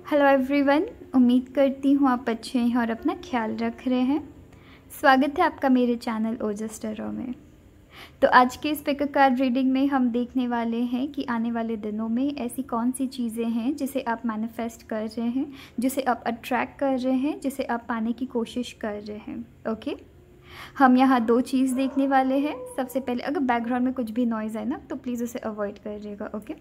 Hello everyone, उम्मीद करती हूँ आप अच्छे हैं और अपना ख्याल रख रहे हैं। स्वागत है आपका मेरे चैनल ओजस टैरो में। तो आज के इस पिक कार्ड रीडिंग में हम देखने वाले हैं कि आने वाले दिनों में ऐसी कौन सी चीज़ें हैं जिसे आप मैनिफेस्ट कर रहे हैं, जिसे आप अट्रैक्ट कर रहे हैं, जिसे आप पाने की कोशिश कर रहे हैं। ओके, हम यहाँ दो चीज़ देखने वाले हैं। सबसे पहले, अगर बैकग्राउंड में कुछ भी नॉइज़ है ना तो प्लीज़ उसे अवॉइड करिएगा। ओके,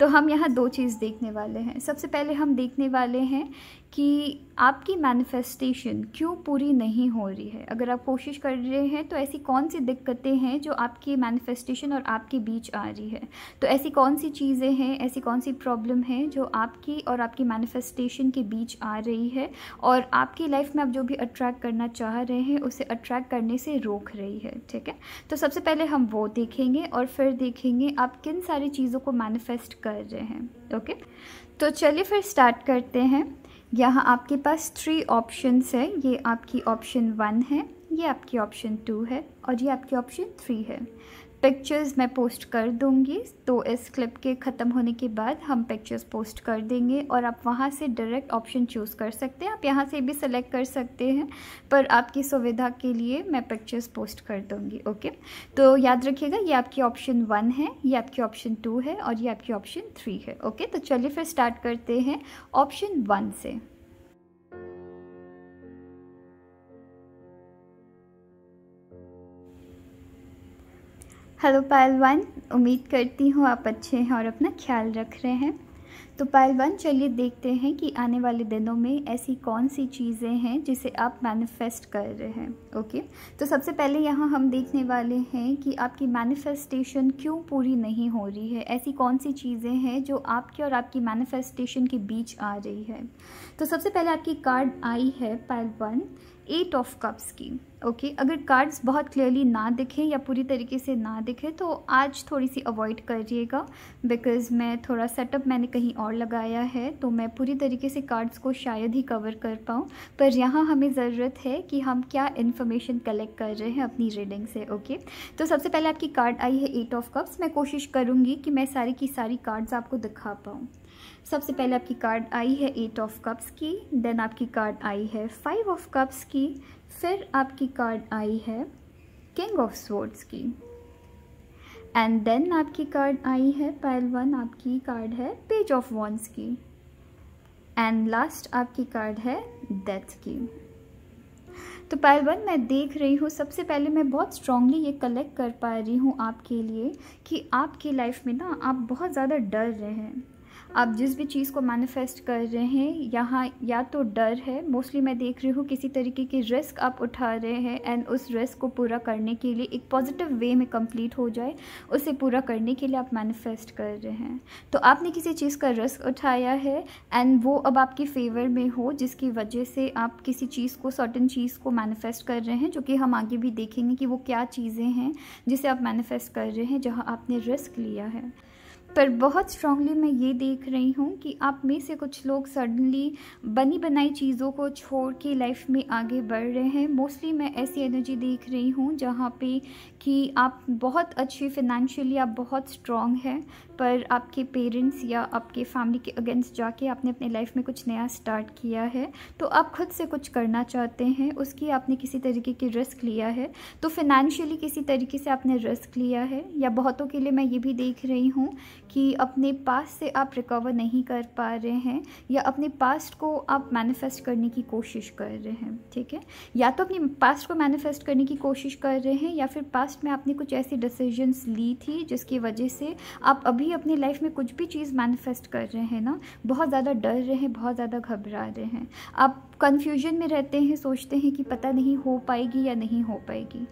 तो हम यहाँ दो चीज़ देखने वाले हैं। सबसे पहले हम देखने वाले हैं कि आपकी मैनिफेस्टेशन क्यों पूरी नहीं हो रही है। अगर आप कोशिश कर रहे हैं तो ऐसी कौन सी दिक्कतें हैं जो आपकी मैनिफेस्टेशन और आपके बीच आ रही है। तो ऐसी कौन सी चीज़ें हैं, ऐसी कौन सी प्रॉब्लम है जो आपकी और आपकी मैनिफेस्टेशन के बीच आ रही है और आपकी लाइफ में आप जो भी अट्रैक्ट करना चाह रहे हैं उसे अट्रैक्ट करने से रोक रही है। ठीक है, तो सबसे पहले हम वो देखेंगे और फिर देखेंगे आप किन सारी चीज़ों को मैनिफेस्ट कर रहे हैं। ओके, तो चलिए फिर स्टार्ट करते हैं। यहाँ आपके पास 3 ऑप्शंस है। ये आपकी ऑप्शन 1 है, ये आपकी ऑप्शन 2 है और ये आपकी ऑप्शन 3 है। पिक्चर्स मैं पोस्ट कर दूँगी, तो इस क्लिप के ख़त्म होने के बाद हम पिक्चर्स पोस्ट कर देंगे और आप वहाँ से डायरेक्ट ऑप्शन चूज़ कर सकते हैं। आप यहाँ से भी सेलेक्ट कर सकते हैं, पर आपकी सुविधा के लिए मैं पिक्चर्स पोस्ट कर दूँगी। ओके, तो याद रखिएगा, ये आपकी ऑप्शन 1 है, ये आपकी ऑप्शन 2 है और ये आपकी ऑप्शन 3 है। ओके, तो चलिए फिर स्टार्ट करते हैं ऑप्शन 1 से। हेलो पायल 1, उम्मीद करती हूँ आप अच्छे हैं और अपना ख्याल रख रहे हैं। तो पायल 1, चलिए देखते हैं कि आने वाले दिनों में ऐसी कौन सी चीज़ें हैं जिसे आप मैनिफेस्ट कर रहे हैं। ओके, तो सबसे पहले यहाँ हम देखने वाले हैं कि आपकी मैनिफेस्टेशन क्यों पूरी नहीं हो रही है। ऐसी कौन सी चीज़ें हैं जो आपकी और आपकी मैनिफेस्टेशन के बीच आ रही है। तो सबसे पहले आपकी कार्ड आई है पायल 1, 8 ऑफ कप्स की। ओके, अगर कार्ड्स बहुत क्लियरली ना दिखें या पूरी तरीके से ना दिखे तो आज थोड़ी सी अवॉइड करिएगा, बिकॉज़ मैं थोड़ा सेटअप मैंने कहीं और लगाया है तो मैं पूरी तरीके से कार्ड्स को शायद ही कवर कर पाऊँ। पर यहाँ हमें ज़रूरत है कि हम क्या इन्फॉर्मेशन कलेक्ट कर रहे हैं अपनी रीडिंग से। ओके, तो सबसे पहले आपकी कार्ड आई है 8 ऑफ कप्स। मैं कोशिश करूँगी कि मैं सारी की सारी कार्ड्स आपको दिखा पाऊँ। सबसे पहले आपकी कार्ड आई है 8 ऑफ कप्स की, देन आपकी कार्ड आई है 5 ऑफ कप्स की, फिर आपकी कार्ड आई है किंग ऑफ स्वॉर्ड्स की, एंड देन आपकी कार्ड आई है पायल 1, आपकी कार्ड है पेज ऑफ वॉन्ड्स की, एंड लास्ट आपकी कार्ड है डेथ की। तो पायल 1, मैं देख रही हूँ, सबसे पहले मैं बहुत स्ट्रांगली ये कलेक्ट कर पा रही हूँ आपके लिए कि आपकी लाइफ में ना आप बहुत ज़्यादा डर रहे हैं। आप जिस भी चीज़ को मैनिफेस्ट कर रहे हैं यहाँ या तो डर है, मोस्टली मैं देख रही हूँ किसी तरीके की रिस्क आप उठा रहे हैं एंड उस रिस्क को पूरा करने के लिए एक पॉजिटिव वे में कंप्लीट हो जाए, उसे पूरा करने के लिए आप मैनिफेस्ट कर रहे हैं। तो आपने किसी चीज़ का रिस्क उठाया है एंड वो अब आपके फेवर में हो, जिसकी वजह से आप किसी चीज़ को, सर्टेन चीज़ को मैनिफेस्ट कर रहे हैं, जो कि हम आगे भी देखेंगे कि वो क्या चीज़ें हैं जिसे आप मैनिफेस्ट कर रहे हैं जहाँ आपने रिस्क लिया है। पर बहुत स्ट्रांगली मैं ये देख रही हूँ कि आप में से कुछ लोग सडनली बनी बनाई चीज़ों को छोड़ के लाइफ में आगे बढ़ रहे हैं। मोस्टली मैं ऐसी एनर्जी देख रही हूँ जहाँ पे कि आप बहुत अच्छे फिनेंशियली, आप बहुत स्ट्रांग हैं, पर आपके पेरेंट्स या आपके फैमिली के अगेंस्ट जाके आपने अपने लाइफ में कुछ नया स्टार्ट किया है, तो आप खुद से कुछ करना चाहते हैं, उसकी आपने किसी तरीके की रिस्क लिया है। तो फिनेंशियली किसी तरीके से आपने रिस्क लिया है, या बहुतों के लिए मैं ये भी देख रही हूँ कि अपने पास्ट से आप रिकवर नहीं कर पा रहे हैं या अपने पास्ट को आप मैनिफेस्ट करने की कोशिश कर रहे हैं। ठीक है, या तो अपने पास्ट को मैनिफेस्ट करने की कोशिश कर रहे हैं या फिर पास्ट में आपने कुछ ऐसी डिसीजंस ली थी जिसकी वजह से आप अभी अपनी लाइफ में कुछ भी चीज़ मैनिफेस्ट कर रहे हैं ना, बहुत ज़्यादा डर रहे हैं, बहुत ज़्यादा घबरा रहे हैं, आप कन्फ्यूजन में रहते हैं, सोचते हैं कि पता नहीं हो पाएगी या नहीं हो पाएगी।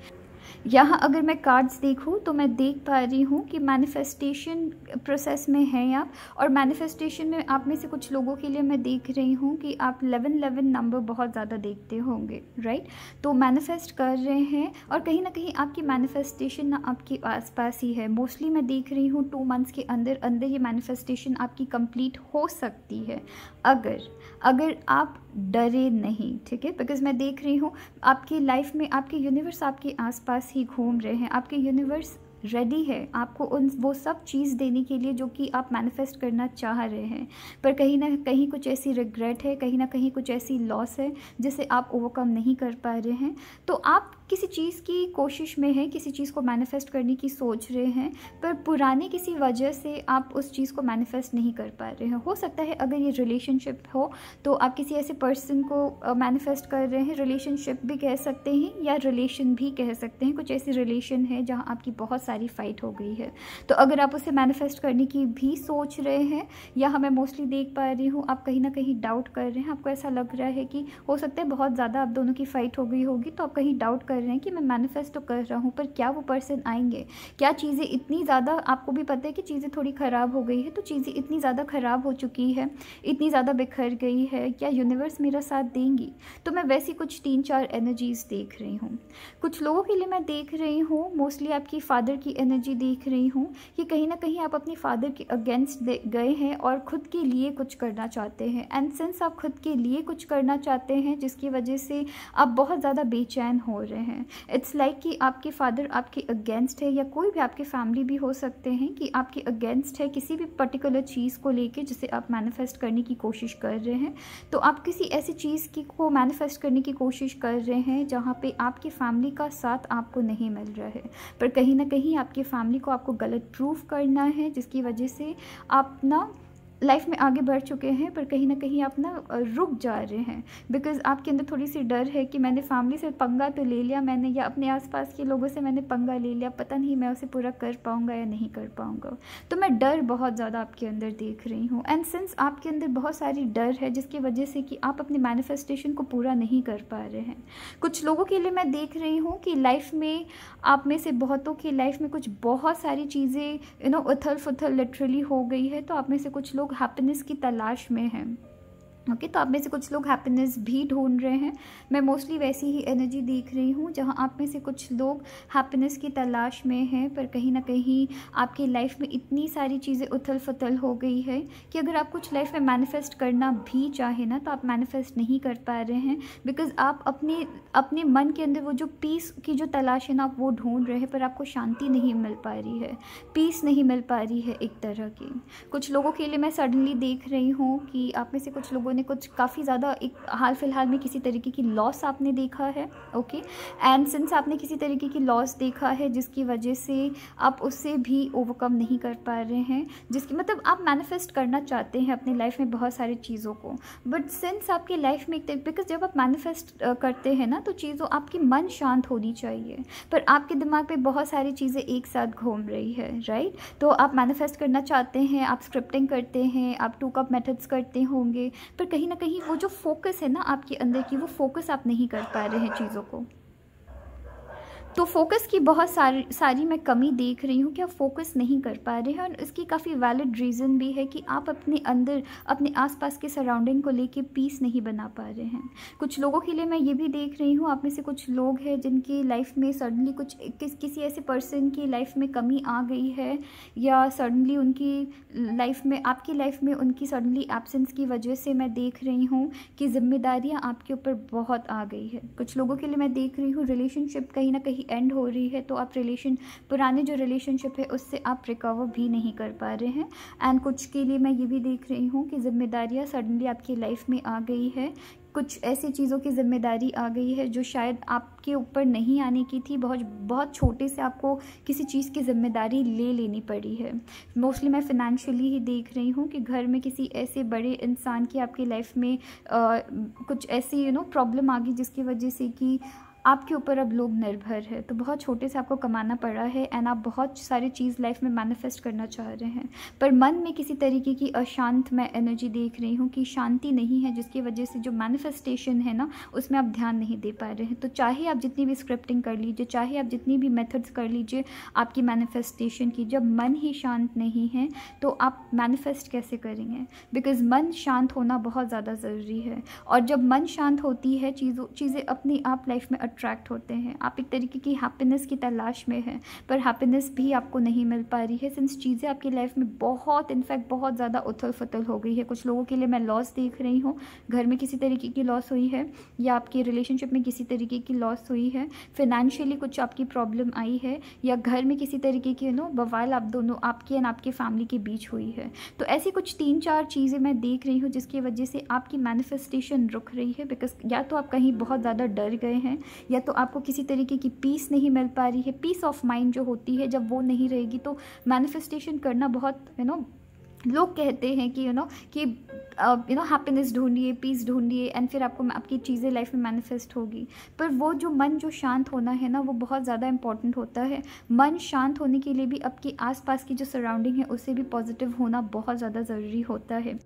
यहाँ अगर मैं कार्ड्स देखूँ तो मैं देख पा रही हूँ कि मैनिफेस्टेशन प्रोसेस में हैं आप, और मैनिफेस्टेशन में आप में से कुछ लोगों के लिए मैं देख रही हूँ कि आप 11 नंबर बहुत ज़्यादा देखते होंगे, राइट। तो मैनिफेस्ट कर रहे हैं और कहीं ना कहीं आपकी मैनिफेस्टेशन ना आपके आसपास ही है। मोस्टली मैं देख रही हूँ 2 मंथ्स के अंदर अंदर ये मैनिफेस्टेशन आपकी कंप्लीट हो सकती है, अगर आप डरे नहीं। ठीक है, बिकॉज मैं देख रही हूँ आपकी लाइफ में आपके यूनिवर्स आपके आसपास ही घूम रहे हैं, आपके यूनिवर्स रेडी है आपको उन वो सब चीज़ देने के लिए जो कि आप मैनिफेस्ट करना चाह रहे हैं। पर कहीं ना कहीं कुछ ऐसी रिग्रेट है, कहीं ना कहीं कुछ ऐसी लॉस है जिसे आप ओवरकम नहीं कर पा रहे हैं। तो आप किसी चीज़ की कोशिश में हैं, किसी चीज़ को मैनिफेस्ट करने की सोच रहे हैं, पर पुराने किसी वजह से आप उस चीज़ को मैनिफेस्ट नहीं कर पा रहे हैं। हो सकता है अगर ये रिलेशनशिप हो तो आप किसी ऐसे पर्सन को मैनिफेस्ट कर रहे हैं, रिलेशनशिप भी कह सकते हैं या रिलेशन भी कह सकते हैं। कुछ ऐसी रिलेशन है जहाँ आपकी बहुत सारी फाइट हो गई है, तो अगर आप उसे मैनिफेस्ट करने की भी सोच रहे हैं, या मैं मोस्टली देख पा रही हूँ आप कहीं ना कहीं डाउट कर रहे हैं, आपको ऐसा लग रहा है कि हो सकता है बहुत ज़्यादा आप दोनों की फ़ाइट हो गई होगी, तो आप कहीं डाउट कर रहे हैं कि मैं मैनिफेस्ट तो कर रहा हूँ पर क्या वो पर्सन आएंगे, क्या चीज़ें इतनी ज़्यादा, आपको भी पता है कि चीज़ें थोड़ी ख़राब हो गई है, तो चीज़ें इतनी ज़्यादा ख़राब हो चुकी है, इतनी ज़्यादा बिखर गई है, क्या यूनिवर्स मेरा साथ देंगी। तो मैं वैसी कुछ 3-4 एनर्जीज़ देख रही हूँ। कुछ लोगों के लिए मैं देख रही हूँ मोस्टली आपकी फ़ादर की एनर्जी देख रही हूँ कि कहीं ना कहीं आप अपने फादर के अगेंस्ट गए हैं और ख़ुद के लिए कुछ करना चाहते हैं। एंड सिंस आप खुद के लिए कुछ करना चाहते हैं जिसकी वजह से आप बहुत ज़्यादा बेचैन हो रहे हैं। इट्स लाइक कि आपके फादर आपके अगेंस्ट है, या कोई भी आपके फैमिली भी हो सकते हैं कि आपके अगेंस्ट है किसी भी पर्टिकुलर चीज़ को लेके जिसे आप मैनिफेस्ट करने की कोशिश कर रहे हैं। तो आप किसी ऐसी चीज़ की को मैनिफेस्ट करने की कोशिश कर रहे हैं जहाँ पे आपकी फैमिली का साथ आपको नहीं मिल रहा है, पर कहीं ना कहीं आपकी फैमिली को आपको गलत प्रूफ करना है, जिसकी वजह से आप ना लाइफ में आगे बढ़ चुके हैं पर कहीं ना कहीं आप ना रुक जा रहे हैं, बिकॉज़ आपके अंदर थोड़ी सी डर है कि मैंने फैमिली से पंगा तो ले लिया मैंने, या अपने आसपास के लोगों से मैंने पंगा ले लिया, पता नहीं मैं उसे पूरा कर पाऊँगा या नहीं कर पाऊँगा। तो मैं डर बहुत ज़्यादा आपके अंदर देख रही हूँ। एंड सिंस आपके अंदर बहुत सारी डर है जिसकी वजह से कि आप अपने मैनिफेस्टेशन को पूरा नहीं कर पा रहे हैं। कुछ लोगों के लिए मैं देख रही हूँ कि लाइफ में आप में से बहुतों की लाइफ में कुछ बहुत सारी चीज़ें उथल फुथल लिटरली हो गई है, तो आप में से कुछ लोग हैप्पीनेस की तलाश में हैं। ओके, तो आप में से कुछ लोग हैप्पीनेस भी ढूंढ रहे हैं। मैं मोस्टली वैसी ही एनर्जी देख रही हूँ जहाँ आप में से कुछ लोग हैप्पीनेस की तलाश में हैं, पर कहीं ना कहीं आपकी लाइफ में इतनी सारी चीज़ें उथल फुथल हो गई है कि अगर आप कुछ लाइफ में मैनिफेस्ट करना भी चाहें ना तो आप मैनिफेस्ट नहीं कर पा रहे हैं, बिकॉज आप अपने मन के अंदर वो जो पीस की जो तलाश है ना आप वो ढूंढ रहे हैं, पर आपको शांति नहीं मिल पा रही है, पीस नहीं मिल पा रही है एक तरह की। कुछ लोगों के लिए मैं सडनली देख रही हूँ कि आप में से कुछ लोगों ने कुछ काफ़ी ज़्यादा एक हाल फिलहाल में किसी तरीके की लॉस आपने देखा है। ओके, एंड सिंस आपने किसी तरीके की लॉस देखा है जिसकी वजह से आप उससे भी ओवरकम नहीं कर पा रहे हैं, जिसकी मतलब आप मैनिफेस्ट करना चाहते हैं अपनी लाइफ में बहुत सारी चीज़ों को, बट सिंस आपकी लाइफ में बिकॉज जब आप मैनिफेस्ट करते हैं ना तो चीज़ों आपकी मन शांत होनी चाहिए, पर आपके दिमाग पे बहुत सारी चीज़ें एक साथ घूम रही है, राइट। तो आप मैनिफेस्ट करना चाहते हैं, आप स्क्रिप्टिंग करते हैं, आप 2 कप मेथड्स करते होंगे, पर कहीं ना कहीं वो जो फोकस है ना आपके अंदर की, वो फोकस आप नहीं कर पा रहे हैं चीज़ों को। तो फोकस की बहुत सारी मैं कमी देख रही हूँ कि आप फोकस नहीं कर पा रहे हैं, और इसकी काफ़ी वैलिड रीज़न भी है कि आप अपने अंदर अपने आसपास के सराउंडिंग को लेके पीस नहीं बना पा रहे हैं। कुछ लोगों के लिए मैं ये भी देख रही हूँ, आप में से कुछ लोग हैं जिनकी लाइफ में सडनली किसी ऐसे पर्सन की लाइफ में कमी आ गई है, या सडनली उनकी लाइफ में आपकी लाइफ में उनकी सडनली एब्सेंस की वजह से मैं देख रही हूँ कि जिम्मेदारियाँ आपके ऊपर बहुत आ गई है। कुछ लोगों के लिए मैं देख रही हूँ रिलेशनशिप कहीं ना कहीं एंड हो रही है, तो आप पुराने जो रिलेशनशिप है उससे आप रिकवर भी नहीं कर पा रहे हैं। एंड कुछ के लिए मैं ये भी देख रही हूँ कि जिम्मेदारियाँ सडनली आपकी लाइफ में आ गई है, कुछ ऐसी चीज़ों की जिम्मेदारी आ गई है जो शायद आपके ऊपर नहीं आने की थी, बहुत छोटे से आपको किसी चीज़ की जिम्मेदारी ले लेनी पड़ी है। मोस्टली मैं फिनेंशियली ही देख रही हूँ कि घर में किसी ऐसे बड़े इंसान की आपकी लाइफ में कुछ ऐसी प्रॉब्लम आ गई जिसकी वजह से कि आपके ऊपर अब लोग निर्भर है, तो बहुत छोटे से आपको कमाना पड़ा है, एंड आप बहुत सारी चीज़ लाइफ में मैनिफेस्ट करना चाह रहे हैं, पर मन में किसी तरीके की अशांत मैं एनर्जी देख रही हूँ कि शांति नहीं है, जिसकी वजह से जो मैनिफेस्टेशन है ना उसमें आप ध्यान नहीं दे पा रहे हैं। तो चाहे आप जितनी भी स्क्रिप्टिंग कर लीजिए, चाहे आप जितनी भी मेथड्स कर लीजिए आपकी मैनिफेस्टेशन की, जब मन ही शांत नहीं है तो आप मैनिफेस्ट कैसे करेंगे, बिकॉज़ मन शांत होना बहुत ज़्यादा ज़रूरी है। और जब मन शांत होती है चीज़ें अपने आप लाइफ में अट्रैक्ट होते हैं। आप एक तरीके की हैप्पीनेस की तलाश में हैं, पर हैप्पीनेस भी आपको नहीं मिल पा रही है सिंस चीज़ें आपकी लाइफ में बहुत इनफैक्ट बहुत ज़्यादा उथल फुथल हो गई है। कुछ लोगों के लिए मैं लॉस देख रही हूँ, घर में किसी तरीके की लॉस हुई है या आपकी रिलेशनशिप में किसी तरीके की लॉस हुई है, फिनेंशियली कुछ आपकी प्रॉब्लम आई है, या घर में किसी तरीके की बवाल आप दोनों आपकी एंड आपके फैमिली के बीच हुई है। तो ऐसी कुछ 3-4 चीज़ें मैं देख रही हूँ जिसकी वजह से आपकी मैनिफेस्टेशन रुक रही है। बिकॉज या तो आप कहीं बहुत ज़्यादा डर गए हैं, या तो आपको किसी तरीके की पीस नहीं मिल पा रही है। पीस ऑफ माइंड जो होती है, जब वो नहीं रहेगी तो मैनिफेस्टेशन करना बहुत लोग कहते हैं कि हैप्पीनेस ढूंढिए, पीस ढूंढिए एंड फिर आपको आपकी चीज़ें लाइफ में मैनिफेस्ट होगी। पर वो जो मन जो शांत होना है ना, वो बहुत ज़्यादा इंपॉर्टेंट होता है। मन शांत होने के लिए भी आपके आसपास की जो सराउंडिंग है उससे भी पॉजिटिव होना बहुत ज़्यादा ज़रूरी होता है।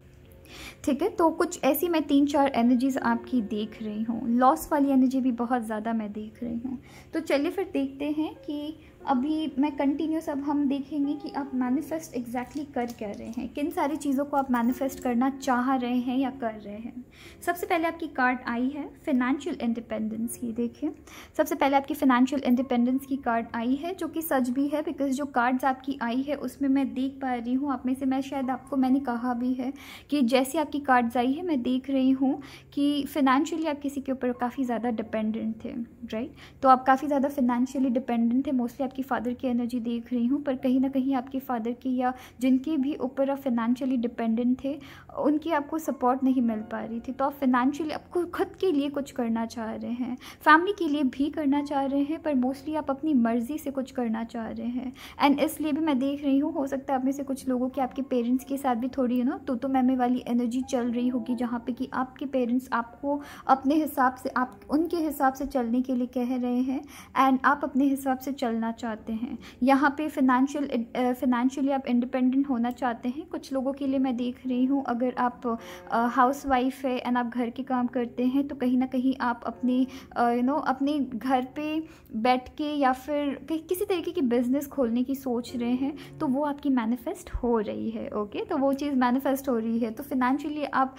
ठीक है, तो कुछ ऐसी मैं 3-4 एनर्जीज़ आपकी देख रही हूँ। लॉस वाली एनर्जी भी बहुत ज़्यादा मैं देख रही हूँ। तो चलिए फिर देखते हैं कि अभी मैं कंटिन्यूस अब हम देखेंगे कि आप मैनिफेस्ट एग्जैक्टली कर क्या रहे हैं, किन सारी चीज़ों को आप मैनिफेस्ट करना चाह रहे हैं या कर रहे हैं। सबसे पहले आपकी कार्ड आई है फाइनेंशियल इंडिपेंडेंस की। देखिए, सबसे पहले आपकी फाइनेंशियल इंडिपेंडेंस की कार्ड आई है, जो कि सच भी है। बिकॉज जो कार्ड्स आपकी आई है उसमें मैं देख पा रही हूँ, आप में से मैं शायद मैंने कहा भी है कि जैसे आपकी कार्ड्स आई है मैं देख रही हूँ कि फिनेंशियली आप किसी के ऊपर काफ़ी ज़्यादा डिपेंडेंट थे, राइट। तो आप काफ़ी ज़्यादा फिनेंशियली डिपेंडेंट थे। मोस्टली आपकी फादर की एनर्जी देख रही हूँ, पर कहीं ना कहीं आपके फादर की या जिनके भी ऊपर आप फिनेंशियली डिपेंडेंट थे उनकी आपको सपोर्ट नहीं मिल पा रही थी। तो आप फिनेंशियली आपको खुद के लिए कुछ करना चाह रहे हैं, फैमिली के लिए भी करना चाह रहे हैं, पर मोस्टली आप अपनी मर्ज़ी से कुछ करना चाह रहे हैं। एंड इसलिए भी मैं देख रही हूँ, हो सकता है आप में से कुछ लोगों की आपके पेरेंट्स के साथ भी थोड़ी तो मैमे वाली एनर्जी चल रही होगी, जहाँ पे कि आपके पेरेंट्स आपको अपने हिसाब से, आप उनके हिसाब से चलने के लिए कह रहे हैं एंड आप अपने हिसाब से चलना चाहते हैं। यहाँ पे फिनेंशियली आप इंडिपेंडेंट होना चाहते हैं। कुछ लोगों के लिए मैं देख रही हूँ, अगर आप हाउस वाइफ है एंड आप घर के काम करते हैं तो कहीं ना कहीं आप अपने अपने घर पे बैठ के या फिर किसी तरीके की बिजनेस खोलने की सोच रहे हैं, तो वो आपकी मैनिफेस्ट हो रही है। ओके, तो वो चीज़ मैनिफेस्ट हो रही है। तो फिनेंशियली आप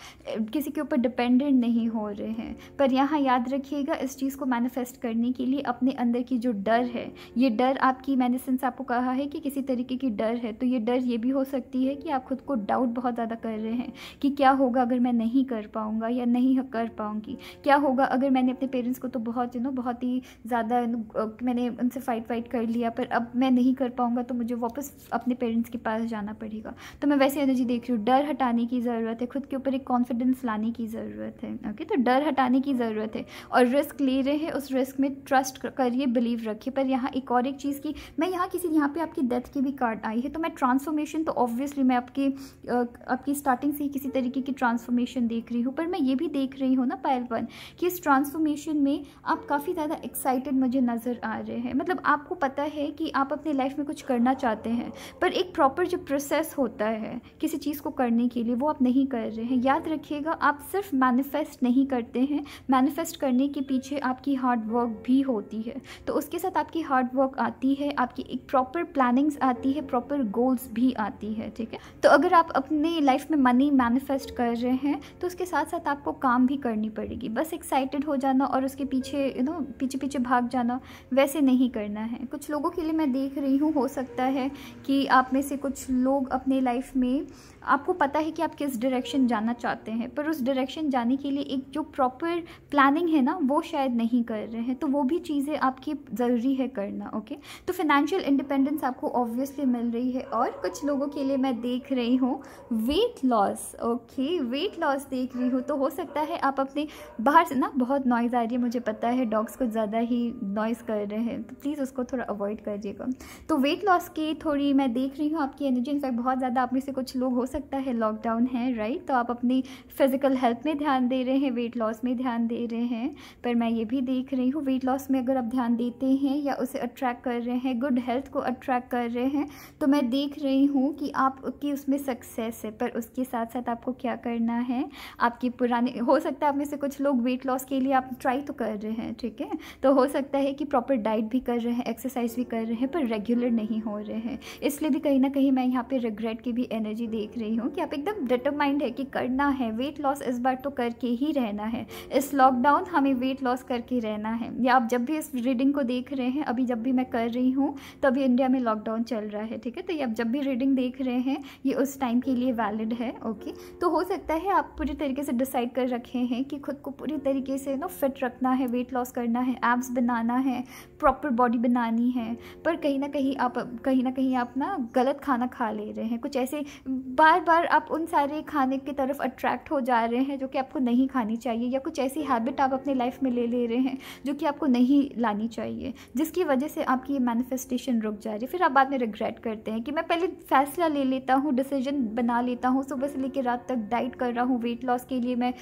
किसी के ऊपर डिपेंडेंट नहीं हो रहे हैं। पर यहाँ याद रखिएगा, इस चीज़ को मैनिफेस्ट करने के लिए अपने अंदर की जो डर है, ये डर आपकी, मैंने सिंस आपको कहा है कि किसी तरीके की डर है, तो ये डर ये भी हो सकती है कि आप खुद को डाउट बहुत ज़्यादा कर रहे हैं कि क्या होगा अगर मैं नहीं कर पाऊँगा या नहीं कर पाऊँगी, क्या होगा अगर मैंने अपने पेरेंट्स को तो बहुत बहुत ही ज़्यादा मैंने उनसे फाइट कर लिया, पर अब मैं नहीं कर पाऊँगा तो मुझे वापस अपने पेरेंट्स के पास जाना पड़ेगा। तो मैं वैसी एनर्जी देख रही हूँ। डर हटाने की ज़रूरत है, खुद के ऊपर एक कॉन्फिडेंस लाने की ज़रूरत है। ओके, तो डर हटाने की ज़रूरत है और रिस्क ले रहे हैं, उस रिस्क में ट्रस्ट करिए, बिलीव रखिए। पर यहाँ एक और एक चीज़ की, मैं यहाँ पे आपकी डेथ की भी कार्ड आई है, तो मैं ट्रांसफॉर्मेशन, तो ऑब्वियसली मैं आपकी स्टार्टिंग से ही किसी तरीके की ट्रांसफॉर्मेशन देख रही हूँ। पर मैं ये भी देख रही हूँ ना पायल वन, कि इस ट्रांसफॉर्मेशन में आप काफ़ी ज़्यादा एक्साइटेड मुझे नज़र आ रहे हैं। मतलब आपको पता है कि आप अपने लाइफ में कुछ करना चाहते हैं, पर एक प्रॉपर जो प्रोसेस होता है किसी चीज़ को करने के लिए, वो आप नहीं कर रहे हैं। याद रखिएगा, आप सिर्फ मैनिफेस्ट नहीं करते हैं, मैनिफेस्ट करने के पीछे आपकी हार्ड वर्क भी होती है। तो उसके साथ आपकी हार्ड वर्क आती है, आपकी एक प्रॉपर प्लानिंग्स आती है, प्रॉपर गोल्स भी आती है। ठीक है, तो अगर आप अपनी लाइफ में मनी मैनिफेस्ट कर रहे हैं तो उसके साथ साथ आपको काम भी करनी पड़ेगी। बस एक्साइटेड हो जाना और उसके पीछे पीछे भाग जाना, वैसे नहीं करना है। कुछ लोगों के लिए मैं देख रही हूँ, हो सकता है कि आप में से कुछ लोग अपने लाइफ में, आपको पता है कि आप किस डायरेक्शन जाना चाहते हैं, पर उस डायरेक्शन जाने के लिए एक जो प्रॉपर प्लानिंग है ना, वो शायद नहीं कर रहे हैं। तो वो भी चीज़ें आपकी ज़रूरी है करना। ओके, तो फाइनेंशियल इंडिपेंडेंस आपको ऑब्वियसली मिल रही है। और कुछ लोगों के लिए मैं देख रही हूँ weight loss. Okay, weight loss देख रही हूँ। तो हो सकता है आप अपने बाहर से ना, बहुत नॉइज़ आ रही है, मुझे पता है डॉग्स कुछ ज़्यादा ही नॉइज़ कर रहे हैं, तो प्लीज़ उसको थोड़ा अवॉइड करिएगा। तो वेट लॉस की थोड़ी मैं देख रही हूँ आपकी एनर्जी। इनफैक्ट बहुत ज़्यादा आप में से कुछ लोग, हो सकता है लॉकडाउन है, राइट, तो आप अपनी फिजिकल हेल्थ में ध्यान दे रहे हैं, वेट लॉस में ध्यान दे रहे हैं। पर मैं ये भी देख रही हूँ, वेट लॉस में अगर आप ध्यान देते हैं या उसे अट्रैक्ट कर कर रहे हैं, गुड हेल्थ को अट्रैक्ट कर रहे हैं, तो मैं देख रही हूँ कि आपकी उसमें सक्सेस है। पर उसके साथ साथ आपको क्या करना है, आपकी पुराने, हो सकता है आप में से कुछ लोग वेट लॉस के लिए आप ट्राई तो कर रहे हैं, ठीक है, तो हो सकता है कि प्रॉपर डाइट भी कर रहे हैं, एक्सरसाइज भी कर रहे हैं, पर रेगुलर नहीं हो रहे हैं। इसलिए भी कहीं ना कहीं मैं यहाँ पे रिग्रेट की भी एनर्जी देख रही हूँ कि आप एकदम डिटरमाइंड है कि करना है वेट लॉस, इस बार तो करके ही रहना है, इस लॉकडाउन हमें वेट लॉस करके रहना है। या आप जब भी इस रीडिंग को देख रहे हैं, अभी जब भी मैं कर रही हूँ तो अभी इंडिया में लॉकडाउन चल रहा है, ठीक है, तो ये आप जब भी रीडिंग देख रहे हैं ये उस टाइम के लिए वैलिड है। ओके, तो हो सकता है आप पूरी तरीके से डिसाइड कर रखे हैं कि खुद को पूरी तरीके से फिट रखना है, वेट लॉस करना है, एब्स बनाना है, प्रॉपर बॉडी बनानी है, पर कहीं ना कहीं आप ना गलत खाना खा ले रहे हैं। कुछ ऐसे बार बार आप उन सारे खाने की तरफ अट्रैक्ट हो जा रहे हैं जो कि आपको नहीं खानी चाहिए, या कुछ ऐसी हैबिट आप अपने लाइफ में ले रहे हैं जो कि आपको नहीं लानी चाहिए, जिसकी वजह से आपकी ये मैनिफेस्टेशन रुक जा रही है। फिर आप बाद में रिग्रेट करते हैं कि मैं पहले फैसला ले लेता हूँ, डिसीजन बना लेता हूँ, सुबह से लेकर रात तक डाइट कर रहा हूँ वेट लॉस के लिए, मैं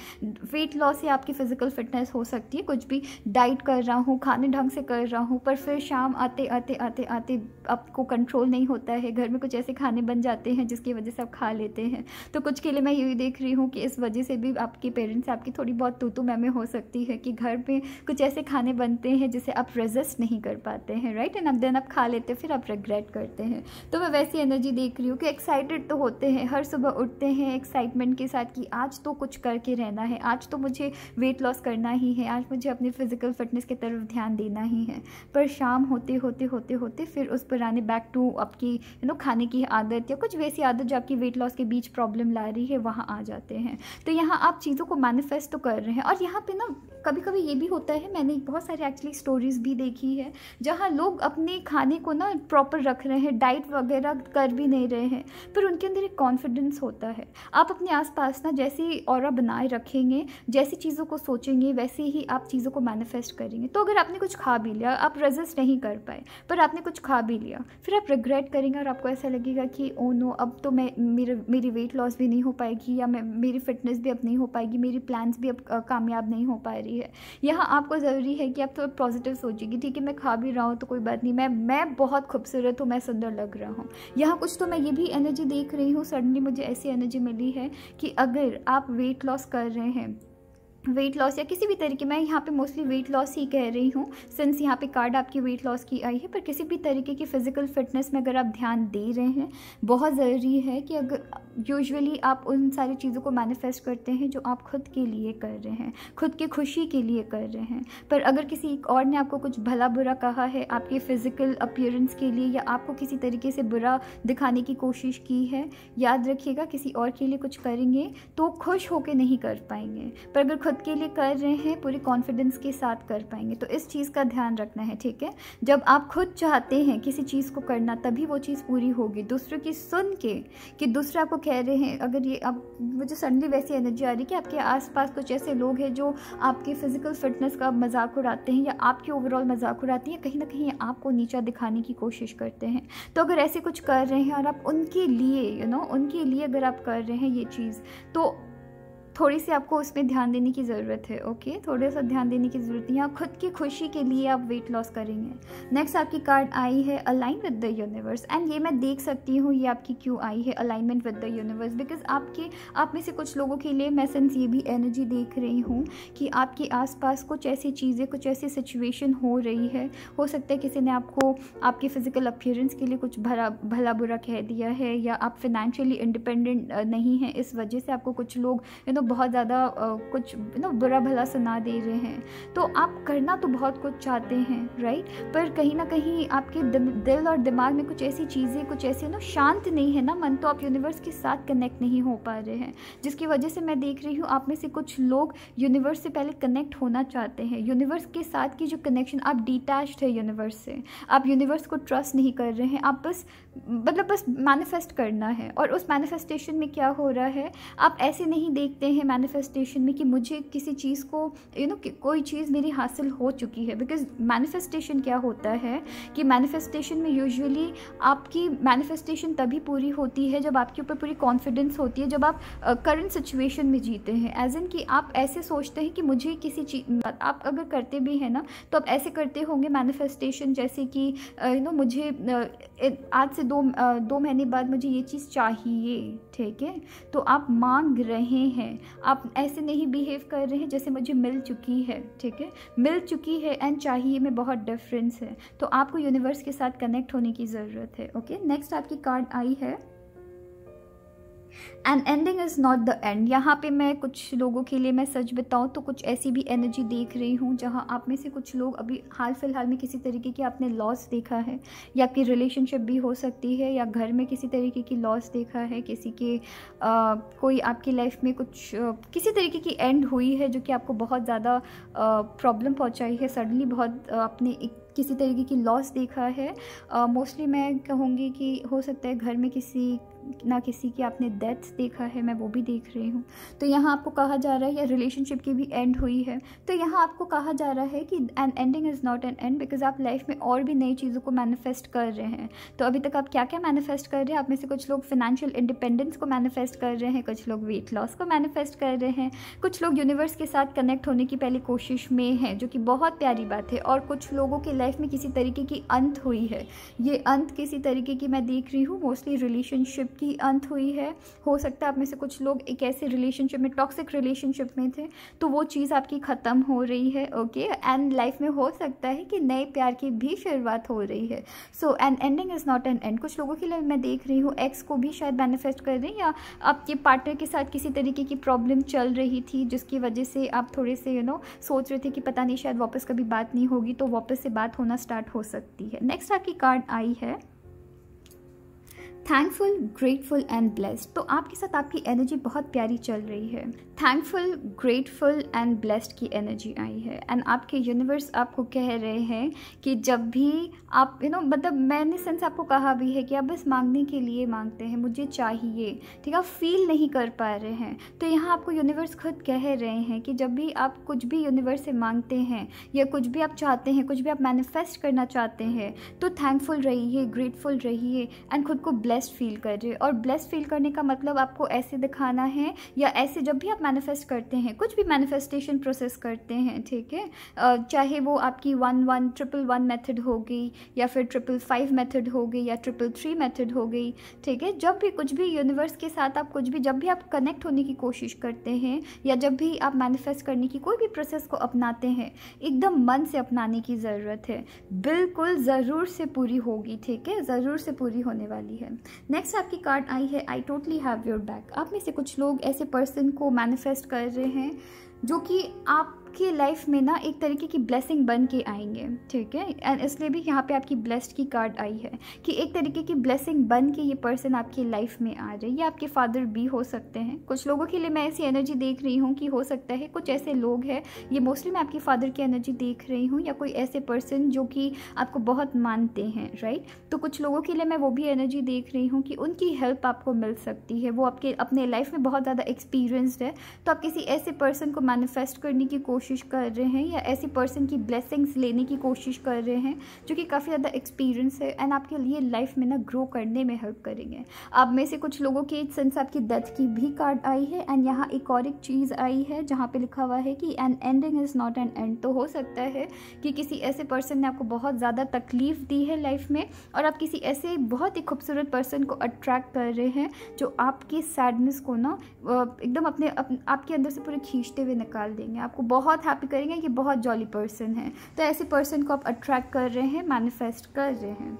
वेट लॉस या आपकी फिजिकल फिटनेस हो सकती है, कुछ भी डाइट कर रहा हूँ, खाने ढंग से कर रहा हूँ, पर फिर शाम आते आते आते आते आपको कंट्रोल नहीं होता है, घर में कुछ ऐसे खाने बन जाते हैं जिसकी वजह से आप खा लेते हैं। तो कुछ के लिए मैं यही देख रही हूँ कि इस वजह से भी आपके पेरेंट्स आपकी थोड़ी बहुत तू मैं हो सकती है कि घर पे कुछ ऐसे खाने बनते हैं जिसे आप रेजिस्ट नहीं कर पाते हैं, राइट, एंड अब देन आप खा लेते हैं, फिर आप रिग्रेट करते हैं। तो मैं वैसी एनर्जी देख रही हूँ कि एक्साइटेड तो होते हैं, हर सुबह उठते हैं एक्साइटमेंट के साथ कि आज तो कुछ करके रहना है, आज तो मुझे वेट लॉस करना ही है, आज मुझे अपनी फिजिकल फिटनेस की तरफ ध्यान देना ही है, पर शाम होते होते होते होते फिर उस पुराने बैक टू आपकी खाने की आदत या कुछ वैसी आदत जो आपकी वेट लॉस के बीच प्रॉब्लम ला रही है वहाँ आ जाते हैं। तो यहाँ आप चीज़ों को मैनिफेस्ट तो कर रहे हैं, और यहाँ पे ना कभी कभी ये भी होता है, मैंने बहुत सारी एक्चुअली स्टोरीज भी देखी है जहाँ लोग अपने खाने को ना प्रॉपर रख रहे हैं, डाइट वगैरह कर भी नहीं रहे हैं, पर उनके अंदर एक कॉन्फिडेंस होता है। आप अपने आसपास ना जैसी ऑरा बनाए रखेंगे, जैसी चीज़ों को सोचेंगे, वैसे ही आप चीज़ों को मैनिफेस्ट करेंगे। तो अगर आपने कुछ खा भी लिया, आप रेजिस्ट नहीं कर पाए, पर आपने कुछ खा भी लिया, फिर आप रिग्रेट करेंगे और आपको ऐसा लगेगा कि ओ नो, अब तो मेरी वेट लॉस भी नहीं हो पाएगी, या मेरी फिटनेस भी अब नहीं हो पाएगी, मेरी प्लान्स भी अब कामयाब नहीं हो पा रही है। यहाँ आपको ज़रूरी है कि आप थोड़ा पॉजिटिव सोचिए, ठीक है मैं खा भी रहा हूँ तो कोई बात नहीं, मैं बहुत खूबसूरत हूँ, मैं सुंदर लग रहा हूँ। यहाँ कुछ तो मैं ये भी एनर्जी देख रही हूँ, सडनली मुझे ऐसी एनर्जी मिली है कि अगर आप वेट लॉस कर रहे हैं, वेट लॉस या किसी भी तरीके, मैं यहाँ पे मोस्टली वेट लॉस ही कह रही हूँ सिंस यहाँ पे कार्ड आपकी वेट लॉस की आई है, पर किसी भी तरीके की फिजिकल फिटनेस में अगर आप ध्यान दे रहे हैं, बहुत ज़रूरी है कि अगर यूजुअली आप उन सारी चीज़ों को मैनिफेस्ट करते हैं जो आप खुद के लिए कर रहे हैं, खुद की खुशी के लिए कर रहे हैं। पर अगर किसी और ने आपको कुछ भला बुरा कहा है आपके फिजिकल अपीयरेंस के लिए, या आपको किसी तरीके से बुरा दिखाने की कोशिश की है, याद रखिएगा किसी और के लिए कुछ करेंगे तो खुश होकर नहीं कर पाएंगे, पर अगर खुद के लिए कर रहे हैं पूरे कॉन्फिडेंस के साथ कर पाएंगे। तो इस चीज़ का ध्यान रखना है, ठीक है। जब आप खुद चाहते हैं किसी चीज़ को करना, तभी वो चीज़ पूरी होगी। दूसरों की सुन के कि दूसरे आपको कह रहे हैं, अगर ये अब मुझे सडनली वैसी एनर्जी आ रही है कि आपके आसपास कुछ ऐसे लोग हैं जो आपकी फिजिकल फिटनेस का मजाक उड़ाते हैं या आपके ओवरऑल मजाक उड़ाते हैं, कहीं ना कहीं आपको नीचा दिखाने की कोशिश करते हैं। तो अगर ऐसे कुछ कर रहे हैं और आप उनके लिए उनके लिए अगर आप कर रहे हैं ये चीज़, तो थोड़ी सी आपको उसमें ध्यान देने की ज़रूरत है। ओके, थोड़ा सा ध्यान देने की ज़रूरत है। यहाँ खुद की खुशी के लिए आप वेट लॉस करेंगे। नेक्स्ट आपकी कार्ड आई है align with the universe, and ये मैं देख सकती हूँ ये आपकी क्यों आई है alignment with the universe, because आप में से कुछ लोगों के लिए मैं सिंस ये भी एनर्जी देख रही हूँ कि आपके आसपास कुछ ऐसी चीज़ें, कुछ ऐसी सिचुएशन हो रही है। हो सकता है किसी ने आपको आपके फिजिकल अपीयरेंस के लिए कुछ भला बुरा कह दिया है, या आप फाइनेंशियली इंडिपेंडेंट नहीं हैं, इस वजह से आपको कुछ लोग बहुत ज़्यादा कुछ बुरा भला सुना दे रहे हैं। तो आप करना तो बहुत कुछ चाहते हैं, राइट, पर कहीं ना कहीं आपके दिल और दिमाग में कुछ ऐसी चीज़ें, कुछ ऐसे शांत नहीं है ना मन, तो आप यूनिवर्स के साथ कनेक्ट नहीं हो पा रहे हैं, जिसकी वजह से मैं देख रही हूँ आप में से कुछ लोग यूनिवर्स से पहले कनेक्ट होना चाहते हैं। यूनिवर्स के साथ की जो कनेक्शन, आप डिटैच्ड है यूनिवर्स से, आप यूनिवर्स को ट्रस्ट नहीं कर रहे हैं, आप बस मैनिफेस्ट करना है। और उस मैनिफेस्टेशन में क्या हो रहा है, आप ऐसे नहीं देखते हैं मैनिफेस्टेशन में कि मुझे किसी चीज़ को कोई चीज़ मेरी हासिल हो चुकी है। बिकॉज मैनिफेस्टेशन क्या होता है कि मैनिफेस्टेशन में यूजुअली आपकी मैनिफेस्टेशन तभी पूरी होती है जब आपके ऊपर पूरी कॉन्फिडेंस होती है, जब आप करंट सिचुएशन में जीते हैं। एज इन कि आप ऐसे सोचते हैं कि मुझे किसी चीज़, आप अगर करते भी हैं ना तो आप ऐसे करते होंगे मैनिफेस्टेशन, जैसे कि मुझे आज से दो महीने बाद मुझे ये चीज़ चाहिए, ठीक है। तो आप मांग रहे हैं, आप ऐसे नहीं बिहेव कर रहे हैं जैसे मुझे मिल चुकी है, ठीक है। मिल चुकी है एंड चाहिए में बहुत डिफरेंस है। तो आपको यूनिवर्स के साथ कनेक्ट होने की ज़रूरत है। ओके, नेक्स्ट आपकी कार्ड आई है and ending is not the end. यहाँ पे मैं कुछ लोगों के लिए मैं सच बताऊँ तो कुछ ऐसी भी एनर्जी देख रही हूँ जहाँ आप में से कुछ लोग अभी हाल फिलहाल में किसी तरीके की आपने लॉस देखा है, या आपकी रिलेशनशिप भी हो सकती है, या घर में किसी तरीके की लॉस देखा है, किसी के कोई आपकी लाइफ में कुछ किसी तरीके की एंड हुई है जो कि आपको बहुत ज़्यादा प्रॉब्लम पहुँचाई है। सडनली बहुत आपने किसी तरीके की लॉस देखा है। मोस्टली मैं कहूँगी कि हो सकता है घर में किसी ना किसी की आपने डेथ देखा है, मैं वो भी देख रही हूँ। तो यहाँ आपको कहा जा रहा है, या रिलेशनशिप की भी एंड हुई है, तो यहाँ आपको कहा जा रहा है कि N ending is not an and, because आप लाइफ में और भी नई चीज़ों को मैनिफेस्ट कर रहे हैं। तो अभी तक आप क्या क्या मैनिफेस्ट कर रहे हैं? आप में से कुछ लोग फाइनेंशियल इंडिपेंडेंस को मैनिफेस्ट कर रहे हैं, कुछ लोग वेट लॉस को मैनिफेस्ट कर रहे हैं, कुछ लोग यूनिवर्स के साथ कनेक्ट होने की पहली कोशिश में हैं, जो कि बहुत प्यारी बात है। और कुछ लोगों की लाइफ में किसी तरीके की अंत हुई है। ये अंत किसी तरीके की मैं देख रही हूँ, मोस्टली रिलेशनशिप की अंत हुई है। हो सकता है आप में से कुछ लोग एक ऐसे रिलेशनशिप में, टॉक्सिक रिलेशनशिप में थे, तो वो चीज़ आपकी ख़त्म हो रही है। ओके, एंड लाइफ में हो सकता है कि नए प्यार की भी शुरुआत हो रही है। So an ending is not an end. कुछ लोगों के लिए मैं देख रही हूँ एक्स को भी शायद मैनिफेस्ट कर रहे हैं, या आपके पार्टनर के साथ किसी तरीके की प्रॉब्लम चल रही थी जिसकी वजह से आप थोड़े से सोच रहे थे कि पता नहीं शायद वापस कभी बात नहीं होगी, तो वापस से बात होना स्टार्ट हो सकती है। नेक्स्ट आपकी कार्ड आई है थैंकफुल, ग्रेटफुल एंड ब्लेस्ड। तो आपके साथ आपकी एनर्जी बहुत प्यारी चल रही है। थैंकफुल, ग्रेटफुल एंड ब्लेस्ड की एनर्जी आई है एंड आपके यूनिवर्स आपको कह रहे हैं कि जब भी आप मतलब मैंने सेंस आपको कहा भी है कि आप बस मांगने के लिए मांगते हैं, मुझे चाहिए, ठीक है, आप फील नहीं कर पा रहे हैं। तो यहाँ आपको यूनिवर्स खुद कह रहे हैं कि जब भी आप कुछ भी यूनिवर्स से मांगते हैं या कुछ भी आप चाहते हैं, कुछ भी आप मैनिफेस्ट करना चाहते हैं, तो थैंकफुल रहिए, ग्रेटफुल रहिए एंड खुद को ब्लेस्ड फील करिए। और ब्लेस्ड फील करने का मतलब आपको ऐसे दिखाना है, या ऐसे जब भी आप मैनिफेस्ट करते हैं, कुछ भी मैनिफेस्टेशन प्रोसेस करते हैं, ठीक है, चाहे वो आपकी 1-1-1-1 मेथड हो गई, या फिर 555 मेथड हो गई, या 333 मेथड हो गई, ठीक है। जब भी कुछ भी यूनिवर्स के साथ आप कुछ भी, जब भी आप कनेक्ट होने की कोशिश करते हैं, या जब भी आप मैनिफेस्ट करने की कोई भी प्रोसेस को अपनाते हैं, एकदम मन से अपनाने की ज़रूरत है। बिल्कुल ज़रूर से पूरी होगी, ठीक है, ज़रूर से पूरी होने वाली है। नेक्स्ट आपकी कार्ड आई है I totally have your back. आप में से कुछ लोग ऐसे पर्सन को मैनिफेस्ट कर रहे हैं जो कि आपकी लाइफ में ना एक तरीके की ब्लेसिंग बन के आएंगे, ठीक है। एंड इसलिए भी यहाँ पे आपकी ब्लेस्ड की कार्ड आई है कि एक तरीके की ब्लेसिंग बन के ये पर्सन आपकी लाइफ में आ रहे हैं। ये आपके फादर भी हो सकते हैं। कुछ लोगों के लिए मैं ऐसी एनर्जी देख रही हूँ कि हो सकता है कुछ ऐसे लोग हैं, ये मोस्टली मैं आपकी फादर की एनर्जी देख रही हूँ, या कोई ऐसे पर्सन जो कि आपको बहुत मानते हैं, राइट। तो कुछ लोगों के लिए मैं वो भी एनर्जी देख रही हूँ कि उनकी हेल्प आपको मिल सकती है। वो आपके अपने लाइफ में बहुत ज़्यादा एक्सपीरियंसड है, तो आप किसी ऐसे पर्सन को मैनिफेस्ट करने की कोशिश कर रहे हैं, या ऐसी पर्सन की ब्लेसिंग्स लेने की कोशिश कर रहे हैं जो कि काफ़ी ज़्यादा एक्सपीरियंस है एंड आपके लिए लाइफ में ना ग्रो करने में हेल्प करेंगे। आप में से कुछ लोगों के सेंस आपकी डेथ की भी कार्ड आई है एंड यहाँ एक और एक चीज़ आई है जहाँ पे लिखा हुआ है कि N ending is not an and. तो हो सकता है कि किसी ऐसे पर्सन ने आपको बहुत ज़्यादा तकलीफ दी है लाइफ में, और आप किसी ऐसे बहुत ही खूबसूरत पर्सन को अट्रैक्ट कर रहे हैं जो आपकी सैडनेस को ना एकदम आपके अंदर से पूरे खींचते हुए निकाल देंगे, आपको बहुत हैप्पी करेंगे कि बहुत जॉली पर्सन है। तो ऐसे पर्सन को आप अट्रैक्ट कर रहे हैं, मैनिफेस्ट कर रहे हैं।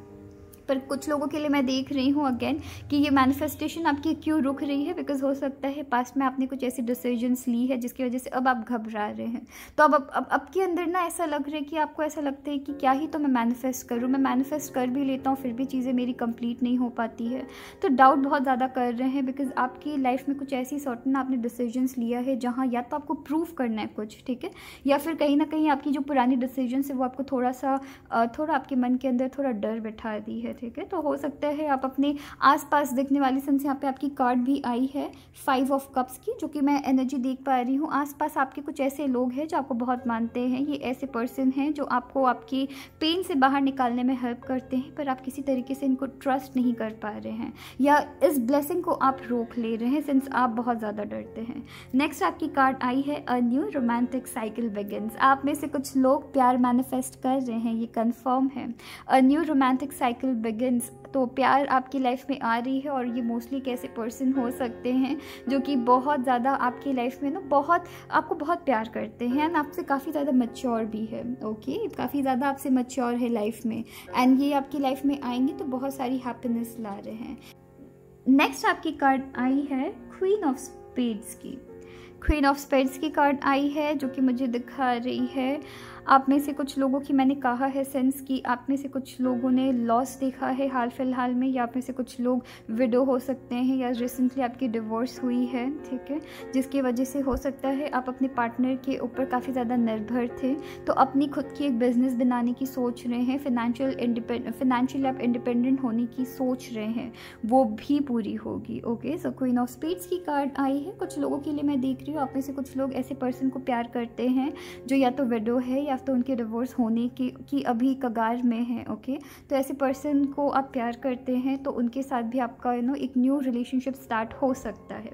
पर कुछ लोगों के लिए मैं देख रही हूँ अगेन कि ये मैनिफेस्टेशन आपकी क्यों रुक रही है, बिकॉज हो सकता है पास्ट में आपने कुछ ऐसी डिसीजंस ली है जिसकी वजह से अब आप घबरा रहे हैं। तो अब के अंदर ना ऐसा लग रहा है कि आपको ऐसा लगता है कि क्या ही तो मैं मैनिफेस्ट करूँ, मैं मैनिफेस्ट कर भी लेता हूँ फिर भी चीज़ें मेरी कंप्लीट नहीं हो पाती है। तो डाउट बहुत ज़्यादा कर रहे हैं, बिकॉज आपकी लाइफ में कुछ ऐसी सर्टेन आपने डिसीजंस लिया है जहाँ या तो आपको प्रूव करना है कुछ, ठीक है, या फिर कहीं ना कहीं आपकी जो पुरानी डिसीजंस है वो आपको थोड़ा आपके मन के अंदर थोड़ा डर बैठा दी है, है, ठीक है। तो हो सकता है आप अपने आसपास दिखने वाली सेंस, यहाँ पे आपकी कार्ड भी आई है 5 ऑफ कप्स की, जो कि मैं एनर्जी देख पा रही हूँ। आसपास आपके कुछ ऐसे लोग हैं जो आपको बहुत मानते हैं। ये ऐसे पर्सन हैं जो आपको आपकी पेन से बाहर निकालने में हेल्प करते हैं, पर आप किसी तरीके से इनको ट्रस्ट नहीं कर पा रहे हैं, या इस ब्लेसिंग को आप रोक ले रहे हैं सिंस आप बहुत ज़्यादा डरते हैं। नेक्स्ट आपकी कार्ड आई है a new romantic cycle begins. आप में से कुछ लोग प्यार मैनिफेस्ट कर रहे हैं, ये कंफर्म है। A new romantic cycle begins, तो प्यार आपकी लाइफ में आ रही है, और ये मोस्टली कैसे पर्सन हो सकते हैं जो कि बहुत ज़्यादा आपकी लाइफ में ना आपको बहुत प्यार करते हैं एंड आपसे काफ़ी ज़्यादा मैच्योर भी है, ओके। काफ़ी ज़्यादा आपसे मैच्योर है लाइफ में, एंड ये आपकी लाइफ में आएंगे तो बहुत सारी हैप्पीनेस ला रहे हैं। नेक्स्ट आपकी कार्ड आई है क्वीन ऑफ स्पेड्स की। क्वीन ऑफ स्पेड्स की कार्ड आई है जो कि मुझे दिखा रही है आप में से कुछ लोगों की, मैंने कहा है सेंस कि आप में से कुछ लोगों ने लॉस देखा है हाल फिलहाल में, या आप में से कुछ लोग विडो हो सकते हैं, या रिसेंटली आपकी डिवोर्स हुई है, ठीक है, जिसकी वजह से हो सकता है आप अपने पार्टनर के ऊपर काफ़ी ज़्यादा निर्भर थे, तो अपनी खुद की एक बिज़नेस बनाने की सोच रहे हैं, फाइनेंशियली आप इंडिपेंडेंट होने की सोच रहे हैं, वो भी पूरी होगी, okay. So queen of spades की कार्ड आई है। कुछ लोगों के लिए मैं देख रही हूँ आप में से कुछ लोग ऐसे पर्सन को प्यार करते हैं जो या तो विडो है या तो उनके डिवोर्स होने की अभी कगार में है, ओके। तो ऐसे पर्सन को आप प्यार करते हैं, तो उनके साथ भी आपका एक न्यू रिलेशनशिप स्टार्ट हो सकता है।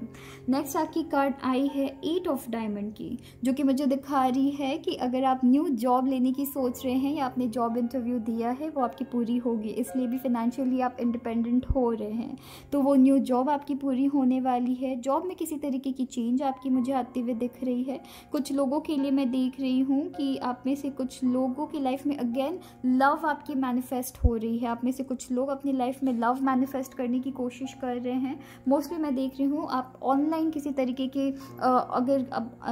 नेक्स्ट आपकी कार्ड आई है 8 ऑफ डायमंड की, जो कि मुझे दिखा रही है कि अगर आप न्यू जॉब लेने की सोच रहे हैं या आपने जॉब इंटरव्यू दिया है वो आपकी पूरी होगी, इसलिए भी फाइनेंशियली आप इंडिपेंडेंट हो रहे हैं, तो वो न्यू जॉब आपकी पूरी होने वाली है। जॉब में किसी तरीके की चेंज आपकी मुझे आती हुई दिख रही है। कुछ लोगों के लिए मैं देख रही हूँ कि आप में से कुछ लोगों की लाइफ में अगेन लव आपकी मैनिफेस्ट हो रही है। आप में से कुछ लोग अपनी लाइफ में लव मैनिफेस्ट करने की कोशिश कर रहे हैं। मोस्टली मैं देख रही हूँ आप ऑनलाइन किसी तरीके के अगर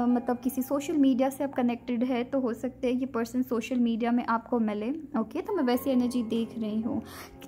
मतलब किसी सोशल मीडिया से आप कनेक्टेड है तो हो सकते हैं ये पर्सन सोशल मीडिया में आपको मिले, ओके। तो मैं वैसी एनर्जी देख रही हूँ।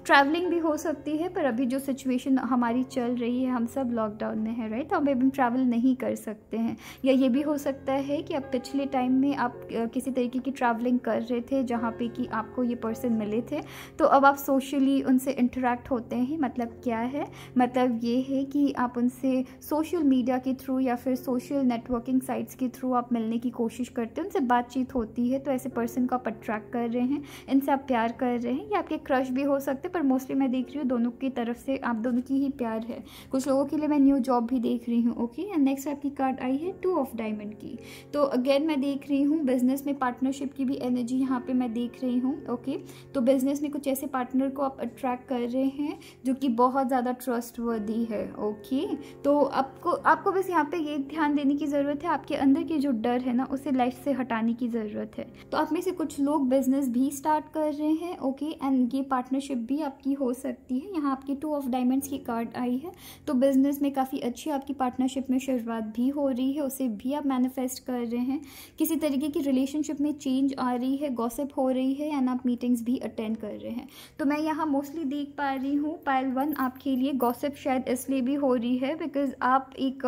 ट्रैवलिंग भी हो सकती है, पर अभी जो सिचुएशन हमारी चल रही है, हम सब लॉकडाउन में है, राइट, तो हम अभी ट्रैवल नहीं कर सकते हैं। या ये भी हो सकता है कि अब पिछले टाइम में आप किसी तरीके की ट्रैवलिंग कर रहे थे जहाँ पे कि आपको ये पर्सन मिले थे, तो अब आप सोशली उनसे इंटरेक्ट होते हैं। मतलब क्या है, मतलब ये है कि आप उनसे सोशल मीडिया के थ्रू या फिर सोशल नेटवर्किंग साइट्स के थ्रू आप मिलने की कोशिश करते हैं, उनसे बातचीत होती है, तो ऐसे पर्सन को आप अट्रैक्ट कर रहे हैं, इनसे आप प्यार कर रहे हैं, या आपके क्रश भी हो सकते हैं, पर मोस्टली मैं देख रही हूँ दोनों की तरफ से आप दोनों की ही प्यार है। कुछ लोगों के लिए मैं न्यू जॉब भी देख रही हूँ, ओके। एंड नेक्स्ट आपकी कार्ड आई है 2 ऑफ डायमंड की। तो अगेन मैं देख रही हूँ बिजनेस में पार्टनरशिप की भी एनर्जी यहाँ पे मैं देख रही हूँ, ओके। तो बिजनेस में कुछ ऐसे पार्टनर को आप अट्रैक्ट कर रहे हैं जो कि बहुत ज़्यादा ट्रस्टवर्दी है, ओके। तो आपको बस यहाँ पे ये ध्यान देने की ज़रूरत है, आपके अंदर की जो डर है ना उसे लाइफ से हटाने की ज़रूरत है। तो आप में से कुछ लोग बिजनेस भी स्टार्ट कर रहे हैं, ओके, एंड ये पार्टनरशिप भी आपकी हो सकती है। यहाँ आपकी 2 ऑफ डायमंड्स की कार्ड आई है, तो बिजनेस में काफ़ी अच्छी आपकी पार्टनरशिप में शुरुआत भी हो रही है, उसे भी आप मैनिफेस्ट कर रहे हैं। किसी तरीके की रिलेशनशिप में चेंज आ रही है, गॉसिप हो रही है, एंड आप मीटिंग्स भी अटेंड कर रहे हैं। तो मैं यहाँ मोस्टली देख पा रही हूँ पाइल 1 आपके लिए गॉसिप शायद इसलिए भी हो रही है बिकॉज आप एक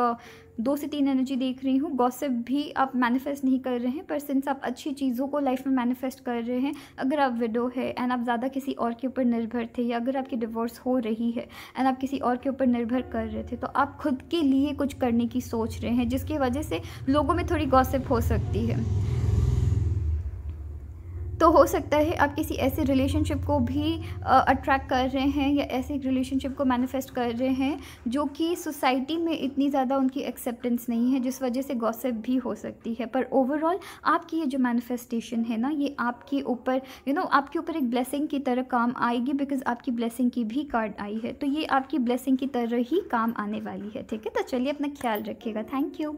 2 से 3 एनर्जी देख रही हूँ। गॉसिप भी आप मैनिफेस्ट नहीं कर रहे हैं, पर सिंस आप अच्छी चीज़ों को लाइफ में मैनिफेस्ट कर रहे हैं, अगर आप विडो है एंड आप ज़्यादा किसी और के ऊपर निर्भर थे, या अगर आपकी डिवोर्स हो रही है एंड आप किसी और के ऊपर निर्भर कर रहे थे, तो आप खुद के लिए कुछ करने की सोच रहे हैं, जिसकी वजह से लोगों में थोड़ी गॉसिप हो सकती है। तो हो सकता है आप किसी ऐसे रिलेशनशिप को भी अट्रैक्ट कर रहे हैं, या ऐसे रिलेशनशिप को मैनिफेस्ट कर रहे हैं जो कि सोसाइटी में इतनी ज़्यादा उनकी एक्सेप्टेंस नहीं है, जिस वजह से गॉसिप भी हो सकती है। पर ओवरऑल आपकी ये जो मैनिफेस्टेशन है ना, ये आपके ऊपर आपके ऊपर एक ब्लेसिंग की तरह काम आएगी, बिकॉज आपकी ब्लेसिंग की भी कार्ड आई है, तो ये आपकी ब्लेसिंग की तरह ही काम आने वाली है, ठीक है। तो चलिए अपना ख्याल रखिएगा। Thank you.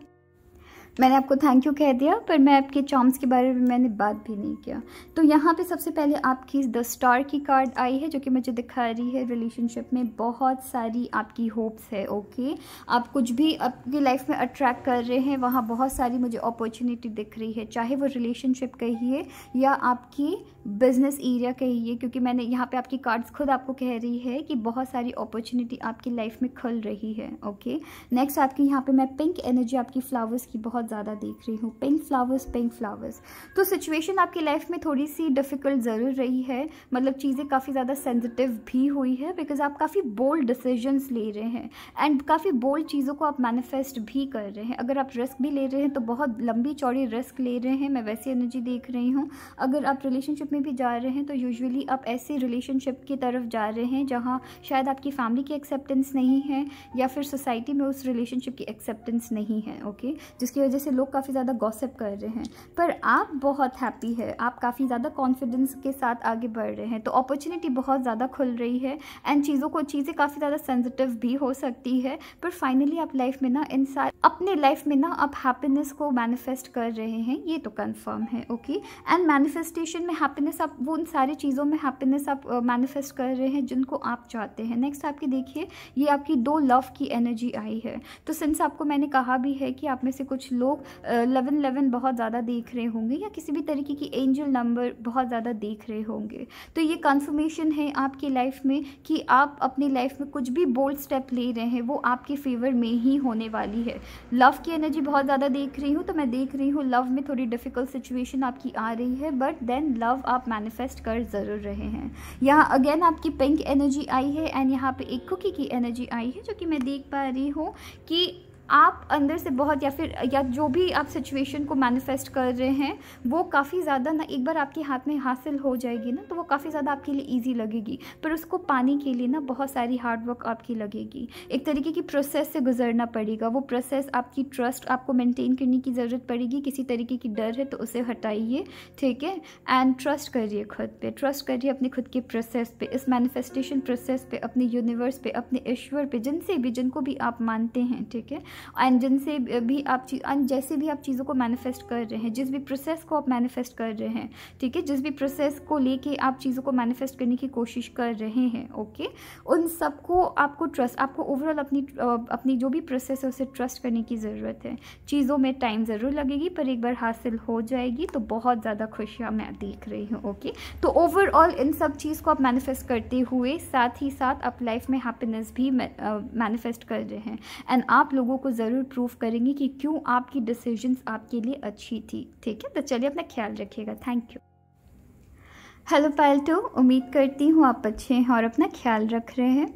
मैंने आपको थैंक यू कह दिया, पर मैं आपके चार्म्स के बारे में मैंने बात भी नहीं किया। तो यहाँ पे सबसे पहले आपकी द स्टार की कार्ड आई है, जो कि मुझे दिखा रही है रिलेशनशिप में बहुत सारी आपकी होप्स है, ओके। आप कुछ भी आपकी लाइफ में अट्रैक्ट कर रहे हैं, वहाँ बहुत सारी मुझे अपॉर्चुनिटी दिख रही है, चाहे वो रिलेशनशिप कहिए या आपकी बिजनेस एरिया कहिए, क्योंकि मैंने यहाँ पे आपकी कार्ड्स खुद आपको कह रही है कि बहुत सारी अपॉर्चुनिटी आपकी लाइफ में खुल रही है, ओके। नेक्स्ट आपकी यहाँ पे मैं पिंक एनर्जी आपकी फ्लावर्स की बहुत बहुत ज़्यादा देख रही हूँ, पिंक फ्लावर्स। तो सिचुएशन आपकी लाइफ में थोड़ी सी डिफ़िकल्ट ज़रूर रही है, मतलब चीज़ें काफ़ी ज़्यादा सेंसिटिव भी हुई है, बिकॉज आप काफ़ी बोल्ड डिसीजंस ले रहे हैं एंड काफ़ी बोल्ड चीज़ों को आप मैनिफेस्ट भी कर रहे हैं। अगर आप रिस्क भी ले रहे हैं तो बहुत लंबी चौड़ी रिस्क ले रहे हैं, मैं वैसी एनर्जी देख रही हूँ। अगर आप रिलेशनशिप में भी जा रहे हैं तो यूजुअली आप ऐसे रिलेशनशिप की तरफ जा रहे हैं जहाँ शायद आपकी फैमिली की एक्सेप्टेंस नहीं है या फिर सोसाइटी में उस रिलेशनशिप की एक्सेप्टेंस नहीं है, ओके, जिसकी वजह से लोग काफ़ी ज़्यादा गॉसिप कर रहे हैं। पर आप बहुत हैप्पी है, आप काफ़ी ज़्यादा कॉन्फिडेंस के साथ आगे बढ़ रहे हैं, तो अपॉर्चुनिटी बहुत ज़्यादा खुल रही है एंड चीज़ें काफ़ी ज़्यादा सेंसिटिव भी हो सकती है, पर फाइनली आप लाइफ में ना अपने लाइफ में ना आप हैप्पीनेस को मैनिफेस्ट कर रहे हैं, ये तो कंफर्म है, ओके। एंड मैनिफेस्टेशन में हैप्पीनेस, आप वो उन सारी चीज़ों में हैप्पीनेस आप मैनिफेस्ट कर रहे हैं जिनको आप चाहते हैं। नेक्स्ट आपकी देखिए, ये आपकी 2 लव की एनर्जी आई है। तो सिंस आपको मैंने कहा भी है कि आप में से कुछ लोग 11 बहुत ज़्यादा देख रहे होंगे या किसी भी तरीके की एंजल नंबर बहुत ज़्यादा देख रहे होंगे, तो ये कंफर्मेशन है आपकी लाइफ में कि आप अपनी लाइफ में कुछ भी बोल्ड स्टेप ले रहे हैं वो आपके फेवर में ही होने वाली है। लव की एनर्जी बहुत ज़्यादा देख रही हूँ, तो मैं देख रही हूँ लव में थोड़ी डिफ़िकल्ट सिचुएशन आपकी आ रही है, बट देन लव आप मैनिफेस्ट कर ज़रूर रहे हैं। यहाँ अगेन आपकी पिंक एनर्जी आई है एंड यहाँ पे एक कुकी की एनर्जी आई है, जो कि मैं देख पा रही हूँ कि आप अंदर से बहुत या जो भी आप सिचुएशन को मैनिफेस्ट कर रहे हैं वो काफ़ी ज़्यादा ना, एक बार आपके हाथ में हासिल हो जाएगी ना तो वो काफ़ी ज़्यादा आपके लिए इजी लगेगी, पर उसको पाने के लिए ना बहुत सारी हार्ड वर्क आपकी लगेगी, एक तरीके की प्रोसेस से गुजरना पड़ेगा। वो प्रोसेस आपकी ट्रस्ट आपको मेंटेन करने की ज़रूरत पड़ेगी, किसी तरीके की डर है तो उसे हटाइए, ठीक है, एंड ट्रस्ट करिए खुद पे, ट्रस्ट करिए अपने खुद के प्रोसेस पे, इस मैनिफेस्टेशन प्रोसेस पे, अपने यूनिवर्स पे, अपने ईश्वर पे, जिनको भी आप मानते हैं, ठीक है, एंड जिनसे भी आप जैसे भी आप चीज़ों को मैनिफेस्ट कर रहे हैं, जिस भी प्रोसेस को आप मैनिफेस्ट कर रहे हैं, ठीक है, जिस भी प्रोसेस को लेके आप चीज़ों को मैनिफेस्ट करने की कोशिश कर रहे हैं, ओके, उन सबको आपको ओवरऑल अपनी जो भी प्रोसेस है उसे ट्रस्ट करने की ज़रूरत है। चीज़ों में टाइम ज़रूर लगेगी, पर एक बार हासिल हो जाएगी तो बहुत ज़्यादा खुशियाँ मैं देख रही हूँ, ओके। तो ओवरऑल इन सब चीज़ को आप मैनिफेस्ट करते हुए साथ ही साथ आप लाइफ में हैप्पीनेस भी मैनिफेस्ट कर रहे हैं एंड आप लोगों को ज़रूर प्रूव करेंगे कि क्यों आपकी डिसीजंस आपके लिए अच्छी थी, ठीक है। तो चलिए अपना ख्याल रखिएगा, थैंक यू। हेलो पायल 2, उम्मीद करती हूँ आप अच्छे हैं और अपना ख्याल रख रहे हैं।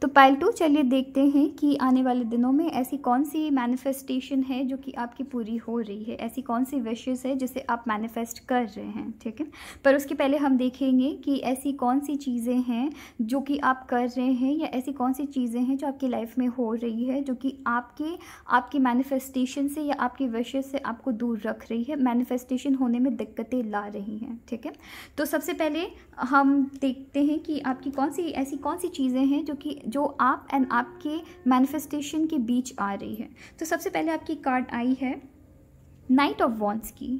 तो पायल 2 चलिए देखते हैं कि आने वाले दिनों में ऐसी कौन सी मैनिफेस्टेशन है जो कि आपकी पूरी हो रही है, ऐसी कौन सी विशेस है जिसे आप मैनिफेस्ट कर रहे हैं, ठीक है। पर उसके पहले हम देखेंगे कि ऐसी कौन सी चीज़ें हैं जो कि आप कर रहे हैं या ऐसी कौन सी चीज़ें हैं जो आपकी लाइफ में हो रही है जो कि आपकी मैनिफेस्टेशन से या आपकी विशेस से आपको दूर रख रही है, मैनिफेस्टेशन होने में दिक्कतें ला रही हैं, ठीक है। तो सबसे पहले हम देखते हैं कि आपकी ऐसी कौन सी चीज़ें हैं जो आप एंड आपके मैनिफेस्टेशन के बीच आ रही है। तो सबसे पहले आपकी कार्ड आई है नाइट ऑफ वॉन्ड्स की,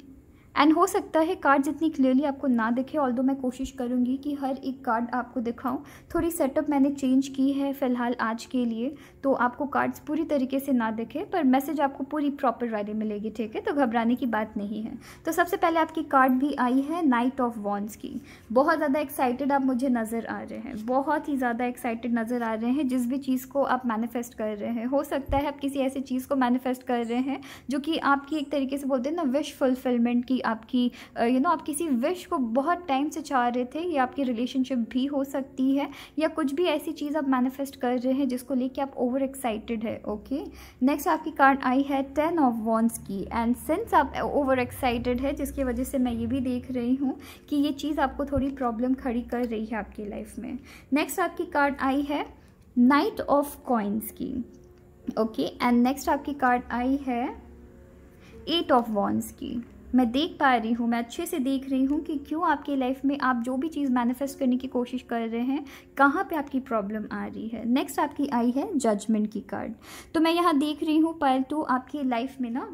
एंड हो सकता है कार्ड जितनी क्लियरली आपको ना दिखे, ऑल्दो मैं कोशिश करूँगी कि हर एक कार्ड आपको दिखाऊं। थोड़ी सेटअप मैंने चेंज की है फ़िलहाल आज के लिए, तो आपको कार्ड्स पूरी तरीके से ना दिखे पर मैसेज आपको पूरी प्रॉपर वाली मिलेगी, ठीक है, तो घबराने की बात नहीं है। तो सबसे पहले आपकी कार्ड भी आई है नाइट ऑफ वॉन्ड्स की। बहुत ज़्यादा एक्साइटेड आप मुझे नज़र आ रहे हैं, बहुत ही ज़्यादा एक्साइटेड नज़र आ रहे हैं जिस भी चीज़ को आप मैनिफेस्ट कर रहे हैं। हो सकता है आप किसी ऐसी चीज़ को मैनिफेस्ट कर रहे हैं जो कि आपकी एक तरीके से बोलते हैं ना विश फुलफिलमेंट की, आपकी आप किसी विश को बहुत टाइम से चाह रहे थे, या आपकी रिलेशनशिप भी हो सकती है, या कुछ भी ऐसी चीज़ आप मैनिफेस्ट कर रहे हैं जिसको लेके आप ओवर एक्साइटेड है, ओके। नेक्स्ट आपकी कार्ड आई है 10 ऑफ वॉन्ड्स की, एंड सिंस आप ओवर एक्साइटेड है जिसकी वजह से मैं ये भी देख रही हूँ कि ये चीज़ आपको थोड़ी प्रॉब्लम खड़ी कर रही है आपकी लाइफ में। नेक्स्ट आपकी कार्ड आई है नाइट ऑफ कॉइन्स की, ओके, एंड नेक्स्ट आपकी कार्ड आई है 8 ऑफ वॉन्ड्स की। मैं देख पा रही हूँ, मैं अच्छे से देख रही हूँ कि क्यों आपकी लाइफ में आप जो भी चीज़ मैनिफेस्ट करने की कोशिश कर रहे हैं कहाँ पे आपकी प्रॉब्लम आ रही है। नेक्स्ट आपकी आई है जजमेंट की कार्ड। तो मैं यहाँ देख रही हूँ पायल 2, आपकी लाइफ में ना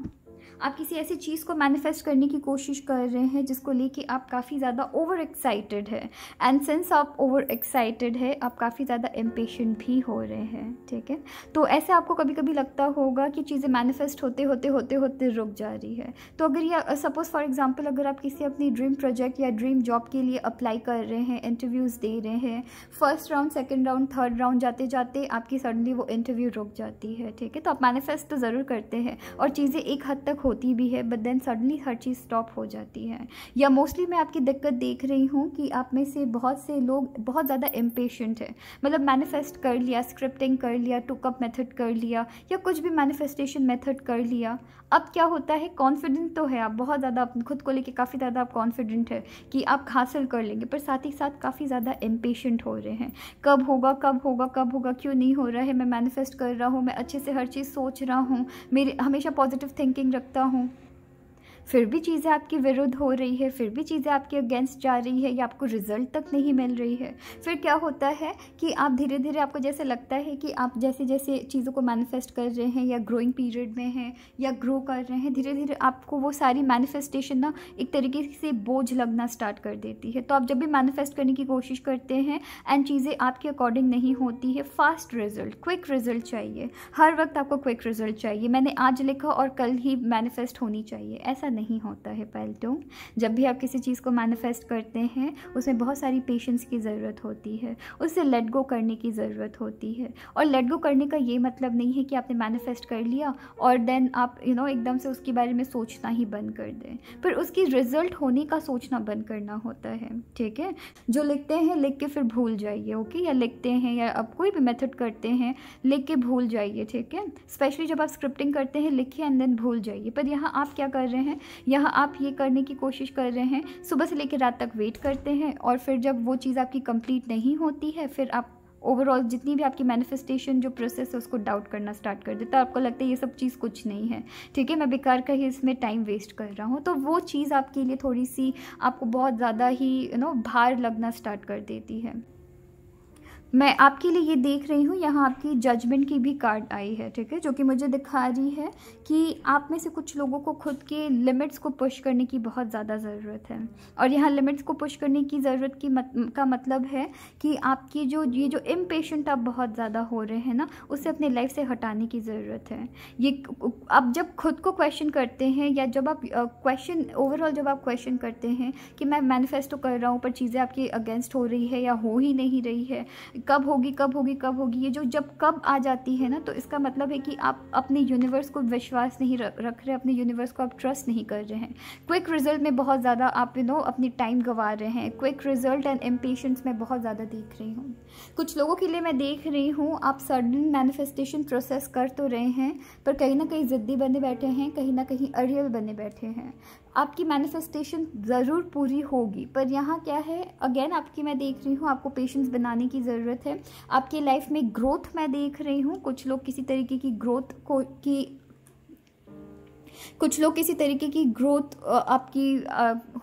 आप किसी ऐसी चीज़ को मैनिफेस्ट करने की कोशिश कर रहे हैं जिसको लेके आप काफ़ी ज़्यादा ओवर एक्साइटेड है, एंड सिंस आप ओवर एक्साइटेड है आप काफ़ी ज़्यादा इम्पेशेंट भी हो रहे हैं, ठीक है। तो ऐसे आपको कभी कभी लगता होगा कि चीज़ें मैनिफेस्ट होते होते रुक जा रही है। तो अगर ये सपोज़ फॉर एग्जांपल अगर आप किसी अपनी ड्रीम प्रोजेक्ट या ड्रीम जॉब के लिए अप्लाई कर रहे हैं, इंटरव्यूज़ दे रहे हैं, first round, second round, third round जाते जाते आपकी सडनली वो इंटरव्यू रुक जाती है, ठीक है। तो आप मैनिफेस्ट तो ज़रूर करते हैं और चीज़ें एक हद तक होती भी है, बट देन सडनली हर चीज़ स्टॉप हो जाती है। या मोस्टली मैं आपकी दिक्कत देख रही हूँ कि आप में से बहुत से लोग बहुत ज़्यादा इम्पेशेंट है। मतलब मैनिफेस्ट कर लिया, स्क्रिप्टिंग कर लिया, 2 कप मेथड कर लिया, या कुछ भी मैनिफेस्टेशन मेथड कर लिया। अब क्या होता है, कॉन्फिडेंट तो है आप बहुत ज़्यादा, अपने खुद को लेके काफ़ी ज़्यादा आप कॉन्फिडेंट है कि आप हासिल कर लेंगे, पर साथ ही साथ काफ़ी ज़्यादा इम्पेशेंट हो रहे हैं। कब होगा, कब होगा, कब होगा, क्यों नहीं हो रहा है, मैं मैनिफेस्ट कर रहा हूँ, मैं अच्छे से हर चीज़ सोच रहा हूँ, मेरी हमेशा पॉजिटिव थिंकिंग रखता हूँ, फिर भी चीज़ें आपकी विरुद्ध हो रही है, फिर भी चीज़ें आपके अगेंस्ट जा रही है, या आपको रिजल्ट तक नहीं मिल रही है। फिर क्या होता है कि आप धीरे धीरे, आपको जैसे लगता है कि आप जैसे जैसे चीज़ों को मैनिफेस्ट कर रहे हैं, या ग्रोइंग पीरियड में हैं, या ग्रो कर रहे हैं, धीरे धीरे आपको वो सारी मैनिफेस्टेशन ना एक तरीके से बोझ लगना स्टार्ट कर देती है। तो आप जब भी मैनिफेस्ट करने की कोशिश करते हैं एंड चीज़ें आपके अकॉर्डिंग नहीं होती है, फास्ट रिजल्ट, क्विक रिजल्ट चाहिए, हर वक्त आपको क्विक रिजल्ट चाहिए, मैंने आज लिखा और कल ही मैनिफेस्ट होनी चाहिए, ऐसा नहीं होता है पाइलटों। जब भी आप किसी चीज़ को मैनिफेस्ट करते हैं उसमें बहुत सारी पेशेंस की ज़रूरत होती है, उससे लेट गो करने की ज़रूरत होती है। और लेट गो करने का ये मतलब नहीं है कि आपने मैनिफेस्ट कर लिया और देन आप एकदम से उसके बारे में सोचना ही बंद कर दें, पर उसकी रिजल्ट होने का सोचना बंद करना होता है। ठीक है, जो लिखते हैं लिख के फिर भूल जाइए, ओके, या लिखते हैं या अब कोई भी मेथड करते हैं लिख के भूल जाइए। ठीक है, स्पेशली जब आप स्क्रिप्टिंग करते हैं लिखिए एंड देन भूल जाइए। पर यहाँ आप क्या कर रहे हैं, यहाँ आप ये करने की कोशिश कर रहे हैं, सुबह से लेकर रात तक वेट करते हैं, और फिर जब वो चीज़ आपकी कंप्लीट नहीं होती है, फिर आप ओवरऑल जितनी भी आपकी मैनिफेस्टेशन जो प्रोसेस है उसको डाउट करना स्टार्ट कर देता है। आपको लगता है ये सब चीज़ कुछ नहीं है, ठीक है, मैं बेकार का ही इसमें टाइम वेस्ट कर रहा हूँ। तो वो चीज़ आपके लिए थोड़ी सी आपको बहुत ज़्यादा ही भार लगना स्टार्ट कर देती है। मैं आपके लिए ये देख रही हूँ, यहाँ आपकी जजमेंट की भी कार्ड आई है, ठीक है, जो कि मुझे दिखा रही है कि आप में से कुछ लोगों को खुद के लिमिट्स को पुश करने की बहुत ज़्यादा ज़रूरत है। और यहाँ लिमिट्स को पुश करने की ज़रूरत का मतलब है कि आपकी ये जो इम्पेशेंट आप बहुत ज़्यादा हो रहे हैं ना, उसे अपने लाइफ से हटाने की ज़रूरत है। ये आप जब खुद को क्वेश्चन करते हैं, या जब आप ओवरऑल जब आप क्वेश्चन करते हैं कि मैं मैनिफेस्टो कर रहा हूँ पर चीज़ें आपके अगेंस्ट हो रही है या हो ही नहीं रही है, कब होगी कब होगी कब होगी, ये जो जब कब आ जाती है ना, तो इसका मतलब है कि आप अपने यूनिवर्स को विश्वास नहीं रख रहे, अपने यूनिवर्स को आप ट्रस्ट नहीं कर रहे हैं। क्विक रिजल्ट में बहुत ज़्यादा आप अपनी टाइम गंवा रहे हैं। क्विक रिजल्ट एंड इम्पेशेंस में बहुत ज़्यादा देख रही हूँ। कुछ लोगों के लिए मैं देख रही हूँ आप सडन मैनिफेस्टेशन प्रोसेस कर तो रहे हैं, पर कहीं ना कहीं ज़िद्दी बने बैठे हैं, कहीं ना कहीं अरियल बने बैठे हैं। आपकी मैनिफेस्टेशन ज़रूर पूरी होगी, पर यहाँ क्या है, अगेन आपकी मैं देख रही हूँ आपको पेशेंस बनाने की ज़रूरत है। आपकी लाइफ में ग्रोथ मैं देख रही हूँ, कुछ लोग किसी तरीके की ग्रोथ आपकी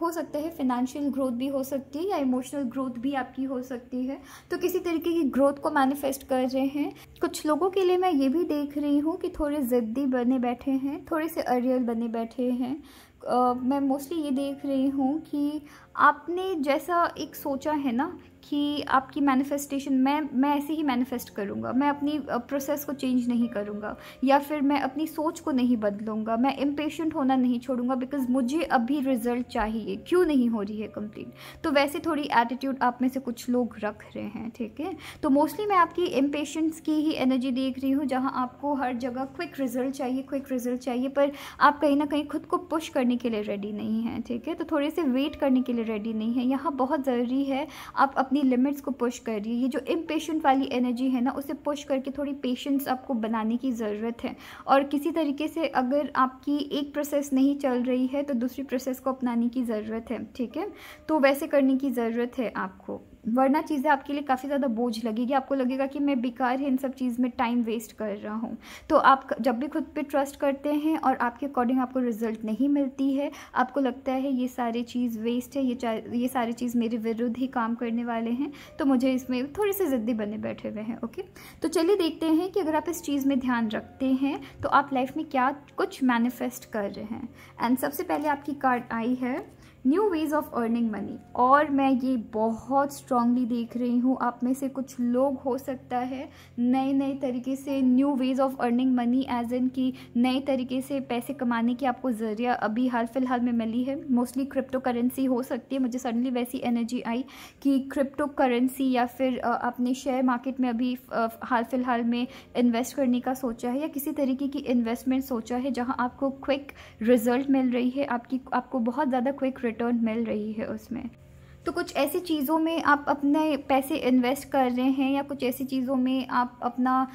हो सकता है, फिनेंशियल ग्रोथ भी हो सकती है, या इमोशनल ग्रोथ भी आपकी हो सकती है। तो किसी तरीके की ग्रोथ को मैनिफेस्ट कर रहे हैं। कुछ लोगों के लिए मैं ये भी देख रही हूँ कि थोड़े ज़िद्दी बने बैठे हैं, थोड़े से अरियल बने बैठे हैं। मैं मोस्टली ये देख रही हूँ कि आपने जैसा एक सोचा है ना कि आपकी मैनिफेस्टेशन मैं ऐसे ही मैनिफेस्ट करूँगा, मैं अपनी प्रोसेस को चेंज नहीं करूँगा, या फिर मैं अपनी सोच को नहीं बदलूँगा, मैं इम्पेशेंट होना नहीं छोड़ूंगा, बिकॉज मुझे अभी रिजल्ट चाहिए, क्यों नहीं हो रही है कंप्लीट। तो वैसे थोड़ी एटीट्यूड आप में से कुछ लोग रख रहे हैं, ठीक है। तो मोस्टली मैं आपकी इम्पेशेंस की ही एनर्जी देख रही हूँ, जहाँ आपको हर जगह क्विक रिजल्ट चाहिए, पर आप कहीं ना कहीं खुद को पुश करने के लिए रेडी नहीं हैं, ठीक है। तो थोड़े से वेट करने के लिए रेडी नहीं है। यहाँ बहुत ज़रूरी है आप अपनी लिमिट्स को पुश करिए। ये जो इम्पेशेंट वाली एनर्जी है ना, उसे पुश करके थोड़ी पेशेंस आपको बनाने की ज़रूरत है। और किसी तरीके से अगर आपकी एक प्रोसेस नहीं चल रही है तो दूसरी प्रोसेस को अपनाने की ज़रूरत है, ठीक है। तो वैसे करने की ज़रूरत है आपको, वरना चीज़ें आपके लिए काफ़ी ज़्यादा बोझ लगेगी। आपको लगेगा कि मैं बेकार है इन सब चीज़ में टाइम वेस्ट कर रहा हूँ। तो आप जब भी खुद पे ट्रस्ट करते हैं और आपके अकॉर्डिंग आपको रिजल्ट नहीं मिलती है, आपको लगता है ये सारी चीज़ वेस्ट है, ये सारी चीज़ मेरे विरुद्ध ही काम करने वाले हैं, तो मुझे इसमें थोड़े से ज़िद्दी बने बैठे हुए हैं, ओके। तो चलिए देखते हैं कि अगर आप इस चीज़ में ध्यान रखते हैं तो आप लाइफ में क्या कुछ मैनिफेस्ट कर रहे हैं। एंड सबसे पहले आपकी कार्ड आई है new ways of earning money. और मैं ये बहुत स्ट्रांगली देख रही हूँ, आप में से कुछ लोग हो सकता है नए नए तरीके से new ways of earning money as in कि नए तरीके से पैसे कमाने की आपको ज़रिया अभी हाल फिलहाल में मिली है। मोस्टली क्रिप्टो करेंसी हो सकती है, मुझे सडनली वैसी एनर्जी आई कि क्रिप्टो करेंसी या फिर आपने शेयर मार्केट में अभी हाल फिलहाल में इन्वेस्ट करने का सोचा है या किसी तरीके की इन्वेस्टमेंट सोचा है जहां आपको क्विक रिजल्ट मिल रही है, आपको बहुत ज़्यादा क्विक रिटर्न मिल रही है उसमें। तो कुछ ऐसी चीज़ों में आप अपने पैसे इन्वेस्ट कर रहे हैं या कुछ ऐसी चीज़ों में आप अपना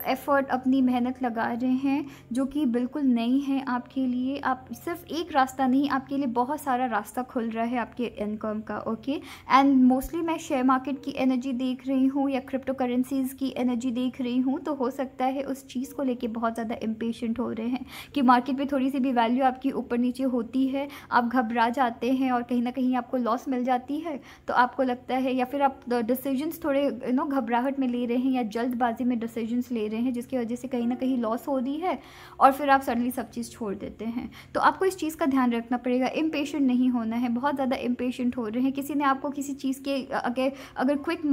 एफ़र्ट, अपनी मेहनत लगा रहे हैं जो कि बिल्कुल नई है आपके लिए। आप सिर्फ एक रास्ता नहीं, आपके लिए बहुत सारा रास्ता खुल रहा है आपके इनकम का। ओके, एंड मोस्टली मैं शेयर मार्केट की एनर्जी देख रही हूँ या क्रिप्टो करेंसीज़ की एनर्जी देख रही हूँ। तो हो सकता है उस चीज़ को लेके बहुत ज़्यादा इम्पेशेंट हो रहे हैं कि मार्केट में थोड़ी सी भी वैल्यू आपकी ऊपर नीचे होती है, आप घबरा जाते हैं और कहीं ना कहीं आपको लॉस मिल जाती है। तो आपको लगता है या फिर आप डिसीजंस थोड़े घबराहट में ले रहे हैं या जल्दबाजी में डिसीजंस ले रहे हैं जिसकी वजह से कहीं ना कहीं लॉस हो रही है और फिर आप सडनली सब चीज़ छोड़ देते हैं। तो आपको इस चीज़ का ध्यान रखना पड़ेगा, इम्पेशेंट नहीं होना है। बहुत ज़्यादा इम्पेशेंट हो रहे हैं, किसी ने आपको किसी चीज़ के अगर क्विक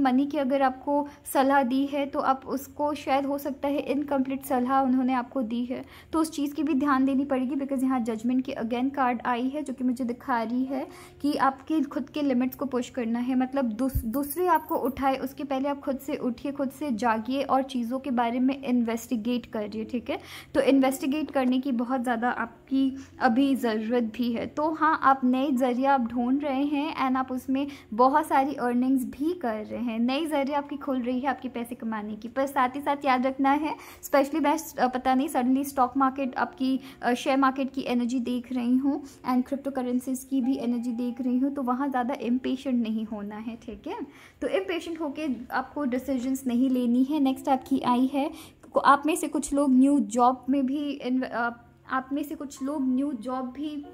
मनी की अगर आपको सलाह दी है तो आप उसको शायद हो सकता है इनकम्प्लीट सलाह उन्होंने आपको दी है, तो उस चीज़ की भी ध्यान देनी पड़ेगी। बिकॉज यहाँ जजमेंट की अगेन कार्ड आई है जो कि मुझे दिखा रही है कि आपके खुद के लिमिट्स को पुश करना है। मतलब दूसरे आपको उठाए उसके पहले आप खुद से उठिए, खुद से जागिए और चीज़ों के बारे में इन्वेस्टिगेट करिए। ठीक है, तो इन्वेस्टिगेट करने की बहुत ज़्यादा आपकी अभी ज़रूरत भी है। तो हाँ, आप नए ज़रिया आप ढूंढ रहे हैं एंड आप उसमें बहुत सारी अर्निंग्स भी कर रहे हैं, नई ज़रिया आपकी खुल रही है आपके पैसे कमाने की। पर साथ ही साथ याद रखना है, स्पेशली मैं पता नहीं सडनली स्टॉक मार्केट आपकी शेयर मार्केट की एनर्जी देख रही हूँ एंड क्रिप्टो करेंसीज की भी एनर्जी देख रही हूँ, तो वहाँ ज़्यादा इम्पेशेंट नहीं होना है। ठीक है, तो इम्पेशेंट होके आपको डिसीजंस नहीं लेनी है। नेक्स्ट आपकी आई है, आप में से कुछ लोग न्यू जॉब भी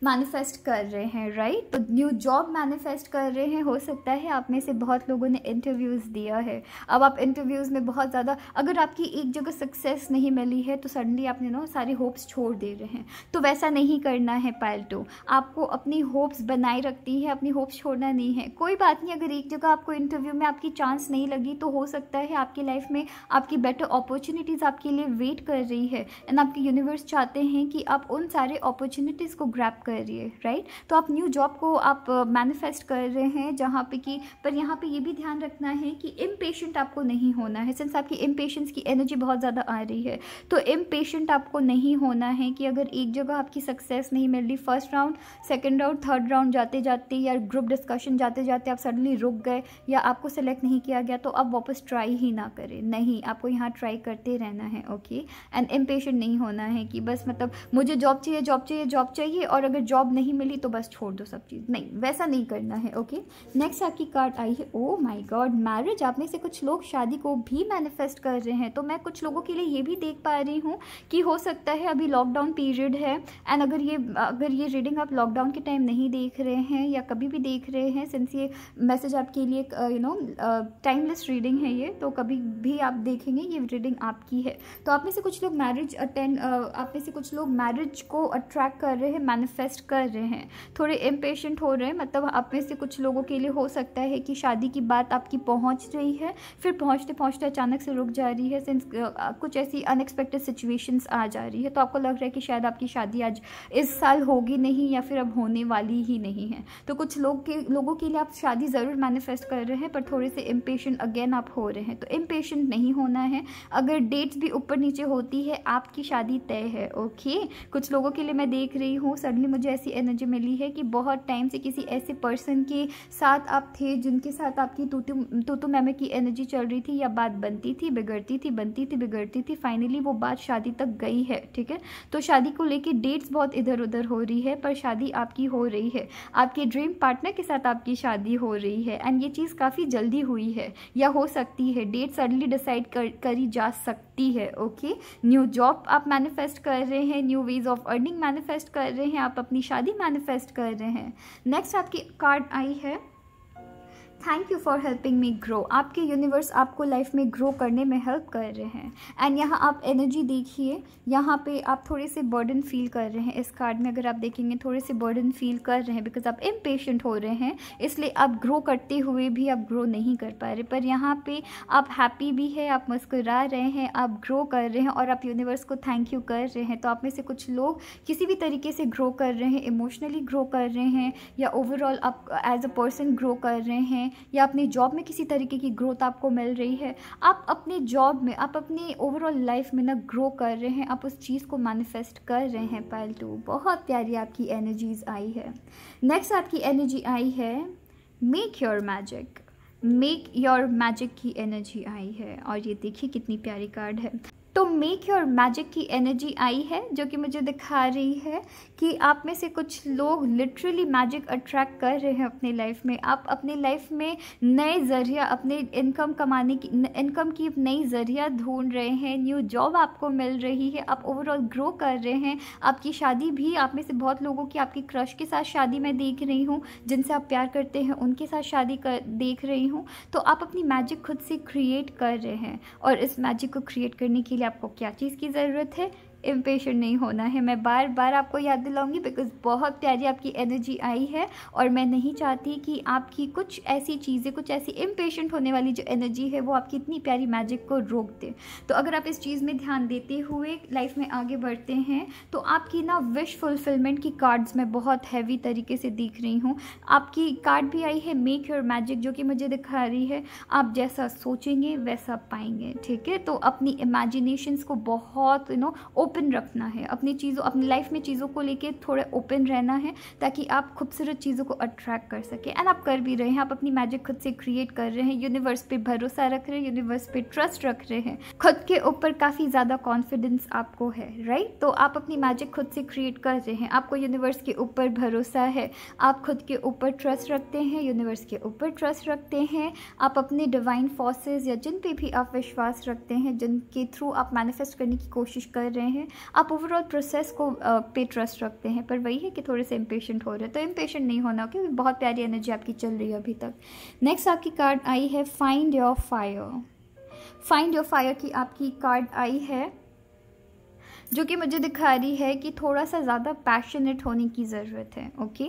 मैनिफेस्ट कर रहे हैं, राइट। तो न्यू जॉब मैनिफेस्ट कर रहे हैं, हो सकता है आप में से बहुत लोगों ने इंटरव्यूज़ दिया है। अब आप इंटरव्यूज़ में बहुत ज़्यादा, अगर आपकी एक जगह सक्सेस नहीं मिली है तो सडनली आपने सारी होप्स छोड़ दे रहे हैं, तो वैसा नहीं करना है पायल 2। आपको अपनी होप्स बनाए रखती है, अपनी होप्स छोड़ना नहीं है। कोई बात नहीं, अगर एक जगह आपको इंटरव्यू में आपकी चांस नहीं लगी तो हो सकता है आपकी लाइफ में आपकी बेटर अपॉर्चुनिटीज़ आपके लिए वेट कर रही है एंड आपके यूनिवर्स चाहते हैं कि आप उन सारे अपॉर्चुनिटीज़ को ग्रैब करिए, राइट। तो आप न्यू जॉब को आप मैनिफेस्ट कर रहे हैं जहाँ पे कि, पर यहाँ पे ये भी ध्यान रखना है कि इम्पेशेंट आपको नहीं होना है। सिंस आपकी इम्पेशेंस की एनर्जी बहुत ज़्यादा आ रही है, तो इम्पेशेंट आपको नहीं होना है कि अगर एक जगह आपकी सक्सेस नहीं मिल रही, first round, second round, third round जाते जाते या ग्रुप डिस्कशन जाते जाते आप सडनली रुक गए या आपको सेलेक्ट नहीं किया गया, तो आप वापस ट्राई ही ना करें। नहीं, आपको यहाँ ट्राई करते रहना है। ओके, एंड इम्पेशेंट नहीं होना है कि बस मतलब मुझे जॉब चाहिए और अगर जॉब नहीं मिली तो बस छोड़ दो सब चीज़, नहीं, वैसा नहीं करना है। ओके, नेक्स्ट आपकी कार्ड आई है, ओ माय गॉड, मैरिज। आप में से कुछ लोग शादी को भी मैनिफेस्ट कर रहे हैं। तो मैं कुछ लोगों के लिए ये भी देख पा रही हूँ कि हो सकता है अभी लॉकडाउन पीरियड है एंड अगर ये रीडिंग आप लॉकडाउन के टाइम नहीं देख रहे हैं या कभी भी देख रहे हैं, सिंस ये मैसेज आपके लिए टाइमलेस रीडिंग है ये, तो कभी भी आप देखेंगे ये रीडिंग आपकी है। तो आप में से कुछ लोग मैरिज को अट्रैक्ट कर रहे हैं, मैनिफेस्ट कर रहे हैं, थोड़े इम्पेशेंट हो रहे हैं। मतलब आप में से कुछ लोगों के लिए हो सकता है कि शादी की बात आपकी पहुंच रही है, फिर पहुंचते पहुंचते अचानक से रुक जा रही है, सिंस कुछ ऐसी अनएक्सपेक्टेड सिचुएशंस आ जा रही है। तो आपको लग रहा है कि शायद आपकी शादी आज इस साल होगी नहीं या फिर अब होने वाली ही नहीं है। तो कुछ लोगों के लिए आप शादी ज़रूर मैनिफेस्ट कर रहे हैं, पर थोड़े से इम्पेशेंट अगेन आप हो रहे हैं। तो इम्पेशेंट नहीं होना है। अगर डेट्स भी ऊपर नीचे होती है, आपकी शादी तय है। ओके, कुछ लोगों के लिए मैं देख रही हूँ, सडनली मुझे ऐसी एनर्जी मिली है कि बहुत टाइम से किसी ऐसे पर्सन के साथ आप थे जिनके साथ आपकी तूतू मैमे की एनर्जी चल रही थी, या बात बनती थी, बिगड़ती थी, बनती थी, बिगड़ती थी, फाइनली वो बात शादी तक गई है। ठीक है, तो शादी को लेके डेट्स बहुत इधर उधर हो रही है, पर शादी आपकी हो रही है। आपके ड्रीम पार्टनर के साथ आपकी शादी हो रही है एंड ये चीज़ काफ़ी जल्दी हुई है या हो सकती है, डेट सडनली डिसाइड करी जा सकती है। ओके, न्यू जॉब आप मैनिफेस्ट कर रहे हैं, new ways of earning manifest कर रहे हैं, आप अपनी शादी मैनिफेस्ट कर रहे हैं। नेक्स्ट आपकी कार्ड आई है thank you for helping me grow. आपके यूनिवर्स आपको लाइफ में ग्रो करने में हेल्प कर रहे हैं। एंड यहाँ आप एनर्जी देखिए, यहाँ पे आप थोड़े से बर्डन फील कर रहे हैं। इस कार्ड में अगर आप देखेंगे थोड़े से बर्डन फील कर रहे हैं बिकॉज आप इम्पेशेंट हो रहे हैं, इसलिए आप ग्रो करते हुए भी आप ग्रो नहीं कर पा रहे। पर यहाँ पे आप हैप्पी भी है, आप मुस्कुरा रहे हैं, आप ग्रो कर रहे हैं और आप यूनिवर्स को थैंक यू कर रहे हैं। तो आप में से कुछ लोग किसी भी तरीके से ग्रो कर रहे हैं, इमोशनली ग्रो कर रहे हैं, या ओवरऑल आप एज अ पर्सन ग्रो कर रहे हैं, या अपनी जॉब में किसी तरीके की ग्रोथ आपको मिल रही है। आप अपने जॉब में, आप अपनी ओवरऑल लाइफ में ना ग्रो कर रहे हैं, आप उस चीज़ को मैनिफेस्ट कर रहे हैं। पाइल 2 बहुत प्यारी आपकी एनर्जीज आई है। नेक्स्ट आपकी एनर्जी आई है make your magic. Make your magic की एनर्जी आई है और ये देखिए कितनी प्यारी कार्ड है। तो मेक योर मैजिक की एनर्जी आई है जो कि मुझे दिखा रही है कि आप में से कुछ लोग लिटरली मैजिक अट्रैक्ट कर रहे हैं अपनी लाइफ में। आप अपनी लाइफ में नए ज़रिया, अपने इनकम कमाने की, इनकम की नई ज़रिया ढूंढ रहे हैं। न्यू जॉब आपको मिल रही है, आप ओवरऑल ग्रो कर रहे हैं। आपकी शादी भी, आप में से बहुत लोगों की आपकी क्रश के साथ शादी मैं देख रही हूँ, जिनसे आप प्यार करते हैं उनके साथ शादी देख रही हूँ। तो आप अपनी मैजिक खुद से क्रिएट कर रहे हैं और इस मैजिक को क्रिएट करने के लिए आपको क्या चीज़ की ज़रूरत है? इम्पेशेंट नहीं होना है। मैं बार बार आपको याद दिलाऊंगी बिकॉज बहुत प्यारी आपकी एनर्जी आई है और मैं नहीं चाहती कि आपकी कुछ ऐसी चीज़ें, कुछ ऐसी इम्पेशेंट होने वाली जो एनर्जी है वो आपकी इतनी प्यारी मैजिक को रोक दे। तो अगर आप इस चीज़ में ध्यान देते हुए लाइफ में आगे बढ़ते हैं तो आपकी ना विश फुलफिलमेंट की कार्ड्स मैं बहुत हैवी तरीके से दिख रही हूँ। आपकी कार्ड भी आई है मेक योर मैजिक, जो कि मुझे दिखा रही है आप जैसा सोचेंगे वैसा पाएंगे। ठीक है, तो अपनी इमेजिनेशंस को बहुत ओपन रखना है। अपनी चीज़ों, अपनी लाइफ में चीज़ों को लेके थोड़ा ओपन रहना है ताकि आप खूबसूरत चीज़ों को अट्रैक्ट कर सके। एंड आप कर भी रहे हैं, आप अपनी मैजिक खुद से क्रिएट कर रहे हैं। यूनिवर्स पे भरोसा रख रहे हैं, यूनिवर्स पे ट्रस्ट रख रहे हैं, खुद के ऊपर काफ़ी ज़्यादा कॉन्फिडेंस आपको है, राइट। तो आप अपनी मैजिक खुद से क्रिएट कर रहे हैं, आपको यूनिवर्स के ऊपर भरोसा है, आप खुद के ऊपर ट्रस्ट रखते हैं, यूनिवर्स के ऊपर ट्रस्ट रखते हैं। आप अपने डिवाइन फोर्सेस या जिन पे भी आप विश्वास रखते हैं, जिनके थ्रू आप मैनिफेस्ट करने की कोशिश कर रहे हैं, आप ओवरऑल प्रोसेस को पे ट्रस्ट रखते हैं। पर वही है कि थोड़े से इम्पेशेंट हो रहे हैं, तो इम्पेशेंट नहीं होना, क्योंकि बहुत प्यारी एनर्जी आपकी चल रही है अभी तक। नेक्स्ट आपकी कार्ड आई है find your fire. Find your fire की आपकी कार्ड आई है जो कि मुझे दिखा रही है कि थोड़ा सा ज़्यादा पैशनेट होने की ज़रूरत है। ओके,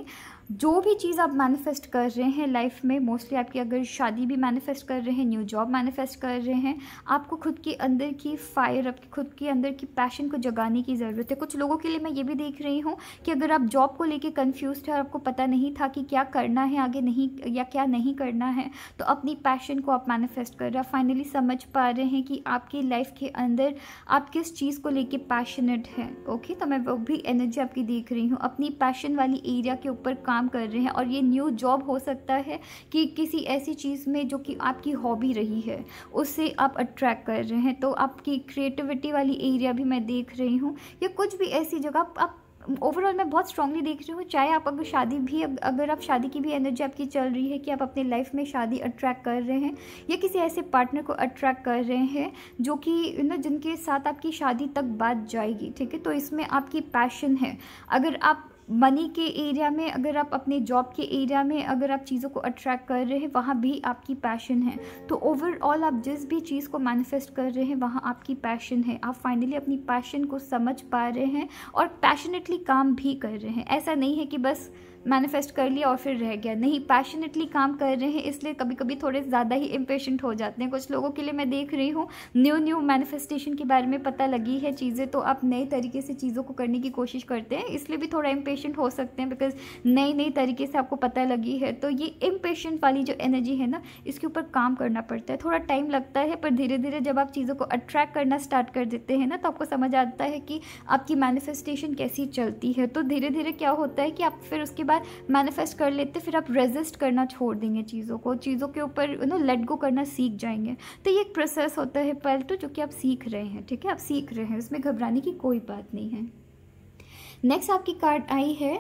जो भी चीज़ आप मैनिफेस्ट कर रहे हैं लाइफ में, मोस्टली आपकी अगर शादी भी मैनिफेस्ट कर रहे हैं, न्यू जॉब मैनिफेस्ट कर रहे हैं, आपको खुद के अंदर की फायर, आपकी खुद के अंदर की पैशन को जगाने की ज़रूरत है। कुछ लोगों के लिए मैं ये भी देख रही हूँ कि अगर आप जॉब को लेके कंफ्यूज थे और आपको पता नहीं था कि क्या करना है आगे, नहीं या क्या नहीं करना है, तो अपनी पैशन को आप मैनिफेस्ट कर रहे हैं, फाइनली समझ पा रहे हैं कि आपकी लाइफ के अंदर आप किस चीज़ को लेके पैशनेट हैं। ओके, तो मैं वो भी एनर्जी आपकी देख रही हूँ, अपनी पैशन वाली एरिया के ऊपर काम कर रहे हैं। और ये न्यू जॉब हो सकता है कि किसी ऐसी चीज़ में जो कि आपकी हॉबी रही है उससे आप अट्रैक्ट कर रहे हैं। तो आपकी क्रिएटिविटी वाली एरिया भी मैं देख रही हूँ, या कुछ भी ऐसी जगह आप ओवरऑल मैं बहुत स्ट्रांगली देख रही हूँ। चाहे आप अगर शादी भी, अगर आप शादी की भी एनर्जी आपकी चल रही है कि आप अपने लाइफ में शादी अट्रैक्ट कर रहे हैं, या किसी ऐसे पार्टनर को अट्रैक्ट कर रहे हैं जो कि जिनके साथ आपकी शादी तक बात जाएगी। ठीक है, तो इसमें आपकी पैशन है। अगर आप मनी के एरिया में, अगर आप अपने जॉब के एरिया में अगर आप चीज़ों को अट्रैक्ट कर रहे हैं, वहाँ भी आपकी पैशन है। तो ओवरऑल आप जिस भी चीज़ को मैनिफेस्ट कर रहे हैं वहाँ आपकी पैशन है। आप फाइनली अपनी पैशन को समझ पा रहे हैं और पैशनेटली काम भी कर रहे हैं। ऐसा नहीं है कि बस मैनिफेस्ट कर लिया और फिर रह गया, नहीं, पैशनेटली काम कर रहे हैं। इसलिए कभी कभी थोड़े ज़्यादा ही इम्पेशेंट हो जाते हैं। कुछ लोगों के लिए मैं देख रही हूँ न्यू मैनिफेस्टेशन के बारे में पता लगी है चीज़ें, तो आप नए तरीके से चीज़ों को करने की कोशिश करते हैं, इसलिए भी थोड़ा इम्पेशेंट हो सकते हैं बिकॉज नई तरीके से आपको पता लगी है। तो ये इम्पेशेंट वाली जो एनर्जी है ना, इसके ऊपर काम करना पड़ता है, थोड़ा टाइम लगता है, पर धीरे धीरे जब आप चीज़ों को अट्रैक्ट करना स्टार्ट कर देते हैं ना, तो आपको समझ आता है कि आपकी मैनिफेस्टेशन कैसी चलती है। तो धीरे धीरे क्या होता है कि आप फिर उसके बाद मैनिफेस्ट कर लेते, फिर आप रेजिस्ट करना छोड़ देंगे चीज़ों को, चीज़ों के ऊपर लेट गो करना सीख जाएंगे। तो ये एक प्रोसेस होता है पहले तो, जो कि आप सीख रहे हैं। ठीक है, आप सीख रहे हैं, उसमें घबराने की कोई बात नहीं है। नेक्स्ट आपकी कार्ड आई है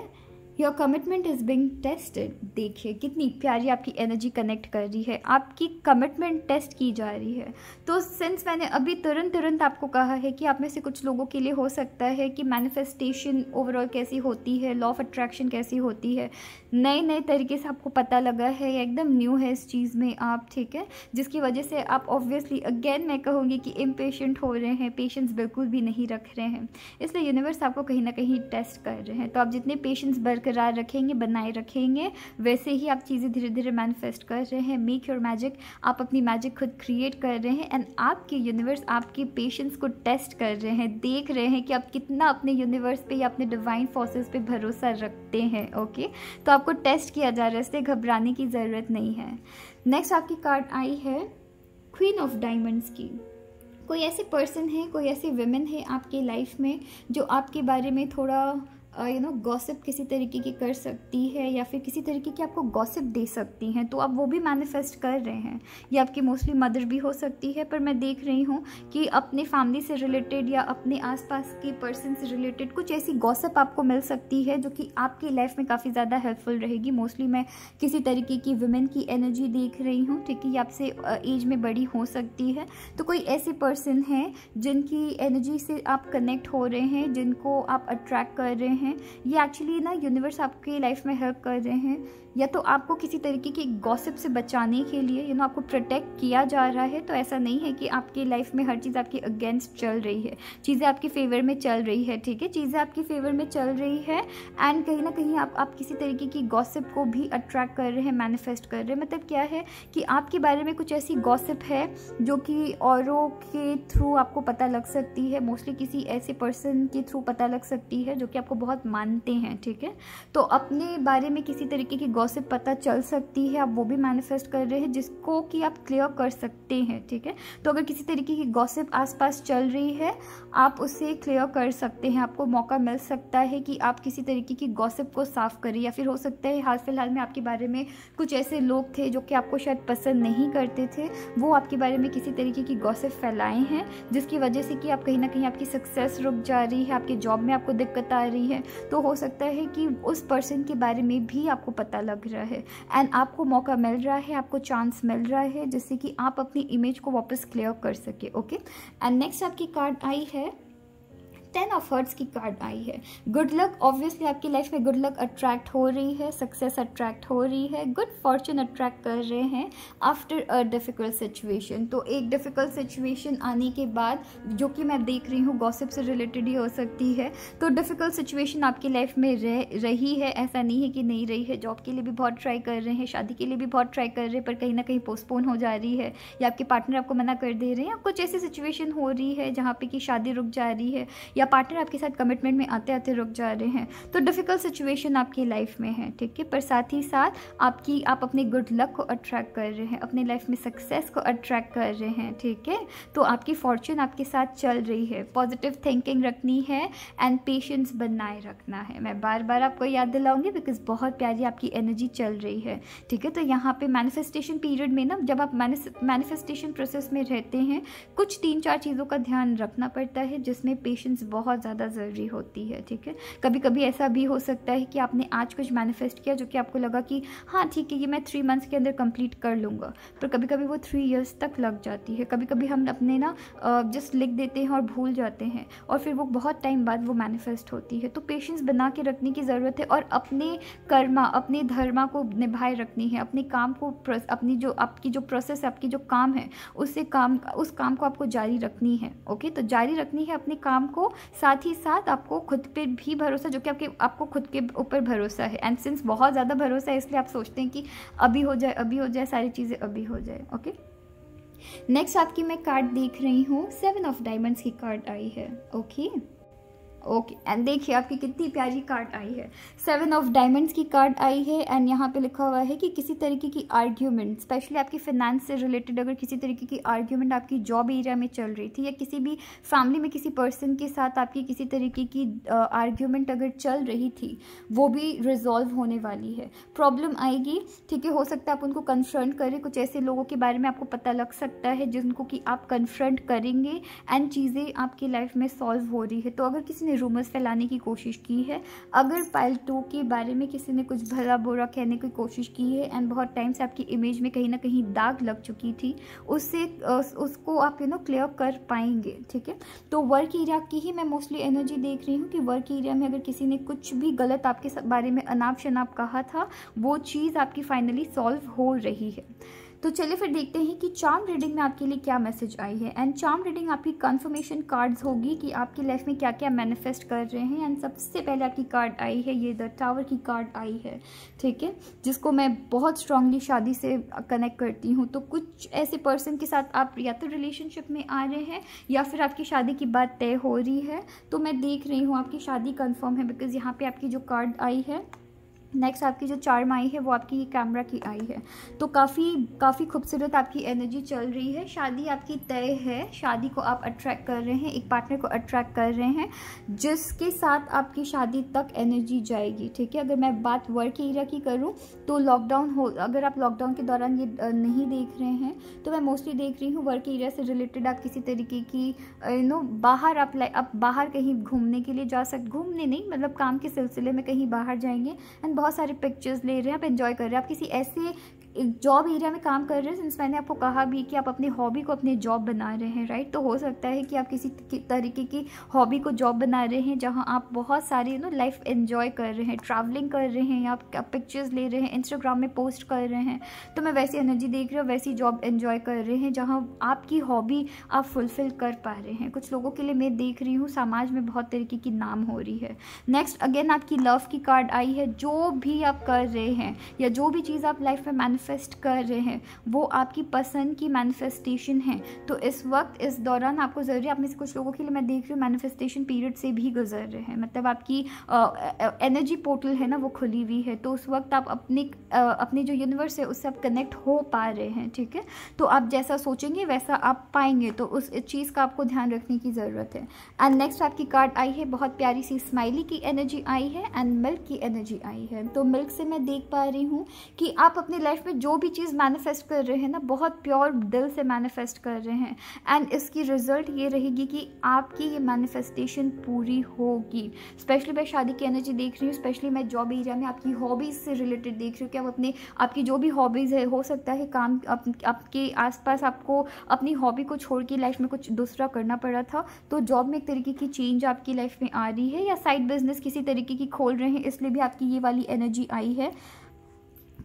your commitment is being tested. देखिए कितनी प्यारी आपकी एनर्जी कनेक्ट कर रही है, आपकी कमिटमेंट टेस्ट की जा रही है। तो सिंस मैंने अभी तुरंत आपको कहा है कि आप में से कुछ लोगों के लिए हो सकता है कि मैनिफेस्टेशन ओवरऑल कैसी होती है, लॉ ऑफ अट्रैक्शन कैसी होती है, नए तरीके से आपको पता लगा है या एकदम न्यू है इस चीज़ में आप, ठीक है, जिसकी वजह से आप ऑब्वियसली अगेन मैं कहूँगी कि इम्पेशेंट हो रहे हैं, पेशेंस बिल्कुल भी नहीं रख रहे हैं। इसलिए यूनिवर्स आपको कहीं ना कहीं टेस्ट कर रहे हैं। तो आप जितने पेशेंस बरकरार रखेंगे, बनाए रखेंगे, वैसे ही आप चीज़ें धीरे धीरे मैनिफेस्ट कर रहे हैं। मेक योर मैजिक, आप अपनी मैजिक खुद क्रिएट कर रहे हैं एंड आपके यूनिवर्स आपके पेशेंस को टेस्ट कर रहे हैं, देख रहे हैं कि आप कितना अपने यूनिवर्स पे या अपने डिवाइन फोर्सेस पे भरोसा रखते हैं। ओके, तो आपको टेस्ट किया जा रहा है, इसलिए घबराने की ज़रूरत नहीं है। नेक्स्ट आपकी कार्ड आई है क्वीन ऑफ डायमंड्स की। कोई ऐसे पर्सन है, कोई ऐसी विमेन है आपकी लाइफ में जो आपके बारे में थोड़ा गॉसिप किसी तरीके की कर सकती है या फिर किसी तरीके की आपको गॉसिप दे सकती हैं, तो आप वो भी मैनिफेस्ट कर रहे हैं। ये आपकी मोस्टली मदर भी हो सकती है, पर मैं देख रही हूँ कि अपने फैमिली से रिलेटेड या अपने आसपास के पर्सन से रिलेटेड कुछ ऐसी गॉसिप आपको मिल सकती है जो कि आपकी लाइफ में काफ़ी ज़्यादा हेल्पफुल रहेगी। मोस्टली मैं किसी तरीके की वुमेन की एनर्जी देख रही हूँ, ठीक है, ये आपसे एज में बड़ी हो सकती है। तो कोई ऐसे पर्सन हैं जिनकी एनर्जी से आप कनेक्ट हो रहे हैं, जिनको आप अट्रैक्ट कर रहे हैं, ये एक्चुअली ना यूनिवर्स आपकी लाइफ में हेल्प कर रहे हैं, या तो आपको किसी तरीके की गॉसिप से बचाने के लिए आपको प्रोटेक्ट किया जा रहा है। तो ऐसा नहीं है कि आपकी लाइफ में हर चीज़ आपके अगेंस्ट चल रही है, चीज़ें आपकी फेवर में चल रही है, ठीक है, चीज़ें आपकी फेवर में चल रही है एंड कहीं ना कहीं आप किसी तरीके की गॉसिप को भी अट्रैक्ट कर रहे हैं, मैनिफेस्ट कर रहे हैं। मतलब क्या है कि आपके बारे में कुछ ऐसी गॉसिप है जो कि औरों के थ्रू आपको पता लग सकती है, मोस्टली किसी ऐसे पर्सन के थ्रू पता लग सकती है जो कि आपको बहुत मानते हैं, ठीक है। तो अपने बारे में किसी तरीके की गॉसिप पता चल सकती है, आप वो भी मैनिफेस्ट कर रहे हैं जिसको कि आप क्लियर कर सकते हैं, ठीक है। तो अगर किसी तरीके की गॉसिप आसपास चल रही है, आप उसे क्लियर कर सकते हैं, आपको मौका मिल सकता है कि आप किसी तरीके की गॉसिप को साफ करें। या फिर हो सकता है हाल फिलहाल में आपके बारे में कुछ ऐसे लोग थे जो कि आपको शायद पसंद नहीं करते थे, वो आपके बारे में किसी तरीके की गॉसिप फैलाए हैं, जिसकी वजह से कि आप कहीं ना कहीं आपकी सक्सेस रुक जा रही है, आपके जॉब में आपको दिक्कत आ रही है। तो हो सकता है कि उस पर्सन के बारे में भी आपको पता लग रहा है एंड आपको मौका मिल रहा है, आपको चांस मिल रहा है जिससे कि आप अपनी इमेज को वापस क्लियर कर सके। ओके, एंड नेक्स्ट आपकी कार्ड आई है 10 ऑफ हार्ट्स की कार्ड आई है। गुड लक, ऑब्वियसली आपकी लाइफ में गुड लक अट्रैक्ट हो रही है, सक्सेस अट्रैक्ट हो रही है, गुड फॉर्चून अट्रैक्ट कर रहे हैं आफ्टर अ डिफ़िकल्ट सिचुएशन। तो एक डिफ़िकल्ट सिचुएशन आने के बाद, जो कि मैं देख रही हूँ गॉसिप से रिलेटेड ही हो सकती है, तो डिफ़िकल्ट सिचुएशन आपकी लाइफ में रही है, ऐसा नहीं है कि नहीं रही है। जॉब के लिए भी बहुत ट्राई कर रहे हैं, शादी के लिए भी बहुत ट्राई कर रहे हैं, पर कहीं ना कहीं पोस्टपोन हो जा रही है, या आपके पार्टनर आपको मना कर दे रहे हैं, कुछ ऐसी सिचुएशन हो रही है जहाँ पे कि शादी रुक जा रही है या पार्टनर आपके साथ कमिटमेंट में आते आते रुक जा रहे हैं। तो डिफ़िकल्ट सिचुएशन आपकी लाइफ में है, ठीक है, पर साथ ही साथ आप अपने गुड लक को अट्रैक्ट कर रहे हैं, अपने लाइफ में सक्सेस को अट्रैक्ट कर रहे हैं, ठीक है। तो आपकी फॉर्चून आपके साथ चल रही है, पॉजिटिव थिंकिंग रखनी है एंड पेशेंस बनाए रखना है। मैं बार बार आपको याद दिलाऊंगी बिकॉज बहुत प्यारी आपकी एनर्जी चल रही है, ठीक है। तो यहाँ पे मैनिफेस्टेशन पीरियड में ना, जब आप मैनिफेस्टेशन प्रोसेस में रहते हैं, कुछ 3-4 चीज़ों का ध्यान रखना पड़ता है, जिसमें पेशेंस बहुत ज़्यादा ज़रूरी होती है, ठीक है। कभी कभी ऐसा भी हो सकता है कि आपने आज कुछ मैनिफेस्ट किया जो कि आपको लगा कि हाँ ठीक है, ये मैं 3 मंथ्स के अंदर कंप्लीट कर लूँगा, पर कभी कभी वो 3 इयर्स तक लग जाती है। कभी कभी हम अपने ना जस्ट लिख देते हैं और भूल जाते हैं, और फिर वो बहुत टाइम बाद वो मैनिफेस्ट होती है। तो पेशेंस बना के रखने की ज़रूरत है और अपने कर्मा, अपने धर्मा को निभाए रखनी है, अपने काम को, अपनी जो आपकी जो प्रोसेस है, आपकी जो काम है, उस काम को आपको जारी रखनी है। ओके, तो जारी रखनी है अपने काम को, साथ ही साथ आपको खुद पे भी भरोसा, जो कि आपको खुद के ऊपर भरोसा है। एंड सिंस बहुत ज़्यादा भरोसा है, इसलिए आप सोचते हैं कि अभी हो जाए सारी चीज़ें अभी हो जाए। ओके, नेक्स्ट आपकी मैं कार्ड देख रही हूँ 7 ऑफ डायमंड्स की कार्ड आई है। ओके, एंड देखिए आपकी कितनी प्यारी कार्ड आई है, 7 ऑफ डायमंड्स की कार्ड आई है। एंड यहाँ पे लिखा हुआ है कि किसी तरीके की आर्ग्यूमेंट, स्पेशली आपकी फाइनेंस से रिलेटेड, अगर किसी तरीके की आर्ग्यूमेंट आपकी जॉब एरिया में चल रही थी, या किसी भी फैमिली में किसी पर्सन के साथ आपकी किसी तरीके की आर्ग्यूमेंट अगर चल रही थी, वो भी रिजॉल्व होने वाली है। प्रॉब्लम आएगी, ठीक है, हो सकता है आप उनको कन्फ्रंट करें, कुछ ऐसे लोगों के बारे में आपको पता लग सकता है जिनको कि आप कन्फ्रंट करेंगे एंड चीज़ें आपकी लाइफ में सॉल्व हो रही है। तो अगर किसी ने रूमर्स फैलाने की कोशिश की है, अगर पाइल 2 के बारे में किसी ने कुछ भला बुरा कहने की कोशिश की है एंड बहुत टाइम से आपकी इमेज में कहीं ना कहीं दाग लग चुकी थी, उसको आप क्लियर कर पाएंगे। ठीक है, तो वर्क एरिया की ही मैं मोस्टली एनर्जी देख रही हूँ कि वर्क एरिया में अगर किसी ने कुछ भी गलत आपके बारे में अनाप शनाप कहा था, वो चीज़ आपकी फाइनली सॉल्व हो रही है। तो चलिए फिर देखते हैं कि चार्म रीडिंग में आपके लिए क्या मैसेज आई है। एंड चार्म रीडिंग आपकी कंफर्मेशन कार्ड्स होगी कि आपकी लाइफ में क्या क्या मैनिफेस्ट कर रहे हैं। एंड सबसे पहले आपकी कार्ड आई है, ये द टावर की कार्ड आई है। ठीक है, जिसको मैं बहुत स्ट्रांगली शादी से कनेक्ट करती हूँ। तो कुछ ऐसे पर्सन के साथ आप या तो रिलेशनशिप में आ रहे हैं या फिर आपकी शादी की बात तय हो रही है। तो मैं देख रही हूँ आपकी शादी कन्फर्म है, बिकॉज यहाँ पे आपकी जो कार्ड आई है। नेक्स्ट आपकी जो चार्म आई है वो आपकी कैमरा की आई है। तो काफ़ी खूबसूरत आपकी एनर्जी चल रही है। शादी आपकी तय है, शादी को आप अट्रैक्ट कर रहे हैं, एक पार्टनर को अट्रैक्ट कर रहे हैं जिसके साथ आपकी शादी तक एनर्जी जाएगी। ठीक है, अगर मैं बात वर्क एरिया की करूं तो अगर आप लॉकडाउन के दौरान ये नहीं देख रहे हैं तो मैं मोस्टली देख रही हूँ वर्क एरिया से रिलेटेड आप किसी तरीके की बाहर आप बाहर कहीं घूमने के लिए जा सकते, घूमने नहीं मतलब काम के सिलसिले में कहीं बाहर जाएंगे एंड बहुत सारे पिक्चर्स ले रहे हैं, आप एंजॉय कर रहे हैं। आप किसी ऐसे जॉब एरिया में काम कर रहे हैं सिंस मैंने आपको कहा भी कि आप अपनी हॉबी को अपने जॉब बना रहे हैं, राइट। तो हो सकता है कि आप किसी तरीके की हॉबी को जॉब बना रहे हैं जहां आप बहुत सारी लाइफ एंजॉय कर रहे हैं, ट्रैवलिंग कर रहे हैं, आप पिक्चर्स ले रहे हैं, इंस्टाग्राम में पोस्ट कर रहे हैं। तो मैं वैसी एनर्जी देख रही हूँ, वैसी जॉब एंजॉय कर रहे हैं जहाँ आपकी हॉबी आप फुलफिल कर पा रहे हैं। कुछ लोगों के लिए मैं देख रही हूँ समाज में बहुत तरीके की नाम हो रही है। नेक्स्ट अगेन आपकी लव की कार्ड आई है। जो भी आप कर रहे हैं या जो भी चीज़ आप लाइफ में मैनिफेस्ट कर रहे हैं वो आपकी पसंद की मैनिफेस्टेशन है। तो इस वक्त इस दौरान आपको ज़रूरी, आप में से कुछ लोगों के लिए मैं देख रही हूँ मैनिफेस्टेशन पीरियड से भी गुजर रहे हैं, मतलब आपकी एनर्जी पोर्टल है ना वो खुली हुई है। तो उस वक्त आप अपने जो यूनिवर्स है उससे आप कनेक्ट हो पा रहे हैं। ठीक है, तो आप जैसा सोचेंगे वैसा आप पाएंगे, तो उस चीज़ का आपको ध्यान रखने की ज़रूरत है। एंड नेक्स्ट आपकी कार्ड आई है, बहुत प्यारी सी स्माइली की एनर्जी आई है एंड मिल्क की एनर्जी आई है। तो मिल्क से मैं देख पा रही हूँ कि आप अपनी लाइफ में जो भी चीज़ मैनिफेस्ट कर रहे हैं ना बहुत प्योर दिल से मैनिफेस्ट कर रहे हैं एंड इसकी रिजल्ट ये रहेगी कि आपकी ये मैनिफेस्टेशन पूरी होगी। स्पेशली मैं शादी की एनर्जी देख रही हूँ, स्पेशली मैं जॉब एरिया में आपकी हॉबीज़ से रिलेटेड देख रही हूँ कि आप आपकी जो भी हॉबीज़ है, हो सकता है काम आपके आसपास आपको अपनी हॉबी को छोड़ के लाइफ में कुछ दूसरा करना पड़ा था, तो जॉब में एक तरीके की चेंज आपकी लाइफ में आ रही है, या साइड बिजनेस किसी तरीके की खोल रहे हैं इसलिए भी आपकी ये वाली एनर्जी आई है।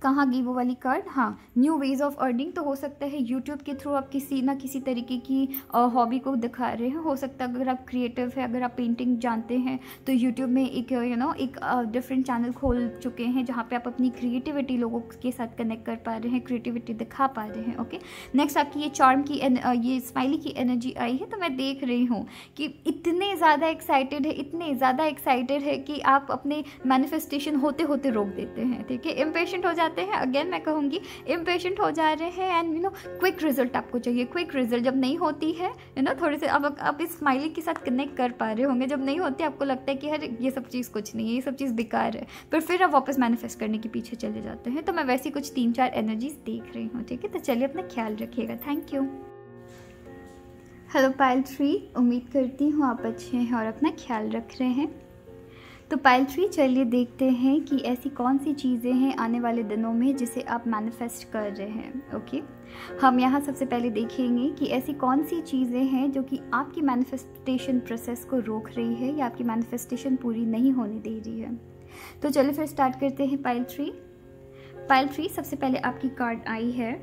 कहाँ गई वो वाली कार्ड, हाँ, न्यू वेज ऑफ अर्निंग। तो हो सकता है यूट्यूब के थ्रू आप किसी ना किसी तरीके की हॉबी को दिखा रहे हैं। हो सकता है अगर आप क्रिएटिव है, अगर आप पेंटिंग जानते हैं तो यूट्यूब में एक एक डिफरेंट चैनल खोल चुके हैं जहाँ पे आप अपनी क्रिएटिविटी लोगों के साथ कनेक्ट कर पा रहे हैं, क्रिएटिविटी दिखा पा रहे हैं। ओके, नेक्स्ट आपकी ये चार्म की ये स्माइली की एनर्जी आई है। तो मैं देख रही हूँ कि इतने ज़्यादा एक्साइटेड है कि आप अपने मैनिफेस्टेशन होते होते रोक देते हैं। ठीक है, इम्पेशेंट हो जाते हैं, अगेन मैं कहूँगी इम्पेशेंट हो जा रहे हैं एंड क्विक रिजल्ट आपको चाहिए। क्विक रिजल्ट जब नहीं होती है थोड़े से अब आप इस स्माइली के साथ कनेक्ट कर पा रहे होंगे, जब नहीं होती आपको लगता है कि यार ये सब चीज़ कुछ नहीं है, ये सब चीज़ बेकार है, पर फिर आप वापस मैनिफेस्ट करने के पीछे चले जाते हैं। तो मैं वैसी कुछ 3-4 एनर्जीज देख रही हूँ। ठीक है, तो चलिए अपना ख्याल रखिएगा। Thank you. हेलो पाइल 3, उम्मीद करती हूँ आप अच्छे हैं और अपना ख्याल रख रहे हैं। तो पाइल 3 चलिए देखते हैं कि ऐसी कौन सी चीज़ें हैं आने वाले दिनों में जिसे आप मैनिफेस्ट कर रहे हैं। ओके, हम यहाँ सबसे पहले देखेंगे कि ऐसी कौन सी चीज़ें हैं जो कि आपकी मैनिफेस्टेशन प्रोसेस को रोक रही है या आपकी मैनिफेस्टेशन पूरी नहीं होने दे रही है। तो चलिए फिर स्टार्ट करते हैं पाइल 3। पाइल 3 सबसे पहले आपकी कार्ड आई है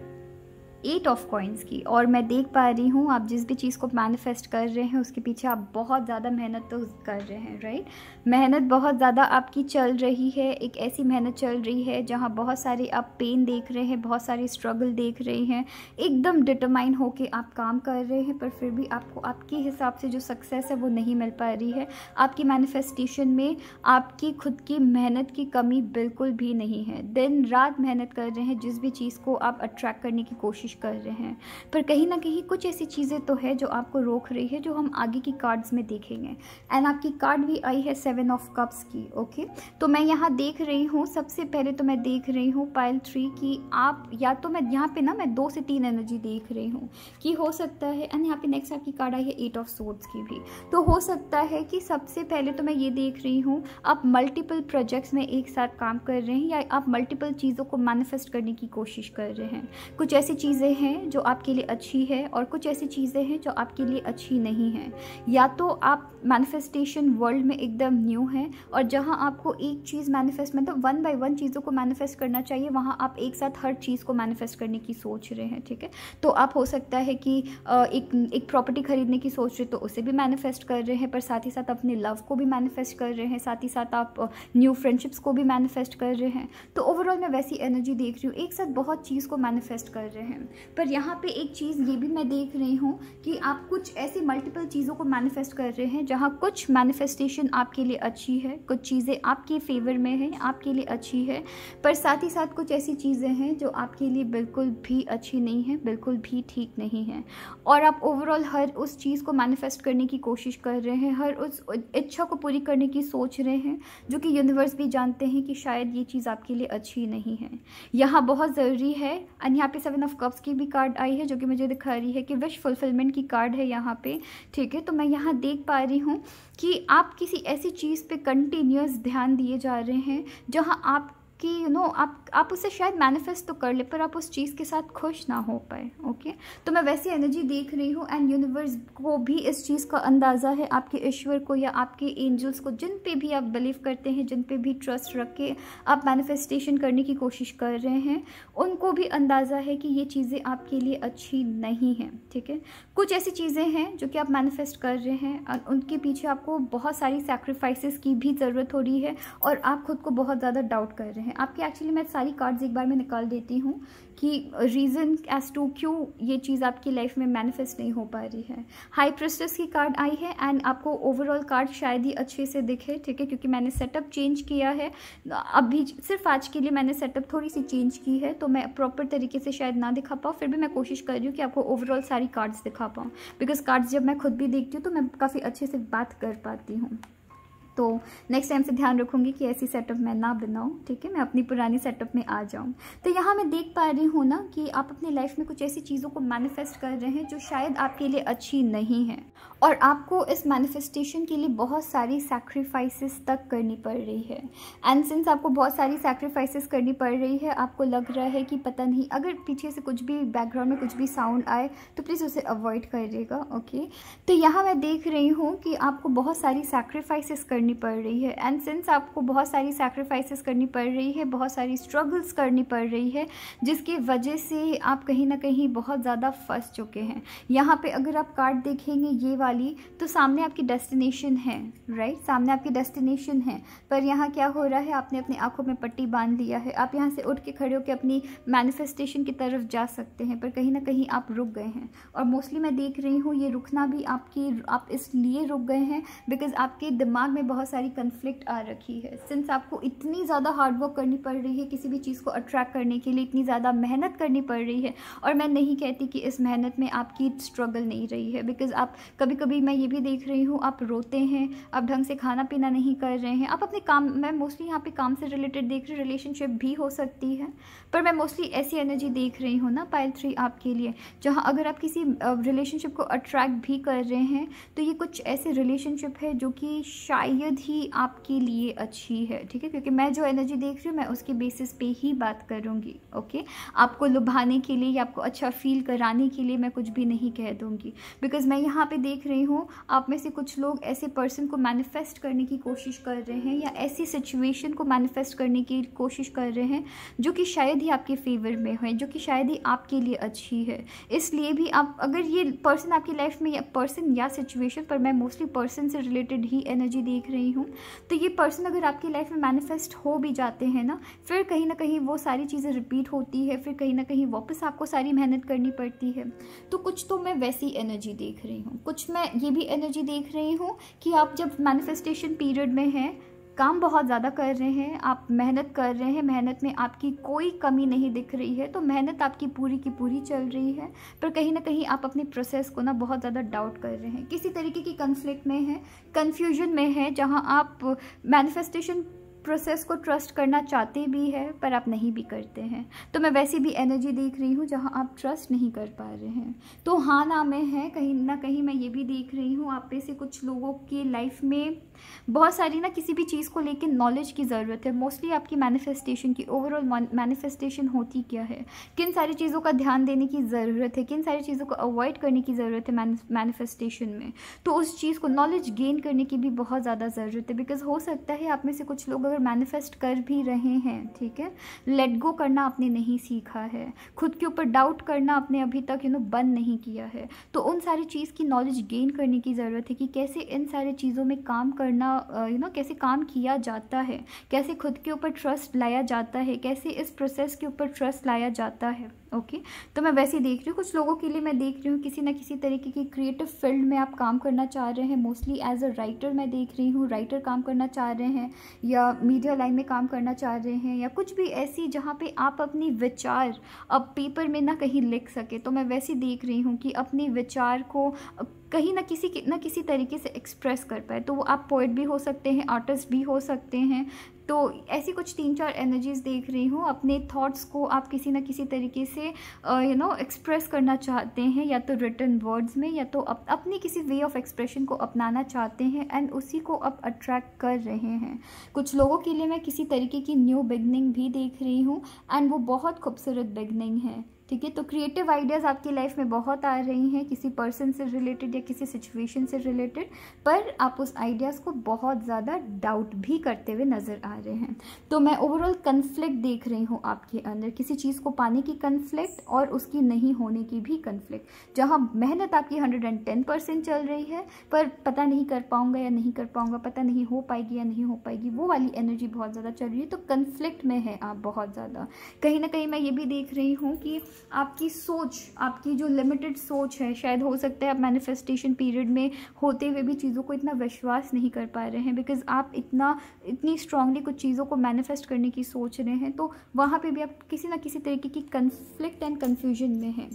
8 ऑफ कॉइन्स की, और मैं देख पा रही हूँ आप जिस भी चीज़ को मैनिफेस्ट कर रहे हैं उसके पीछे आप बहुत ज़्यादा मेहनत तो कर रहे हैं, राइट। मेहनत बहुत ज़्यादा आपकी चल रही है, एक ऐसी मेहनत चल रही है जहाँ बहुत सारे आप पेन देख रहे हैं, बहुत सारी स्ट्रगल देख रहे हैं, एकदम डिटरमाइन होके आप काम कर रहे हैं, पर फिर भी आपको आपके हिसाब से जो सक्सेस है वो नहीं मिल पा रही है। आपकी मैनिफेस्टेशन में आपकी खुद की मेहनत की कमी बिल्कुल भी नहीं है, दिन रात मेहनत कर रहे हैं जिस भी चीज़ को आप अट्रैक्ट करने की कोशिश कोशिश कर रहे हैं, पर कहीं ना कहीं कुछ ऐसी चीज़ें तो है जो आपको रोक रही है, जो हम आगे की कार्ड्स में देखेंगे। एंड आपकी कार्ड भी आई है 7 ऑफ कप्स की। ओके, तो मैं यहाँ देख रही हूँ, सबसे पहले तो मैं देख रही हूँ पाइल 3 की आप, या तो मैं यहाँ पे ना मैं 2 से 3 एनर्जी देख रही हूँ कि हो सकता है, एंड यहाँ पे नेक्स्ट आपकी कार्ड आई है 8 ऑफ सोर्ड्स की भी। तो हो सकता है कि सबसे पहले तो मैं ये देख रही हूँ आप मल्टीपल प्रोजेक्ट्स में एक साथ काम कर रहे हैं, या आप मल्टीपल चीज़ों को मैनिफेस्ट करने की कोशिश कर रहे हैं। कुछ ऐसी चीज़ें हैं जो आपके लिए अच्छी है और कुछ ऐसी चीज़ें हैं जो आपके लिए अच्छी नहीं हैं। या तो आप मैनिफेस्टेशन वर्ल्ड में एकदम न्यू हैं, और जहाँ आपको एक चीज़ मैनिफेस्ट, मतलब 1 बाय 1 चीज़ों को मैनिफेस्ट करना चाहिए, वहाँ आप एक साथ हर चीज़ को मैनिफेस्ट करने की सोच रहे हैं। ठीक है, तो आप हो सकता है कि एक प्रॉपर्टी खरीदने की सोच रहे तो उसे भी मैनिफेस्ट कर रहे हैं, पर साथ ही साथ अपने लव को भी मैनिफेस्ट कर रहे हैं, साथ ही साथ आप न्यू फ्रेंडशिप्स को भी मैनिफेस्ट कर रहे हैं। तो ओवरऑल मैं वैसी एनर्जी देख रही हूँ, एक साथ बहुत चीज़ को मैनिफेस्ट कर रहे हैं। पर यहाँ पे एक चीज़ ये भी मैं देख रही हूँ कि आप कुछ ऐसी मल्टीपल चीज़ों को मैनिफेस्ट कर रहे हैं जहाँ कुछ मैनिफेस्टेशन आपके लिए अच्छी है, कुछ चीज़ें आपके फेवर में हैं, आपके लिए अच्छी है, पर साथ ही साथ कुछ ऐसी चीज़ें हैं जो आपके लिए बिल्कुल भी अच्छी नहीं है, बिल्कुल भी ठीक नहीं है। और आप ओवरऑल हर उस चीज़ को मैनिफेस्ट करने की कोशिश कर रहे हैं, हर उस इच्छा को पूरी करने की सोच रहे हैं, जो कि यूनिवर्स भी जानते हैं कि शायद ये चीज़ आपके लिए अच्छी नहीं है। यहाँ बहुत ज़रूरी है, एंड यहाँ पे 7 ऑफ कप्स की भी कार्ड आई है जो कि मुझे दिखा रही है कि विश फुलफिलमेंट की कार्ड है यहाँ पे। ठीक है, तो मैं यहाँ देख पा रही हूँ कि आप किसी ऐसी चीज़ पे कंटिन्यूस ध्यान दिए जा रहे हैं जहाँ आप कि आप उससे शायद मैनिफेस्ट तो कर ले, पर आप उस चीज़ के साथ खुश ना हो पाए। ओके, तो मैं वैसी एनर्जी देख रही हूँ, एंड यूनिवर्स को भी इस चीज़ का अंदाज़ा है, आपके ईश्वर को या आपके एंजल्स को, जिन पे भी आप बिलीव करते हैं, जिन पे भी ट्रस्ट रख के आप मैनिफेस्टेशन करने की कोशिश कर रहे हैं, उनको भी अंदाज़ा है कि ये चीज़ें आपके लिए अच्छी नहीं हैं। ठीक है, कुछ ऐसी चीज़ें हैं जो कि आप मैनिफेस्ट कर रहे हैं और उनके पीछे आपको बहुत सारी सैक्रिफाइसेस की भी ज़रूरत हो रही है, और आप खुद को बहुत ज़्यादा डाउट कर रहे हैं। आपकी एक्चुअली मैं सारी कार्ड्स एक बार में निकाल देती हूँ कि रीज़न एज टू क्यों ये चीज़ आपकी लाइफ में मैनिफेस्ट नहीं हो पा रही है। हाई प्रेस्टेस की कार्ड आई है, एंड आपको ओवरऑल कार्ड शायद ही अच्छे से दिखे। ठीक है, क्योंकि मैंने सेटअप चेंज किया है, अभी सिर्फ आज के लिए मैंने सेटअप थोड़ी सी चेंज की है, तो मैं प्रॉपर तरीके से शायद ना दिखा पाऊँ, फिर भी मैं कोशिश कर रही हूँ कि आपको ओवरऑल सारी कार्ड्स दिखा पाऊँ, बिकॉज कार्ड्स जब मैं खुद भी देखती हूँ तो मैं काफ़ी अच्छे से बात कर पाती हूँ। तो नेक्स्ट टाइम से ध्यान रखूंगी कि ऐसी सेटअप मैं ना बनाऊं। ठीक है, मैं अपनी पुरानी सेटअप में आ जाऊं। तो यहाँ मैं देख पा रही हूँ ना कि आप अपनी लाइफ में कुछ ऐसी चीज़ों को मैनिफेस्ट कर रहे हैं जो शायद आपके लिए अच्छी नहीं है, और आपको इस मैनिफेस्टेशन के लिए बहुत सारी सैक्रिफाइसेस तक करनी पड़ रही है। एंड सिंस आपको बहुत सारी सैक्रिफाइसेस करनी पड़ रही है, आपको लग रहा है कि पता नहीं, अगर पीछे से कुछ भी बैकग्राउंड में कुछ भी साउंड आए तो प्लीज़ उसे अवॉइड करिएगा। ओके, तो यहाँ मैं देख रही हूँ कि आपको बहुत सारी सैक्रिफाइसेस करनी पड़ रही है, एंड सिंस आपको बहुत सारी सैक्रिफाइसेस करनी पड़ रही है, बहुत सारी स्ट्रगल्स करनी पड़ रही है, जिसकी वजह से आप कहीं ना कहीं बहुत ज़्यादा फंस चुके हैं। यहाँ पे अगर आप कार्ड देखेंगे ये वाली, तो सामने आपकी डेस्टिनेशन है, राइट, सामने आपकी डेस्टिनेशन है, पर यहाँ क्या हो रहा है, आपने अपनी आंखों में पट्टी बांध लिया है। आप यहाँ से उठ के खड़े होकर अपनी मैनिफेस्टेशन की तरफ जा सकते हैं, पर कहीं ना कहीं आप रुक गए हैं। और मोस्टली मैं देख रही हूँ ये रुकना भी आप इसलिए रुक गए हैं बिकॉज आपके दिमाग में बहुत सारी कन्फ्लिक्ट आ रखी है। सिंस आपको इतनी ज़्यादा हार्डवर्क करनी पड़ रही है किसी भी चीज़ को अट्रैक्ट करने के लिए, इतनी ज़्यादा मेहनत करनी पड़ रही है, और मैं नहीं कहती कि इस मेहनत में आपकी स्ट्रगल नहीं रही है, बिकॉज आप कभी कभी, मैं ये भी देख रही हूँ, आप रोते हैं, आप ढंग से खाना पीना नहीं कर रहे हैं, आप अपने काम, मैं मोस्टली यहाँ पे काम से रिलेटेड देख रही हूँ, रिलेशनशिप भी हो सकती है, पर मैं मोस्टली ऐसी एनर्जी देख रही हूँ ना पाइल 3 आपके लिए, जहाँ अगर आप किसी रिलेशनशिप को अट्रैक्ट भी कर रहे हैं तो ये कुछ ऐसे रिलेशनशिप है जो कि शायद ही आपके लिए अच्छी है। ठीक है, क्योंकि मैं जो एनर्जी देख रही हूँ मैं उसके बेसिस पे ही बात करूँगी। ओके, आपको लुभाने के लिए या आपको अच्छा फील कराने के लिए मैं कुछ भी नहीं कह दूँगी, बिकॉज मैं यहाँ पे देख रही हूँ आप में से कुछ लोग ऐसे पर्सन को मैनिफेस्ट करने की कोशिश कर रहे हैं, या ऐसी सिचुएशन को मैनिफेस्ट करने की कोशिश कर रहे हैं जो कि शायद ही आपके फेवर में है, जो कि शायद ही आपके लिए अच्छी है। इसलिए भी आप, अगर ये पर्सन आपकी लाइफ में, या पर्सन या सिचुएशन, पर मैं मोस्टली पर्सन से रिलेटेड ही एनर्जी देख रही हूँ, तो ये पर्सन अगर आपकी लाइफ में मैनिफेस्ट हो भी जाते हैं ना, फिर कहीं ना कहीं वो सारी चीज़ें रिपीट होती है, फिर कहीं ना कहीं वापस आपको सारी मेहनत करनी पड़ती है। तो कुछ तो मैं वैसी एनर्जी देख रही हूँ, कुछ मैं ये भी एनर्जी देख रही हूँ कि आप जब मैनिफेस्टेशन पीरियड में हैं, काम बहुत ज़्यादा कर रहे हैं, आप मेहनत कर रहे हैं, मेहनत में आपकी कोई कमी नहीं दिख रही है, तो मेहनत आपकी पूरी की पूरी चल रही है, पर कहीं ना कहीं आप अपने प्रोसेस को ना बहुत ज़्यादा डाउट कर रहे हैं, किसी तरीके की कन्फ्लिक्ट में है, कन्फ्यूजन में है, जहाँ आप मैनिफेस्टेशन प्रोसेस को ट्रस्ट करना चाहते भी हैं पर आप नहीं भी करते हैं। तो मैं वैसी भी एनर्जी देख रही हूँ जहाँ आप ट्रस्ट नहीं कर पा रहे हैं। तो हाँ ना में है, कहीं ना कहीं मैं ये भी देख रही हूँ आप में से कुछ लोगों की लाइफ में बहुत सारी ना किसी भी चीज़ को लेकर नॉलेज की ज़रूरत है। मोस्टली आपकी मैनिफेस्टेशन की ओवरऑल मैनिफेस्टेशन होती क्या है, किन सारी चीज़ों का ध्यान देने की ज़रूरत है, किन सारी चीज़ों को अवॉइड करने की ज़रूरत है मैनिफेस्टेशन में, तो उस चीज़ को नॉलेज गेन करने की भी बहुत ज़्यादा ज़रूरत है। बिकॉज हो सकता है आप में से कुछ लोग अगर मैनिफेस्ट कर भी रहे हैं, ठीक है, लेट गो करना आपने नहीं सीखा है, खुद के ऊपर डाउट करना आपने अभी तक बंद नहीं किया है, तो उन सारी चीज़ की नॉलेज गेन करने की ज़रूरत है कि कैसे इन सारी चीज़ों में काम करना कैसे काम किया जाता है, कैसे खुद के ऊपर ट्रस्ट लाया जाता है, कैसे इस प्रोसेस के ऊपर ट्रस्ट लाया जाता है। ओके तो मैं वैसे ही देख रही हूँ कुछ लोगों के लिए, मैं देख रही हूँ किसी ना किसी तरीके की क्रिएटिव फील्ड में आप काम करना चाह रहे हैं। मोस्टली एज अ राइटर मैं देख रही हूँ, राइटर काम करना चाह रहे हैं या मीडिया लाइन में काम करना चाह रहे हैं या कुछ भी ऐसी जहाँ पे आप अपनी विचार अब पेपर में ना कहीं लिख सके। तो मैं वैसे देख रही हूँ कि अपने विचार को कहीं ना किसी तरीके से एक्सप्रेस कर पाए। तो वो आप पोइट भी हो सकते हैं, आर्टिस्ट भी हो सकते हैं। तो ऐसी कुछ 3-4 एनर्जीज देख रही हूँ। अपने थॉट्स को आप किसी ना किसी तरीके से एक्सप्रेस करना चाहते हैं, या तो रिटन वर्ड्स में या तो अपनी किसी वे ऑफ एक्सप्रेशन को अपनाना चाहते हैं एंड उसी को आप अट्रैक्ट कर रहे हैं। कुछ लोगों के लिए मैं किसी तरीके की न्यू बिगनिंग भी देख रही हूँ एंड वो बहुत खूबसूरत बिगनिंग है। ठीक है, तो क्रिएटिव आइडियाज़ आपकी लाइफ में बहुत आ रही हैं किसी पर्सन से रिलेटेड या किसी सिचुएशन से रिलेटेड, पर आप उस आइडियाज़ को बहुत ज़्यादा डाउट भी करते हुए नज़र आ रहे हैं। तो मैं ओवरऑल कन्फ्लिक्ट देख रही हूँ आपके अंदर, किसी चीज़ को पाने की कन्फ्लिक्ट और उसकी नहीं होने की भी कन्फ्लिक्ट, जहाँ मेहनत आपकी 110% चल रही है पर पता नहीं कर पाऊँगा या नहीं कर पाऊँगा, पता नहीं हो पाएगी या नहीं हो पाएगी, वो वाली एनर्जी बहुत ज़्यादा चल रही है। तो कन्फ्लिक्ट में है आप बहुत ज़्यादा। कहीं ना कहीं मैं ये भी देख रही हूँ कि आपकी सोच, आपकी जो लिमिटेड सोच है, शायद हो सकता है आप मैनिफेस्टेशन पीरियड में होते हुए भी चीज़ों को इतना विश्वास नहीं कर पा रहे हैं, बिकॉज आप इतनी स्ट्रांगली कुछ चीज़ों को मैनिफेस्ट करने की सोच रहे हैं। तो वहाँ पे भी आप किसी ना किसी तरीके की कन्फ्लिक्ट एंड कन्फ्यूजन में हैं।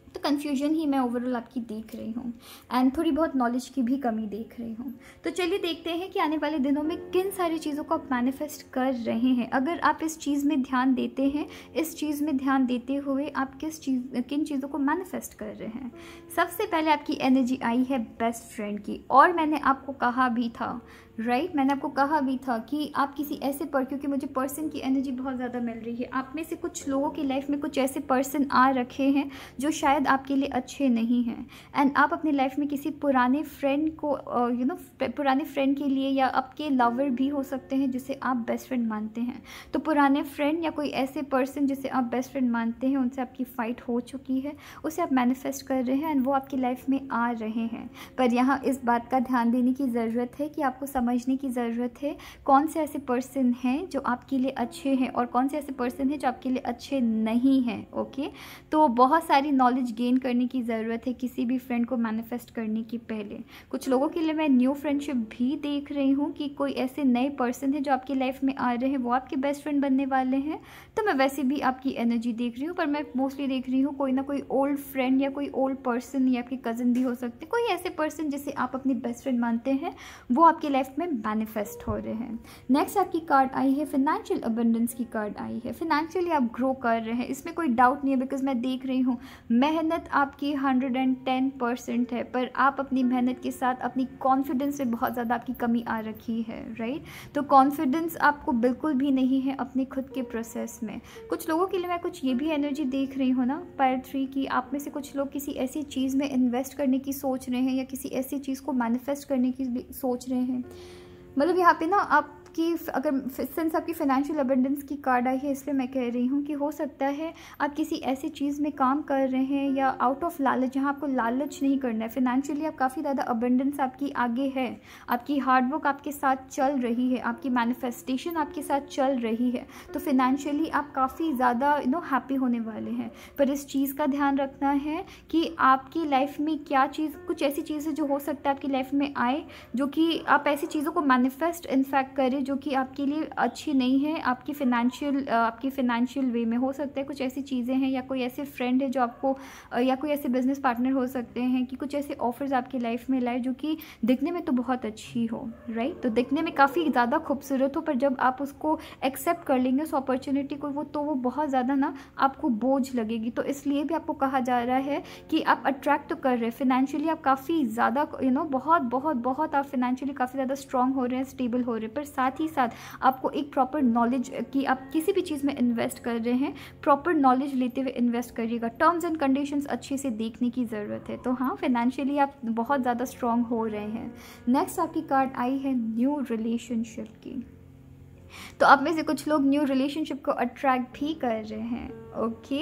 तो कन्फ्यूजन ही मैं ओवरऑल आपकी देख रही हूँ एंड थोड़ी बहुत नॉलेज की भी कमी देख रही हूँ। तो चलिए देखते हैं कि आने वाले दिनों में किन सारी चीज़ों को आप मैनिफेस्ट कर रहे हैं। अगर आप इस चीज़ में ध्यान देते हैं, इस चीज़ में ध्यान देते हुए आप किन चीज़ों को मैनिफेस्ट कर रहे हैं। सबसे पहले आपकी एनर्जी आई है बेस्ट फ्रेंड की, और मैंने आपको कहा भी था, राइट, मैंने आपको कहा भी था कि आप किसी ऐसे क्योंकि मुझे पर्सन की एनर्जी बहुत ज़्यादा मिल रही है। आप में से कुछ लोगों की लाइफ में कुछ ऐसे पर्सन आ रखे हैं जो शायद आपके लिए अच्छे नहीं हैं एंड आप अपनी लाइफ में किसी पुराने फ्रेंड को पुराने फ्रेंड के लिए, या आपके लवर भी हो सकते हैं जिसे आप बेस्ट फ्रेंड मानते हैं, तो पुराने फ्रेंड या कोई ऐसे पर्सन जिसे आप बेस्ट फ्रेंड मानते हैं, उनसे आपकी फ़ाइट हो चुकी है, उसे आप मैनिफेस्ट कर रहे हैं एंड वो आपकी लाइफ में आ रहे हैं। पर यहाँ इस बात का ध्यान देने की ज़रूरत है कि आपको समझने की ज़रूरत है कौन से ऐसे पर्सन हैं जो आपके लिए अच्छे हैं और कौन से ऐसे पर्सन हैं जो आपके लिए अच्छे नहीं हैं। ओके, तो बहुत सारी नॉलेज गेन करने की ज़रूरत है किसी भी फ्रेंड को मैनिफेस्ट करने की पहले। कुछ लोगों के लिए मैं न्यू फ्रेंडशिप भी देख रही हूँ कि कोई ऐसे नए पर्सन है जो आपकी लाइफ में आ रहे हैं, वो आपके बेस्ट फ्रेंड बनने वाले हैं। तो मैं वैसे भी आपकी एनर्जी देख रही हूँ, पर मैं मोस्टली देख रही हूँ कोई ना कोई ओल्ड फ्रेंड या कोई ओल्ड पर्सन या आपके कज़न भी हो सकते हैं, कोई ऐसे पर्सन जिसे आप अपनी बेस्ट फ्रेंड मानते हैं, वो आपकी लाइफ में मैनिफेस्ट हो रहे हैं। नेक्स्ट आपकी कार्ड आई है फाइनेंशियल अबंडेंस की कार्ड आई है। फाइनेंशियली आप ग्रो कर रहे हैं, इसमें कोई डाउट नहीं है, बिकॉज मैं देख रही हूँ मेहनत आपकी 110% है, पर आप अपनी मेहनत के साथ अपनी कॉन्फिडेंस में बहुत ज़्यादा आपकी कमी आ रखी है, राइट। तो कॉन्फिडेंस आपको बिल्कुल भी नहीं है अपने खुद के प्रोसेस में। कुछ लोगों के लिए मैं कुछ ये भी एनर्जी देख रही हूँ ना पायर 3 की, आप में से कुछ लोग किसी ऐसी चीज़ में इन्वेस्ट करने की सोच रहे हैं या किसी ऐसी चीज़ को मैनिफेस्ट करने की सोच रहे हैं। मतलब यहाँ पे ना आपकी अगर सिंस आपकी फाइनेंशियल अबंडेंस की कार्ड आई है, इसलिए मैं कह रही हूँ कि हो सकता है आप किसी ऐसी चीज़ में काम कर रहे हैं या आउट ऑफ लालच, जहाँ आपको लालच नहीं करना है। फाइनेंशियली आप काफ़ी ज़्यादा अबंडेंस आपकी आगे है, आपकी हार्डवर्क आपके साथ चल रही है, आपकी मैनिफेस्टेशन आपके साथ चल रही है, तो फाइनेंशियली आप काफ़ी ज़्यादा हैप्पी होने वाले हैं। पर इस चीज़ का ध्यान रखना है कि आपकी लाइफ में क्या चीज़, कुछ ऐसी चीज़ें जो हो सकता है आपकी लाइफ में आए, जो कि आप ऐसी चीज़ों को मैनिफेस्ट इनफैक्ट करें जो कि आपके लिए अच्छी नहीं है आपकी फ़ाइनेंशियल वे में। हो सकता है कुछ ऐसी चीज़ें हैं या कोई ऐसे फ्रेंड है जो आपको या कोई ऐसे बिजनेस पार्टनर हो सकते हैं कि कुछ ऐसे ऑफर्स आपकी लाइफ में लाए जो कि दिखने में तो बहुत अच्छी हो, राइट, तो दिखने में काफ़ी ज़्यादा खूबसूरत हो, पर जब आप उसको एक्सेप्ट कर लेंगे उस अपॉर्चुनिटी को, वो बहुत ज़्यादा ना आपको बोझ लगेगी। तो इसलिए भी आपको कहा जा रहा है कि आप अट्रैक्ट तो कर रहे हैं फिनेंशियली, आप काफ़ी ज़्यादा बहुत आप फिनेंशियली काफ़ी ज़्यादा स्ट्रॉन्ग हो रहे हैं, स्टेबल हो रहे हैं, पर साथ ही साथ आपको एक प्रॉपर नॉलेज कि आप किसी भी चीज़ में इन्वेस्ट कर रहे हैं, प्रॉपर नॉलेज लेते हुए इन्वेस्ट करिएगा। टर्म्स एंड कंडीशंस अच्छे से देखने की ज़रूरत है। तो हाँ, फाइनेंशियली आप बहुत ज़्यादा स्ट्रॉन्ग हो रहे हैं। नेक्स्ट आपकी कार्ड आई है न्यू रिलेशनशिप की। तो आप में से कुछ लोग न्यू रिलेशनशिप को अट्रैक्ट भी कर रहे हैं। ओके,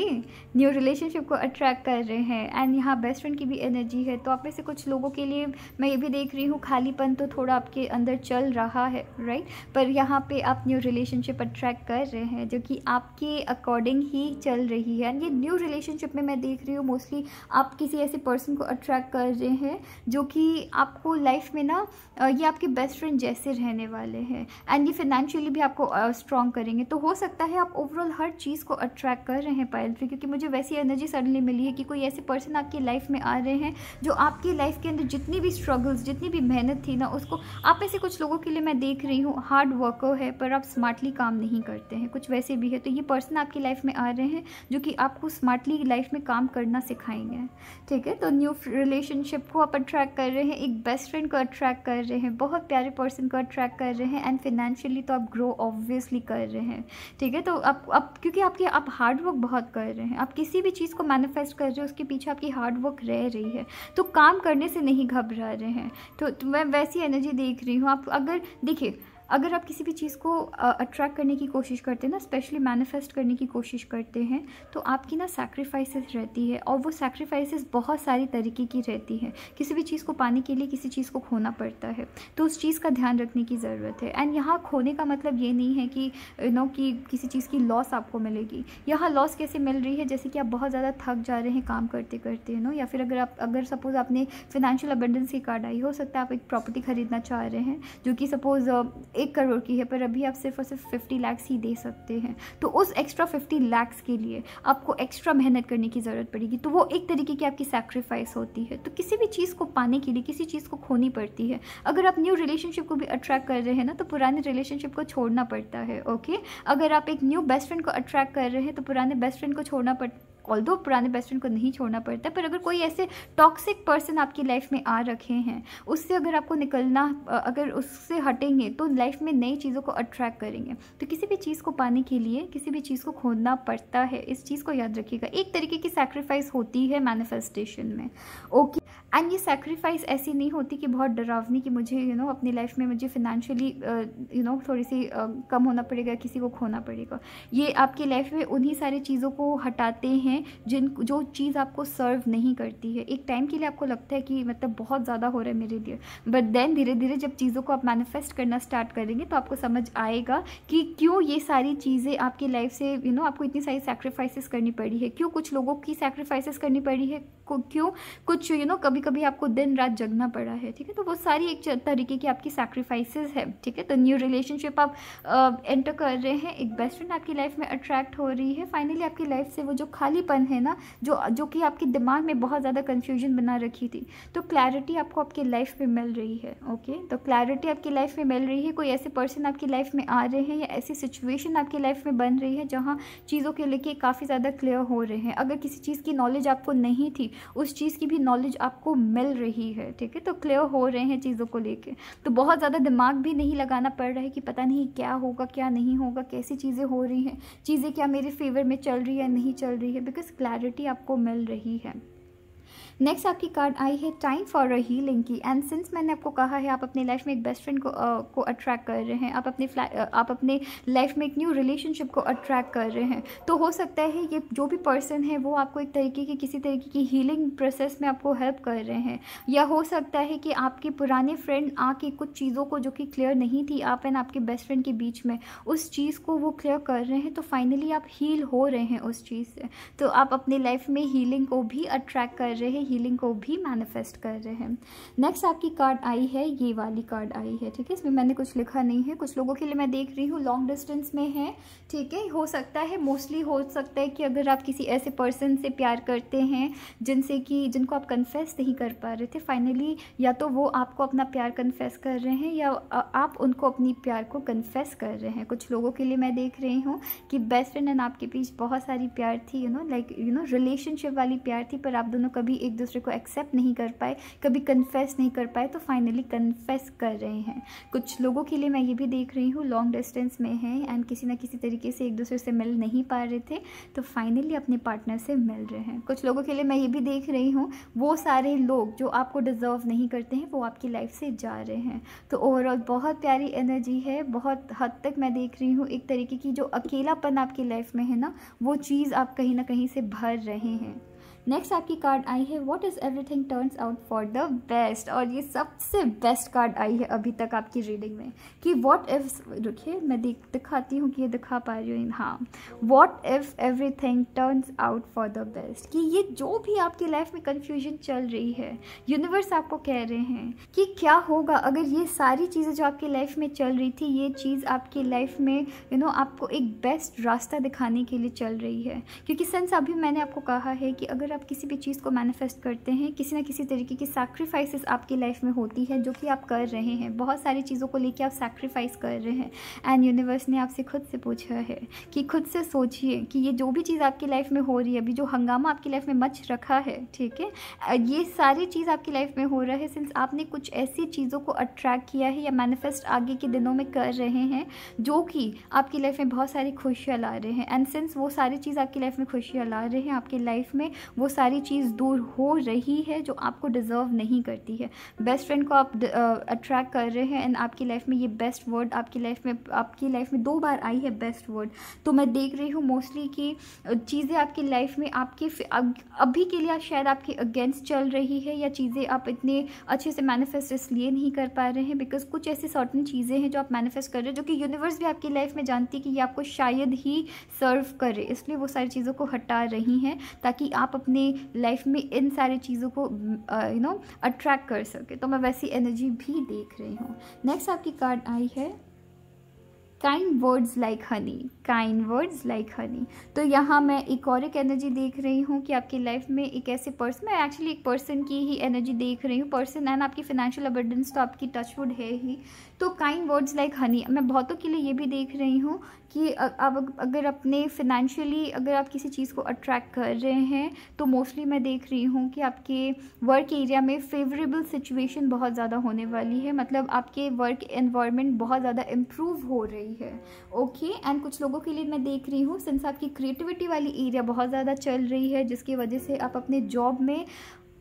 न्यू रिलेशनशिप को अट्रैक्ट कर रहे हैं एंड यहाँ बेस्ट फ्रेंड की भी एनर्जी है। तो आप में से कुछ लोगों के लिए मैं ये भी देख रही हूँ खालीपन तो थोड़ा आपके अंदर चल रहा है, राइट, पर यहाँ पे आप न्यू रिलेशनशिप अट्रैक्ट कर रहे हैं जो कि आपके अकॉर्डिंग ही चल रही है। एंड ये न्यू रिलेशनशिप में मैं देख रही हूँ मोस्टली आप किसी ऐसे पर्सन को अट्रैक्ट कर रहे हैं जो कि आपको लाइफ में ना ये आपके बेस्ट फ्रेंड जैसे रहने वाले हैं एंड ये फाइनेंशियली भी आपको स्ट्रॉन्ग करेंगे। तो हो सकता है आप ओवरऑल हर चीज़ को अट्रैक्ट कर रहे हैं पायल फ्री, क्योंकि मुझे वैसी एनर्जी सडनली मिली है कि कोई ऐसे पर्सन आपकी लाइफ में आ रहे हैं जो आपकी लाइफ के अंदर जितनी भी स्ट्रगल्स जितनी भी मेहनत थी ना उसको, आप ऐसे कुछ लोगों के लिए मैं देख रही हूँ हार्ड वर्कर है पर आप स्मार्टली काम नहीं करते हैं, कुछ वैसे भी है। तो ये पर्सन आपकी लाइफ में आ रहे हैं जो कि आपको स्मार्टली लाइफ में काम करना सिखाएंगे, ठीक है। तो न्यू रिलेशनशिप को आप अट्रैक्ट कर रहे हैं, एक बेस्ट फ्रेंड को अट्रैक्ट कर रहे हैं, बहुत प्यारे पर्सन को अट्रैक्ट कर रहे हैं एंड फाइनेंशियली तो आप ग्रो ऑब्वियसली कर रहे हैं, ठीक है। तो आप क्योंकि आप हार्ड वर्क बहुत कर रहे हैं, आप किसी भी चीज़ को मैनिफेस्ट कर रहे हो उसके पीछे आपकी हार्ड वर्क रह रही है, तो काम करने से नहीं घबरा रहे हैं। तो मैं वैसी एनर्जी देख रही हूँ। आप अगर देखिए, अगर आप किसी भी चीज़ को अट्रैक्ट करने की कोशिश करते हैं ना, स्पेशली मैनिफेस्ट करने की कोशिश करते हैं, तो आपकी ना सैक्रिफाइसेस रहती है और वो सैक्रिफाइसेस बहुत सारी तरीके की रहती है। किसी भी चीज़ को पाने के लिए किसी चीज़ को खोना पड़ता है, तो उस चीज़ का ध्यान रखने की ज़रूरत है। एंड यहाँ खोने का मतलब ये नहीं है कि कि किसी चीज़ की लॉस आपको मिलेगी। यहाँ लॉस कैसे मिल रही है, जैसे कि आप बहुत ज़्यादा थक जा रहे हैं काम करते करते या फिर अगर सपोज़ आपने फाइनेंशियल अबंडेंस की कार्ड आई, हो सकता है आप एक प्रॉपर्टी खरीदना चाह रहे हैं जो कि सपोज़ 1 करोड़ की है, पर अभी आप सिर्फ और सिर्फ 50 लाख ही दे सकते हैं। तो उस एक्स्ट्रा 50 लाख के लिए आपको एक्स्ट्रा मेहनत करने की ज़रूरत पड़ेगी, तो वो एक तरीके की आपकी सैक्रिफाइस होती है। तो किसी भी चीज़ को पाने के लिए किसी चीज़ को खोनी पड़ती है। अगर आप न्यू रिलेशनशिप को भी अट्रैक्ट कर रहे हैं ना, तो पुराने रिलेशनशिप को छोड़ना पड़ता है, ओके। अगर आप एक न्यू बेस्ट फ्रेंड को अट्रैक्ट कर रहे हैं तो पुराने बेस्ट फ्रेंड को छोड़ना ऑल्दो पुराने बेस्ट फ्रेंड को नहीं छोड़ना पड़ता, पर अगर कोई ऐसे टॉक्सिक पर्सन आपकी लाइफ में आ रखे हैं, उससे अगर आपको निकलना, अगर उससे हटेंगे तो लाइफ में नई चीज़ों को अट्रैक्ट करेंगे। तो किसी भी चीज़ को पाने के लिए किसी भी चीज़ को खोना पड़ता है, इस चीज़ को याद रखिएगा। एक तरीके की सैक्रिफाइस होती है मैनिफेस्टेशन में, ओके। एंड ये सैक्रिफाइस ऐसी नहीं होती कि बहुत डरावनी कि मुझे अपनी लाइफ में मुझे फिनेंशियली थोड़ी सी कम होना पड़ेगा, किसी को खोना पड़ेगा। ये आपकी लाइफ में उन्हीं सारी चीज़ों को हटाते हैं जो चीज़ आपको सर्व नहीं करती है। एक टाइम के लिए आपको लगता है कि मतलब बहुत ज़्यादा हो रहा है मेरे लिए, बट देन धीरे धीरे जब चीज़ों को आप मैनिफेस्ट करना स्टार्ट करेंगे तो आपको समझ आएगा कि क्यों ये सारी चीज़ें आपकी लाइफ से आपको इतनी सारी सैक्रिफाइसेस करनी पड़ी है, क्यों कुछ लोगों की सैक्रिफाइसेस करनी पड़ी है, क्यों कुछ कभी कभी आपको दिन रात जगना पड़ा है, ठीक है। तो वो सारी एक तरीके की आपकी सैक्रिफाइसेस है, ठीक है। तो न्यू रिलेशनशिप आप एंटर कर रहे हैं, एक बेस्ट फ्रेंड आपकी लाइफ में अट्रैक्ट हो रही है। फाइनली आपकी लाइफ से वो जो खालीपन है ना, जो कि आपके दिमाग में बहुत ज़्यादा कन्फ्यूजन बना रखी थी, तो क्लैरिटी आपको आपकी लाइफ में मिल रही है, ओके। तो क्लैरिटी आपकी लाइफ में मिल रही है। कोई ऐसे पर्सन आपकी लाइफ में आ रहे हैं या ऐसी सिचुएशन आपकी लाइफ में बन रही है जहाँ चीज़ों के लेके काफ़ी ज़्यादा क्लियर हो रहे हैं। अगर किसी चीज़ की नॉलेज आपको नहीं थी, उस चीज़ की भी नॉलेज आपको मिल रही है, ठीक है। तो क्लियर हो रहे हैं चीज़ों को लेके, तो बहुत ज़्यादा दिमाग भी नहीं लगाना पड़ रहा है कि पता नहीं क्या होगा क्या नहीं होगा, कैसी चीज़ें हो रही हैं, चीज़ें क्या मेरे फेवर में चल रही है नहीं चल रही है, बिकॉज क्लैरिटी आपको मिल रही है। नेक्स्ट आपकी कार्ड आई है टाइम फॉर अ हीलिंग की। एंड सिंस मैंने आपको कहा है आप अपनी लाइफ में एक बेस्ट फ्रेंड को अट्रैक्ट कर रहे हैं, आप अपने लाइफ में एक न्यू रिलेशनशिप को अट्रैक्ट कर रहे हैं, तो हो सकता है ये जो भी पर्सन है वो आपको एक तरीके की किसी तरीके की हीलिंग प्रोसेस में आपको हेल्प कर रहे हैं, या हो सकता है कि आपके पुराने फ्रेंड आके कुछ चीज़ों को जो कि क्लियर नहीं थी आप एंड आपके बेस्ट फ्रेंड के बीच में, उस चीज़ को वो क्लियर कर रहे हैं। तो फाइनली आप हील हो रहे हैं उस चीज़ से, तो आप अपनी लाइफ में हीलिंग को भी अट्रैक्ट कर रहे हैं। हीलिंग को भी मैनिफेस्ट कर रहे हैं। नेक्स्ट आपकी कार्ड आई है, ये वाली कार्ड आई है, ठीक है। इसमें मैंने कुछ लिखा नहीं है, कुछ लोगों के लिए मैं देख रही हूँ लॉन्ग डिस्टेंस में है, ठीक है। हो सकता है, मोस्टली हो सकता है कि अगर आप किसी ऐसे पर्सन से प्यार करते हैं जिनको आप कन्फेस नहीं कर पा रहे थे, फाइनली या तो वो आपको अपना प्यार कन्फेस कर रहे हैं या आप उनको अपनी प्यार को कन्फेस कर रहे हैं। कुछ लोगों के लिए मैं देख रही हूँ कि बेस्ट फ्रेंड एंड आपके बीच बहुत सारी प्यार थी, रिलेशनशिप वाली प्यार थी, पर आप दोनों कभी एक दूसरे को एक्सेप्ट नहीं कर पाए, कभी कन्फेस नहीं कर पाए, तो फाइनली कन्फेस कर रहे हैं। कुछ लोगों के लिए मैं ये भी देख रही हूँ लॉन्ग डिस्टेंस में है एंड किसी ना किसी तरीके से एक दूसरे से मिल नहीं पा रहे थे, तो फाइनली अपने पार्टनर से मिल रहे हैं। कुछ लोगों के लिए मैं ये भी देख रही हूँ वो सारे लोग जो आपको डिज़र्व नहीं करते हैं वो आपकी लाइफ से जा रहे हैं। तो ओवरऑल बहुत प्यारी एनर्जी है। बहुत हद तक मैं देख रही हूँ एक तरीके की जो अकेलापन आपकी लाइफ में है ना, वो चीज़ आप कहीं ना कहीं से भर रहे हैं। नेक्स्ट आपकी कार्ड आई है what is everything turns out for the best, और ये सबसे बेस्ट कार्ड आई है अभी तक आपकी रीडिंग में कि व्हाट इफ, रुकिए मैं दिखाती हूँ कि ये दिखा पा रही हूँ, हाँ, what if everything turns out for the best, कि ये जो भी आपकी लाइफ में कन्फ्यूजन चल रही है, यूनिवर्स आपको कह रहे हैं कि क्या होगा अगर ये सारी चीज़ें जो आपकी लाइफ में चल रही थी, ये चीज़ आपकी लाइफ में आपको एक बेस्ट रास्ता दिखाने के लिए चल रही है। क्योंकि सिंस अभी मैंने आपको कहा है कि अगर आप किसी भी चीज़ को मैनिफेस्ट करते हैं, किसी ना किसी तरीके की सैक्रिफाइसेस आपकी लाइफ में होती है जो कि आप कर रहे हैं, बहुत सारी चीज़ों को लेके आप सैक्रिफाइस कर रहे हैं एंड यूनिवर्स ने आपसे खुद से पूछा है कि खुद से सोचिए कि ये जो भी चीज़ आपकी लाइफ में हो रही है, अभी जो हंगामा आपकी लाइफ में मच रखा है, ठीक है, ये सारी चीज़ आपकी लाइफ में हो रहा है सिंस आपने कुछ ऐसी चीज़ों को अट्रैक्ट किया है या मैनिफेस्ट आगे के दिनों में कर रहे हैं जो कि आपकी लाइफ में बहुत सारी खुशियाँ ला रहे हैं। एंड सिंस वो सारी चीज़ आपकी लाइफ में खुशियाँ ला रहे हैं, आपकी लाइफ में वो सारी चीज़ दूर हो रही है जो आपको डिज़र्व नहीं करती है। बेस्ट फ्रेंड को आप अट्रैक्ट कर रहे हैं एंड आपकी लाइफ में ये बेस्ट वर्ड आपकी लाइफ में 2 बार आई है बेस्ट वर्ड। तो मैं देख रही हूँ मोस्टली कि चीज़ें आपकी लाइफ में आपके अभी के लिए शायद आपके अगेंस्ट चल रही है या चीज़ें आप इतने अच्छे से मैनिफेस्ट इसलिए नहीं कर पा रहे हैं बिकॉज कुछ ऐसी सर्टन चीज़ें हैं जो आप मैनिफेस्ट कर रहे हैं जो कि यूनिवर्स भी आपकी लाइफ में जानती है कि ये आपको शायद ही सर्व करे, इसलिए वो सारी चीज़ों को हटा रही हैं ताकि आप अपने लाइफ में इन सारी चीज़ों को अट्रैक्ट कर सके। तो मैं वैसी एनर्जी भी देख रही हूँ। नेक्स्ट आपकी कार्ड आई है kind words like Honey, kind words like Honey. तो यहाँ मैं एक और एक एनर्जी देख रही हूँ कि आपकी लाइफ में एक ऐसे पर्सन, मैं एक्चुअली एक पर्सन की ही एनर्जी देख रही हूँ, पर्सन एंड आपकी फाइनेंशियल अबंडेंस तो आपकी टचवुड है ही। तो काइंड वर्ड्स लाइक हनी, मैं बहुतों के लिए ये भी देख रही हूँ कि अब अगर अपने फिनेंशियली अगर आप किसी चीज़ को अट्रैक्ट कर रहे हैं तो मोस्टली मैं देख रही हूँ कि आपके वर्क एरिया में फेवरेबल सिचुएशन बहुत ज़्यादा होने वाली है, मतलब आपके वर्क एनवायरनमेंट बहुत ज़्यादा इम्प्रूव हो रही है। ओके, एंड कुछ लोगों के लिए मैं देख रही हूँ सिंस आपकी क्रिएटिविटी वाली एरिया बहुत ज़्यादा चल रही है जिसकी वजह से आप अपने जॉब में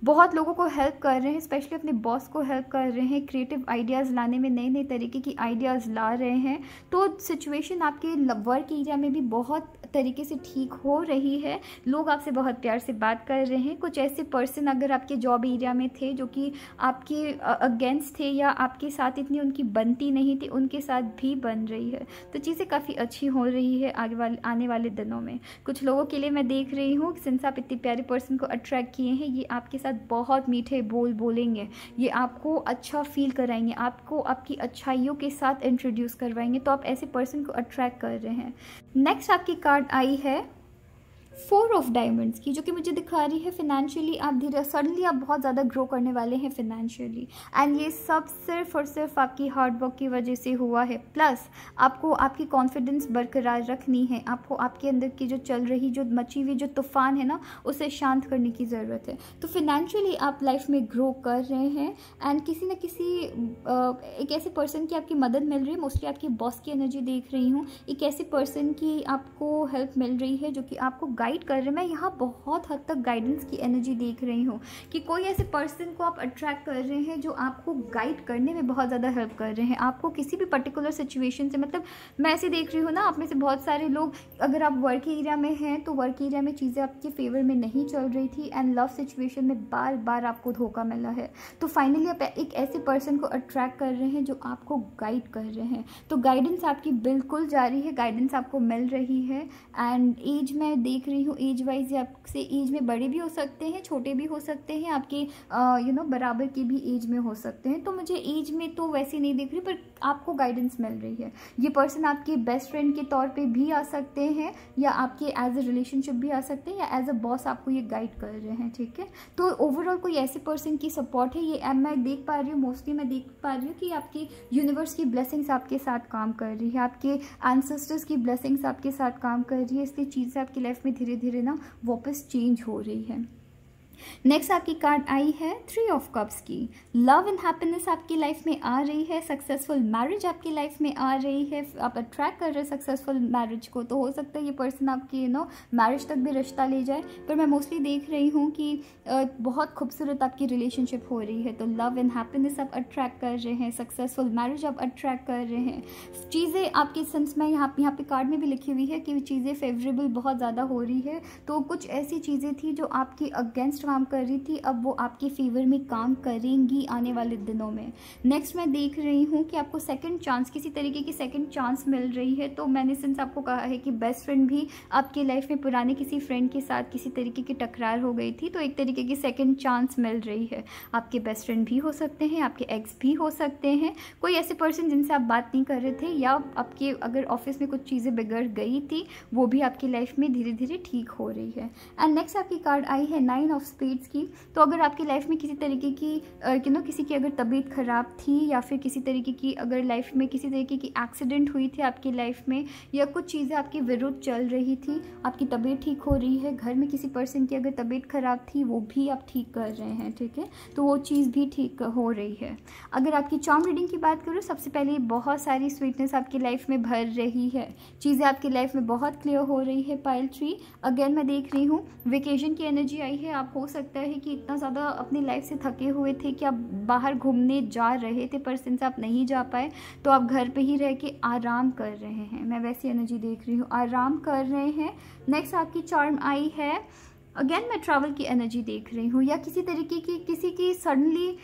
बहुत लोगों को हेल्प कर रहे हैं, स्पेशली अपने बॉस को हेल्प कर रहे हैं, क्रिएटिव आइडियाज़ लाने में नए नए तरीके की आइडियाज़ ला रहे हैं। तो सिचुएशन आपके वर्क एरिया में भी बहुत तरीके से ठीक हो रही है, लोग आपसे बहुत प्यार से बात कर रहे हैं। कुछ ऐसे पर्सन अगर आपके जॉब एरिया में थे जो कि आपके अगेंस्ट थे या आपके साथ इतनी उनकी बनती नहीं थी, उनके साथ भी बन रही है। तो चीज़ें काफ़ी अच्छी हो रही है आने वाले दिनों में। कुछ लोगों के लिए मैं देख रही हूँ सिंस आप इतने प्यारे पर्सन को अट्रैक्ट किए हैं, ये आपके साथ बहुत मीठे बोल बोलेंगे, ये आपको अच्छा फील कराएंगे, आपको आपकी अच्छाइयों के साथ इंट्रोड्यूस करवाएंगे। तो आप ऐसे पर्सन को अट्रैक्ट कर रहे हैं। नेक्स्ट आपकी कार्ड आई है 4 ऑफ डायमंड्स की, जो कि मुझे दिखा रही है फिनेंशियली आप सडनली आप बहुत ज़्यादा ग्रो करने वाले हैं फिनेंशियली, एंड ये सब सिर्फ और सिर्फ आपकी हार्ड वर्क की वजह से हुआ है। प्लस आपको आपकी कॉन्फिडेंस बरकरार रखनी है, आपको आपके अंदर की जो चल रही जो मची हुई जो तूफान है ना उसे शांत करने की ज़रूरत है। तो फिनेंशियली आप लाइफ में ग्रो कर रहे हैं एंड किसी न किसी एक ऐसे पर्सन की आपकी मदद मिल रही है, मोस्टली आपकी बॉस की एनर्जी देख रही हूँ, एक ऐसे पर्सन की आपको हेल्प मिल रही है जो कि आपको गाइड कर रहे हैं। मैं यहाँ बहुत हद तक गाइडेंस की एनर्जी देख रही हूँ कि कोई ऐसे पर्सन को आप अट्रैक्ट कर रहे हैं जो आपको गाइड करने में बहुत ज़्यादा हेल्प कर रहे हैं, आपको किसी भी पर्टिकुलर सिचुएशन से, मतलब मैं ऐसे देख रही हूँ ना, आप में से बहुत सारे लोग अगर आप वर्क एरिया में हैं तो वर्क एरिया में चीज़ें आपके फेवर में नहीं चल रही थी एंड लव सिचुएशन में बार बार आपको धोखा मिला है। तो फाइनली आप एक ऐसे पर्सन को अट्रैक्ट कर रहे हैं जो आपको गाइड कर रहे हैं। तो गाइडेंस आपकी बिल्कुल जारी है, गाइडेंस आपको मिल रही है। एंड एज में देख रही हूँ एज वाइज, या आपसे एज में बड़े भी हो सकते हैं, छोटे भी हो सकते हैं, आपके बराबर की भी एज में हो सकते हैं। तो मुझे एज में तो वैसे नहीं दिख रही, पर आपको गाइडेंस मिल रही है। ये पर्सन आपके बेस्ट फ्रेंड के तौर पे भी आ सकते हैं, या आपके एज अ रिलेशनशिप भी आ सकते हैं, या एज अ बॉस आपको ये गाइड कर रहे हैं, ठीक है। तो ओवरऑल कोई ऐसे पर्सन की सपोर्ट है, ये मैं देख पा रही हूँ, मोस्टली मैं देख पा रही हूँ कि आपकी यूनिवर्स की ब्लेसिंग्स आपके साथ काम कर रही है, आपके एंसेस्टर्स की ब्लेसिंग्स आपके साथ काम कर रही है, इसलिए चीज़ें आपकी लाइफ में धीरे धीरे ना वापस चेंज हो रही है। नेक्स्ट आपकी कार्ड आई है 3 ऑफ कप्स की। लव एंड हैप्पीनेस आपकी लाइफ में आ रही है, सक्सेसफुल मैरिज आपकी लाइफ में आ रही है, आप अट्रैक्ट कर रहे हैं सक्सेसफुल मैरिज को। तो हो सकता है ये पर्सन आपकी मैरिज तक भी रिश्ता ले जाए, पर मैं मोस्टली देख रही हूँ कि बहुत खूबसूरत आपकी रिलेशनशिप हो रही है। तो लव एंड हैप्पीनेस आप अट्रैक्ट कर रहे हैं, सक्सेसफुल मैरिज आप अट्रैक्ट कर रहे हैं। चीज़ें आपके सेंस में यहाँ पे कार्ड में भी लिखी हुई है कि चीज़ें फेवरेबल बहुत ज़्यादा हो रही है। तो कुछ ऐसी चीज़ें थी जो आपकी अगेंस्ट काम कर रही थी, अब वो आपके फेवर में काम करेंगी आने वाले दिनों में। नेक्स्ट मैं देख रही हूँ कि आपको सेकंड चांस, किसी तरीके की सेकंड चांस मिल रही है। तो मैंने सिंस आपको कहा है कि बेस्ट फ्रेंड भी आपकी लाइफ में पुराने किसी फ्रेंड के साथ किसी तरीके की टकरार हो गई थी, तो एक तरीके की सेकंड चांस मिल रही है। आपके बेस्ट फ्रेंड भी हो सकते हैं, आपके एक्स भी हो सकते हैं, कोई ऐसे पर्सन जिनसे आप बात नहीं कर रहे थे, या आपके अगर ऑफिस में कुछ चीज़ें बिगड़ गई थी, वो भी आपकी लाइफ में धीरे धीरे ठीक हो रही है। एंड नेक्स्ट आपकी कार्ड आई है 9 ऑफ स्पेड्स की। तो अगर आपकी लाइफ में किसी तरीके की किसी की अगर तबीयत ख़राब थी, या फिर किसी तरीके की अगर लाइफ में किसी तरीके की एक्सीडेंट हुई थी आपकी लाइफ में, या कुछ चीज़ें आपके विरुद्ध चल रही थी, आपकी तबीयत ठीक हो रही है, घर में किसी पर्सन की अगर तबीयत ख़राब थी वो भी आप ठीक कर रहे हैं, ठीक है। तो वो चीज़ भी ठीक हो रही है। अगर आपकी चार्म रीडिंग की बात करूँ, सबसे पहले बहुत सारी स्वीटनेस आपकी लाइफ में भर रही है, चीज़ें आपकी लाइफ में बहुत क्लियर हो रही है। पाइल 3 अगेन मैं देख रही हूँ वेकेशन की एनर्जी आई है। आप हो सकता है कि इतना ज़्यादा अपनी लाइफ से थके हुए थे कि आप बाहर घूमने जा रहे थे, पर सिंस आप नहीं जा पाए तो आप घर पे ही रह के आराम कर रहे हैं। मैं वैसी एनर्जी देख रही हूँ, आराम कर रहे हैं। नेक्स्ट आपकी चार्म आई है, अगेन मैं ट्रैवल की एनर्जी देख रही हूँ, या किसी तरीके की किसी की सडनली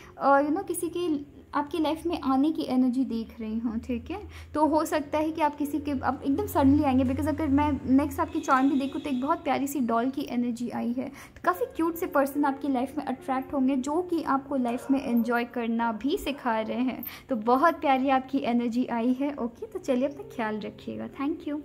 किसी की आपकी लाइफ में आने की एनर्जी देख रही हूँ, ठीक है। तो हो सकता है कि आप किसी के अब एकदम सडनली आएंगे, बिकॉज अगर मैं नेक्स्ट आपकी चार्म भी देखूँ तो एक बहुत प्यारी सी डॉल की एनर्जी आई है। तो काफ़ी क्यूट से पर्सन आपकी लाइफ में अट्रैक्ट होंगे, जो कि आपको लाइफ में एंजॉय करना भी सिखा रहे हैं। तो बहुत प्यारी आपकी एनर्जी आई है। ओके, तो चलिए अपना ख्याल रखिएगा। Thank you.